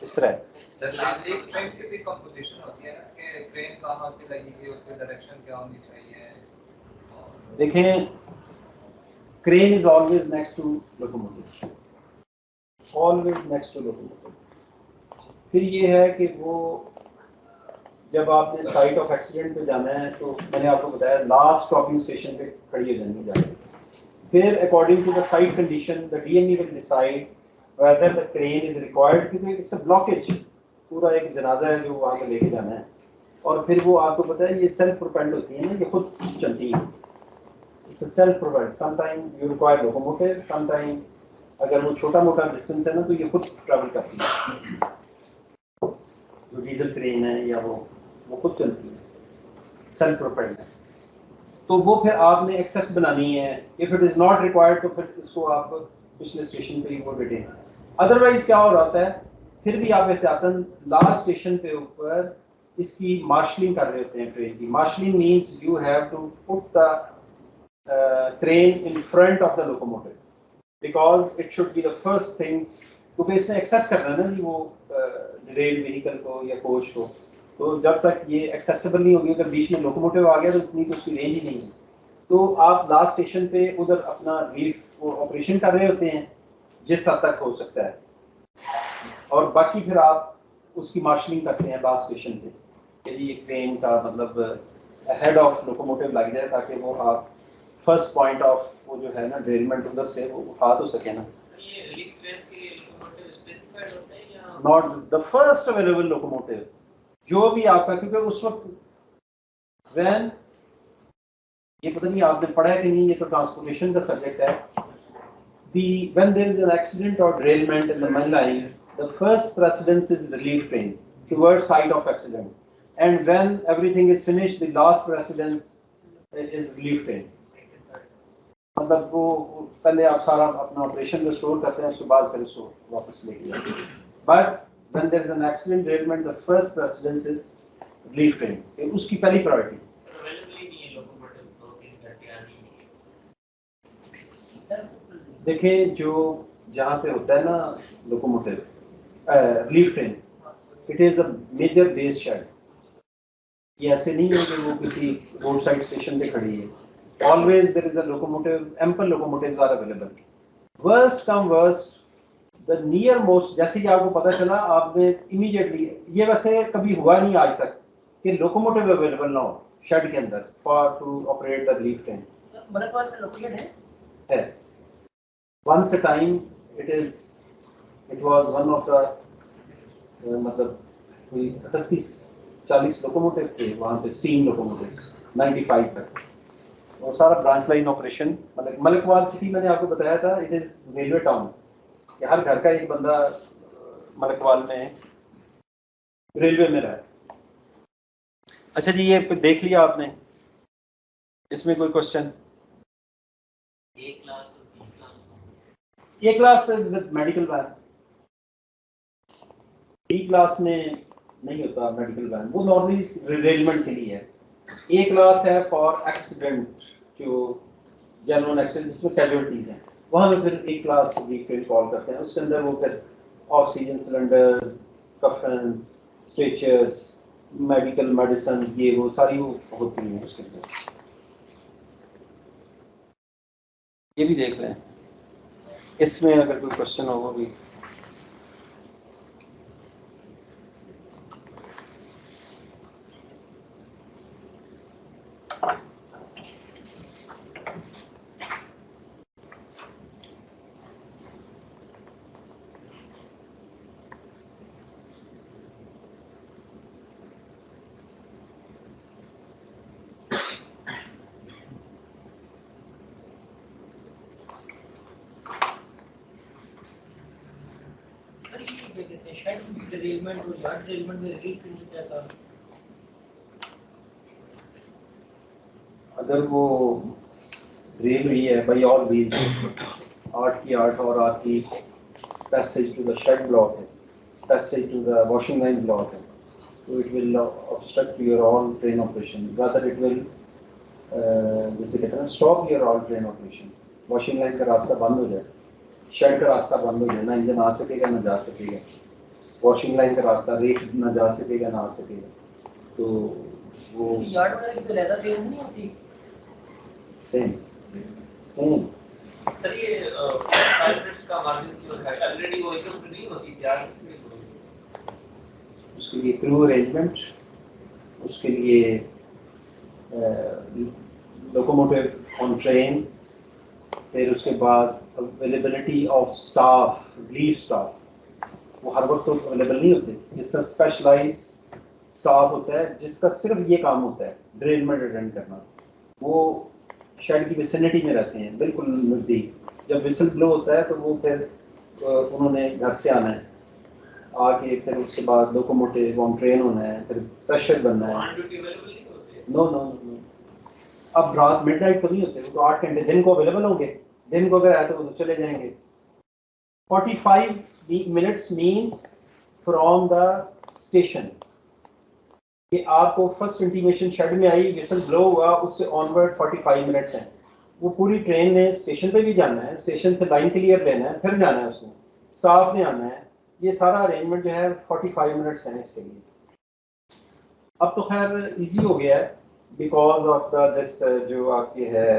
S1: इस तरह है।
S2: सर लास्ट ट्रेन की भी कंपोजिशन होती है ना कि ट्रेन कहाँ पे लगेगी, उसकी डायरेक्शन क्या होनी चाहिए।
S1: देखें, crane is always next to locomotive, always next to locomotive. फिर ये है कि वो जब आपने साइट ऑफ एक्सीडेंट पे जाना है तो मैंने आपको बताया लास्ट स्टॉपिंग स्टेशन पे खड़ी हो जानी जाए। फिर according to the site condition the DME will decide whether the crane is required, क्योंकि इट्स अ ब्लॉकेज, पूरा एक जनाजा है जो वहाँ पे लेके जाना है। और फिर वो आपको पता है ये सेल्फ प्रोपेल्ड होती है ना, ये खुद चलती है, it's a self propelled. Sometime you require locomotive, sometime अगर वो छोटा मोटा डिस्टेंस है ना तो ये खुद ट्रैवल करती है, जो डीजल क्रेन है या वो खुद चलती है, सेल्फ प्रोपेल्ड है। तो वो फिर आपने एक्सेस बनानी है, if it is not required तो फिर इसको आप पिछले स्टेशन पे ही वो बैठे। अदरवाइज क्या हो रहा है, फिर भी आप एहतियातन लास्ट स्टेशन पे ऊपर इसकी मार्शलिंग कर रहे होते हैं ट्रेन की। Marshalling means you have to put the train in front of the locomotive, because it should be the first thing, क्योंकि इसने एक्सेस करना है ना जी वो रेल व्हीकल को या कोच को, तो जब तक ये एक्सेसिबल नहीं होगी, अगर बीच में लोकोमोटिव आ गया तो इतनी तो उसकी रेंज ही नहीं है। तो आप लास्ट स्टेशन पे उधर अपना रिलीफ ऑपरेशन कर रहे होते हैं जिस हद तक हो सकता है, और बाकी फिर आप उसकी मार्शलिंग करते हैं लास्ट स्टेशन पे कि ये ट्रेन का मतलब हेड ऑफ लोकोमोटिव लग जाए, ताकि वो आप फर्स्ट पॉइंट ऑफ वो जो है ना डेरिलमेंट उधर से वो उठा तो सके ना।
S6: ये रिलीफ ट्रेन के लिए लोकोमोटिव स्पेसिफाइड होते हैं या
S1: not the first available locomotive, जो भी आपका, क्योंकि उस वक्त वैन, ये पता नहीं आपने पढ़ा है कि नहीं, ये तो ट्रांसपोर्टेशन का सब्जेक्ट है, when there is an accident or derailment in the main line, the first precedence is relief train towards site of accident, and when everything is finished, the last precedence is relief train. मतलब वो पहले आप सारा अपना operation को store करते हैं, उसके बाद फिर उसको वापस लेके जाते हैं. But when there is an accident derailment, the first precedence is relief train. उसकी पहली प्रायोरिटी. देखिए जो जहाँ पे होता है ना locomotive relief train, it is a major base shed. ये ऐसे नहीं है कि वो किसी रोड साइड स्टेशन पे खड़ी है. Always there is a locomotive, ample locomotives are available. Worst come worst, the near most, जैसे कि आपको पता चला आपने इमीडिएटली, ये वैसे कभी हुआ नहीं आज तक कि लोकोमोटिव अवेलेबल ना हो शेड के अंदर for to operate the relief train.
S3: Malakwal में लोकेटेड
S1: है. Once a time it was one of the मतलब कोई 38-40 लोकोमोटिव थे वहाँ पे, स्टीम लोकोमोटिव 95 तक. वो सारा ब्रांच लाइन ऑपरेशन. मतलब मलकवाल सिटी मैंने आपको बताया था, इट इज रेलवे टाउन, कि हर घर का एक बंदा मलकवाल में रेलवे में रहा है. अच्छा जी, ये देख लिया आपने, इसमें कोई question? A class is with medical van, B class में नहीं होता मेडिकल वैन, वो नॉर्मली रिलेलमेंट के लिए है. ए क्लास है फॉर एक्सीडेंट, जो जनरल एक्सीडेंट जिसमें कैजुअलिटीज हैं, वहाँ पे फिर ए क्लास व्हीकल कॉल करते हैं. उसके अंदर वो फिर oxygen cylinders, coffins, stretchers, medical medicine, ये वो सारी वो होती हैं उसके अंदर. ये भी देख लें, इसमें अगर कोई क्वेश्चन हो वो भी.
S3: डिरेलमेंट और यार्ड डिरेलमेंट में रिलीफ ट्रेन क्या था?
S1: अगर वो रेल हुई है बाई ऑल व्हील, 8 की 8 और आपकी passage to the shed block है, passage to the washing line block है, तो it will obstruct your all train operation. Rather it will जैसे कहते हैं stop your all train operation. Washing line का रास्ता बंद हो जाए, शेड का रास्ता बंद हो जाए, ना इंजन आ सकेगा ना जा सकेगा. वॉशिंग लाइन का रास्ता रेट ना जा सकेगा ना आ सकेगा. तो वो
S3: यार्ड वगैरह की तो लैदा फेज नहीं होती.
S1: सेम
S6: सर ये 5 मिनट्स का मार्जिन जो है ऑलरेडी वो एकदम नहीं होती तैयार.
S1: उसके लिए क्रू अरेंजमेंट, उसके लिए लोकोमोटिव ऑन ट्रेन, फिर उसके बाद availability of staff, relief staff, वो हर वक्त तो अवेलेबल नहीं होते. इसका स्पेशलाइज स्टाफ होता है जिसका सिर्फ ये काम होता है ड्रेलमेंट अटेंड करना. वो शेड की विसिनिटी में रहते हैं, बिल्कुल नज़दीक. जब विसल ब्लो होता है तो वो फिर उन्होंने घर से आना है, आके फिर उसके बाद लोकोमोटिव ऑन ट्रेन होना है, फिर प्रेशर बनना है. नो नो नो, अब रात मिडनाइट तो नहीं होते, वो तो 8 घंटे दिन को अवेलेबल होंगे. दिन को अगर आए तो वो तो चले जाएंगे. 45 minutes means from the station, कि आपको फर्स्ट इंटीमेशन शेड में आई, विसल ब्लो हुआ, उससे ऑनवर्ड 45 मिनट्स हैं. वो पूरी ट्रेन ने स्टेशन पे भी जाना है, स्टेशन से लाइन क्लियर लेना है, फिर जाना है उसने, स्टाफ ने आना है. ये सारा अरेंजमेंट जो है 45 मिनट्स हैं इसके लिए. अब तो खैर इजी हो गया है बिकॉज ऑफ द दिस जो आपके है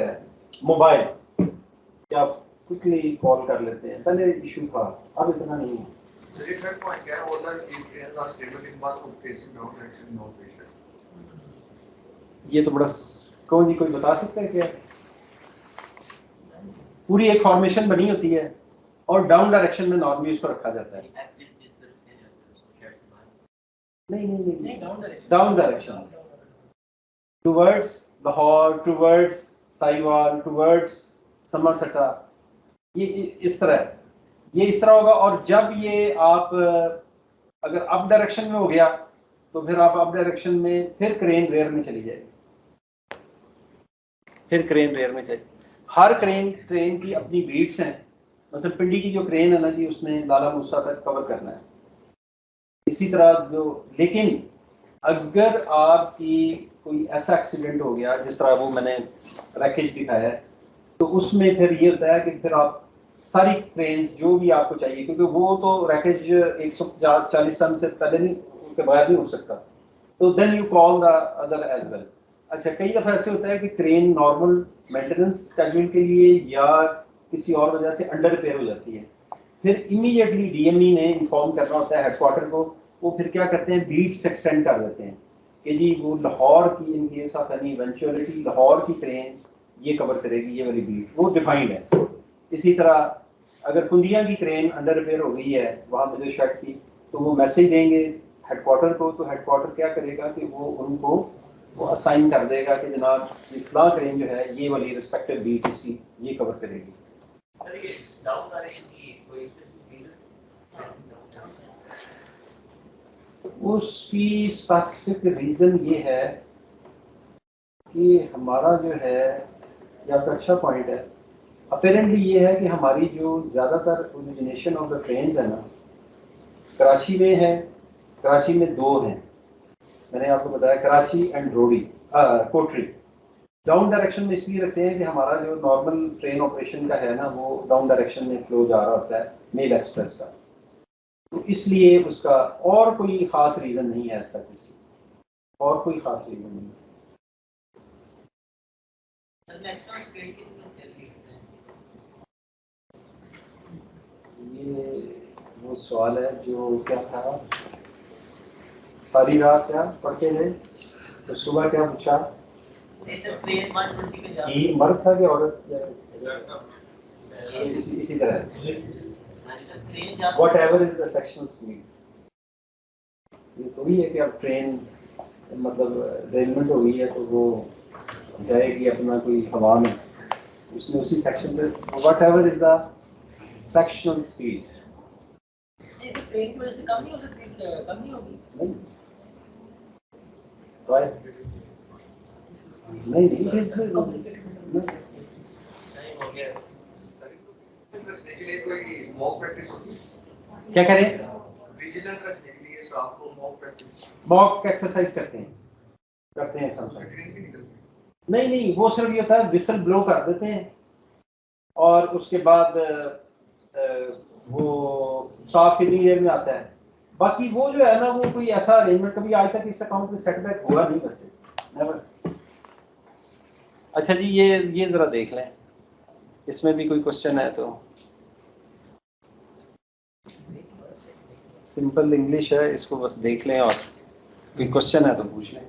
S1: मोबाइल, कि आप क्विकली कॉल कर लेते हैं. पहले इशू था, अब इतना नहीं है.
S4: So the third point क्या है, ऑर्डर की ट्रेन का स्टेटमेंट के बाद को facing down direction no pressure.
S1: ये तो बड़ा कौन जी कोई बता सकता है क्या? पूरी एक फॉर्मेशन बनी होती है और डाउन डायरेक्शन में नॉर्मली उसको रखा जाता है. नहीं, down direction towards Lahore, towards Sahiwal, towards Samasata, ये इस तरह है, ये इस तरह होगा। और जब ये आप अगर अप डायरेक्शन में हो गया तो फिर आप अप डायरेक्शन में फिर क्रेन रेयर में चली जाएगी, फिर क्रेन रेयर में जाएगी। हर ट्रेन की अपनी बीट्स हैं। मतलब पिंडी की जो क्रेन है ना जी, उसने लाला मूसा तक कवर करना है। इसी तरह जो, लेकिन अगर आपकी कोई ऐसा एक्सीडेंट हो गया जिस तरह वो मैंने रैकेज दिखाया है, तो उसमें फिर ये होता है कि फिर आप सारी क्रेन्स जो भी आपको चाहिए, क्योंकि वो तो रैकेज 140 टन से पहले नहीं, उसके बगैर नहीं हो सकता, तो then you call the other as well. अच्छा, कई दफ़ा ऐसे होता है कि क्रेन नॉर्मल मेंटेनेंस शेड्यूल के लिए या किसी और वजह से अंडर रिपेयर हो जाती है, फिर इमीडिएटली डीएमई ने इन्फॉर्म करना होता है हेडक्वार्टर को। वो फिर क्या करते हैं, बीट्स एक्सटेंड कर देते हैं कि जी वो लाहौर की, इन case of any eventuality, Lahore की ट्रेन ये कवर करेगी, ये वाली बीट वो डिफाइंड है। इसी तरह अगर कुंदिया की ट्रेन अंडर रिपेयर हो गई है वहाँ मुझे शर्ट की, तो वो मैसेज देंगे हेडक्वार्टर को, तो हेडक्वार्टर क्या करेगा कि वो उनको वो असाइन कर देगा कि जनाब ये फलां ट्रेन जो है ये वाली रिस्पेक्टिव बीट इसकी ये कवर करेगी।
S6: सर ये डाउन डायरेक्शन की कोई स्पेसिफिक
S1: उसकी स्पेसिफिक रीज़न ये है कि हमारा जो है, या तो अच्छा पॉइंट है, अपेरेंटली ये है कि हमारी जो ज़्यादातर ओरिजिनेशन ऑफ द ट्रेन्स है ना, कराची में है। कराची में दो हैं, मैंने आपको बताया, Karachi and Rohri Kotri. Down direction में इसलिए रखते हैं कि हमारा जो नॉर्मल ट्रेन ऑपरेशन का है ना, वो डाउन डायरेक्शन में फ्लो जा रहा होता है मेल एक्सप्रेस का, तो इसलिए उसका और कोई ख़ास रीज़न नहीं है ऐसा, इसकी और कोई ख़ास रीज़न नहीं है। ये वो सवाल है जो क्या था, सारी रात क्या पढ़ते रहे, तो सुबह क्या पूछा, ये मर्द था कि औरत, इसी तरह what ever is the sectional speed. ये थोड़ी है कि अब ट्रेन मतलब रेलमेंट हो गई है तो वो जाएगी अपना कोई हवा में, उसने उसी सेक्शन पे, what ever is the sectional speed.
S3: Train की वजह से कम नहीं हो सकती, कम नहीं होगी?
S1: नहीं, it is
S4: कोई मॉक प्रैक्टिस होती है?
S1: क्या करें,
S4: विजिलेंट रखने के लिए स्टाफ को मॉक प्रैक्टिस,
S1: मॉक एक्सरसाइज करते हैं समटाइम। नहीं, वो सिर्फ ये होता है विसल ब्लो कर देते हैं और उसके बाद वो साफ कितनी देर में आता है। बाकी वो जो है ना, वो कोई ऐसा अरेंजमेंट कभी आज तक इस अकाउंट में सेटबैक हुआ नहीं वैसे, नेवर। अच्छा जी, ये जरा देख लें, इसमें भी कोई क्वेश्चन है तो। सिंपल इंग्लिश है, इसको बस देख लें और कोई क्वेश्चन है तो पूछ लें।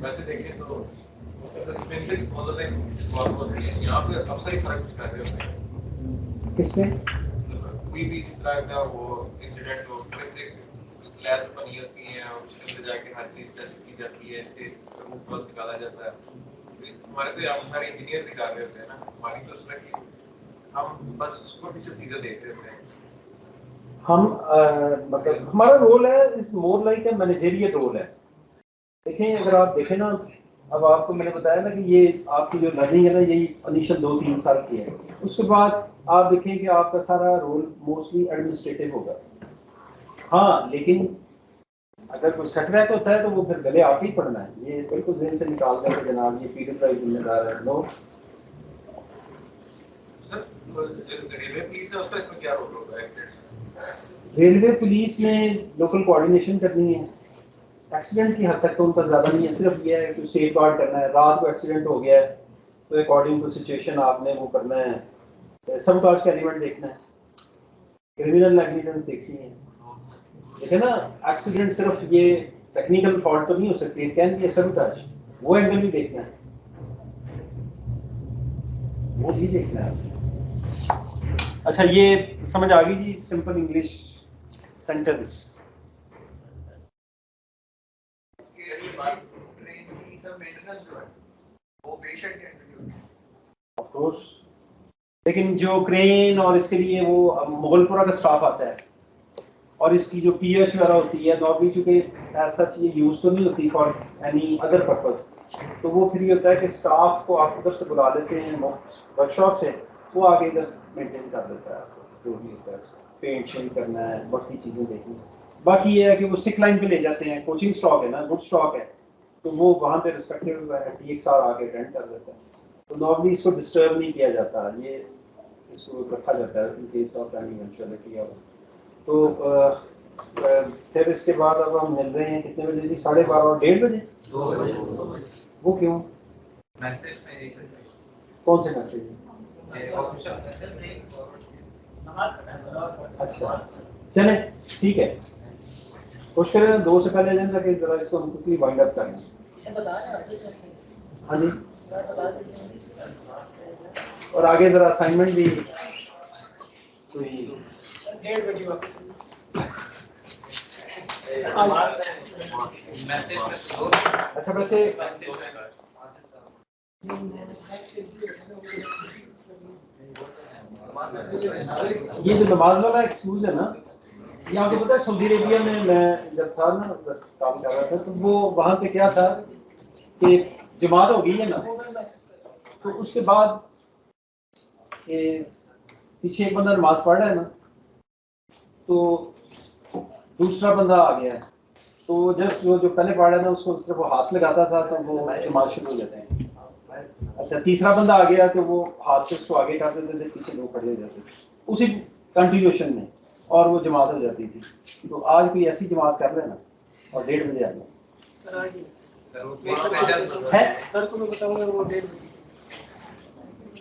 S5: वैसे देखें तो यहाँ पे अफसर ही सारा कुछ कर रहे होते हैं।
S1: किसमें
S5: कोई भी इस तरह का वो इंसिडेंट हो, लैब बनी होती है और उसके अंदर जाके हर चीज टेस्ट की जाती है, इसके रूट कॉज निकाला जाता है। हमारे तो यहाँ सारे इंजीनियर निकाल रहे होते हैं ना, हमारी तो उसमें कि हम बस उसको पीछे चीजें देख रहे होते हैं।
S1: हम मतलब हमारा रोल है इस more like a managerial role है। देखें, अगर आप देखें ना, अब आपको मैंने बताया ना कि ये आपकी जो लर्निंग है ना, यही इनिशियल 2-3 साल की है। उसके बाद आप देखें कि आपका सारा रोल मोस्टली एडमिनिस्ट्रेटिव होगा। हाँ, लेकिन अगर कोई सेटबैक होता है तो वो फिर गले आके ही पड़ना है, ये बिल्कुल जहन से निकाल दें कि जनाब ये पीडी का जिम्मेदार है। नो,
S5: रेलवे पुलिस है, उसका इसमें क्या रोल होगा?
S1: रेलवे पुलिस में लोकल कोऑर्डिनेशन करनी है। एक्सीडेंट की हद तक तो उनका ज़्यादा नहीं है, सिर्फ ये है कि सेफ गार्ड करना है। रात को एक्सीडेंट हो गया है तो अकॉर्डिंग टू सिचुएशन आपने वो करना है, सबटाज का एलिमेंट देखना है, क्रिमिनल नेग्लिजेंस देखनी है। देखे ना, एक्सीडेंट सिर्फ ये टेक्निकल फॉल्ट तो नहीं हो सकती, इट कैन बी सबटाज। वो एंगल भी देखना है, वो भी देखना है। अच्छा ये समझ आ गई जी, सिंपल इंग्लिश सेंटेंस।
S4: ट्रेन की सब मेंटेनेंस जो है वो बेशक
S1: ऑफ कोर्स, लेकिन जो क्रेन और इसके लिए वो मुगलपुरा का स्टाफ आता है और इसकी जो पीएच वगैरह होती है नॉर्मली, चूंकि ऐसा चीज यूज तो नहीं होती फॉर एनी अदर पर्पस, तो वो फिर ये होता है कि स्टाफ को आप उधर से बुला लेते हैं वर्कशॉप से, वो आगे इधर मेंटेन कर देता है जो भी होता है, पेंट शेंट करना है, बाकी चीजें देखनी। बाकी ये है कि वो स्टिक लाइन पे ले जाते हैं, कोचिंग स्टॉक है ना, गुड स्टॉक है, तो वो वहाँ पे रिस्पेक्टिव टीएक्सआर आके अटेंड कर देता है। तो नॉर्मली इसको डिस्टर्ब नहीं किया जाता, ये इसको रखा जाता है इन केस ऑफ एनी इवेंचुअलिटी। और तो फिर इसके बाद अब हम मिल रहे हैं कितने बजे जी? 12:30 और 1:30 बजे?
S2: 2 बजे।
S1: वो क्यों?
S2: मैसेज में एक
S1: कौन से मैसेज?
S2: मेरे ऑफिशियल मैसेज में
S3: नमाज का टाइम।
S1: अच्छा चले ठीक है, कोशिश करें 2 से पहले आ जाए ताकि जरा इसको हम क्विकली वाइंड अप करें। हाँ जी, और आगे जरा असाइनमेंट भी कोई
S3: 1:30 बजे वापस।
S2: मैसेज में तो
S1: अच्छा वैसे ये जो नमाज वाला एक्सक्यूज है ना, ये आपको पता है सऊदी अरेबिया में मैं जब था ना काम कर रहा था, तो वो वहाँ पे क्या था कि जमात हो गई है ना, तो उसके बाद पीछे एक बंदा नमाज पढ़ रहा है ना, तो दूसरा बंदा आ गया है, तो जस्ट जो पहले पढ़ रहा था उसको सिर्फ वो हाथ लगाता था तो वो नमाज शुरू हो जाते हैं। अच्छा तीसरा बंदा आ गया तो वो हाथ से उसको आगे कर देते थे, पीछे लोग खड़े हो जाते थे उसी कंटिन्यूएशन में, और वो जमात हो जाती थी। तो आज कोई ऐसी जमात कर लेना और 1:30 बजे आ जाए।
S2: सर वो पेज पे चल
S1: है
S3: सर को मैं बताऊंगा वो 1:30 बजे।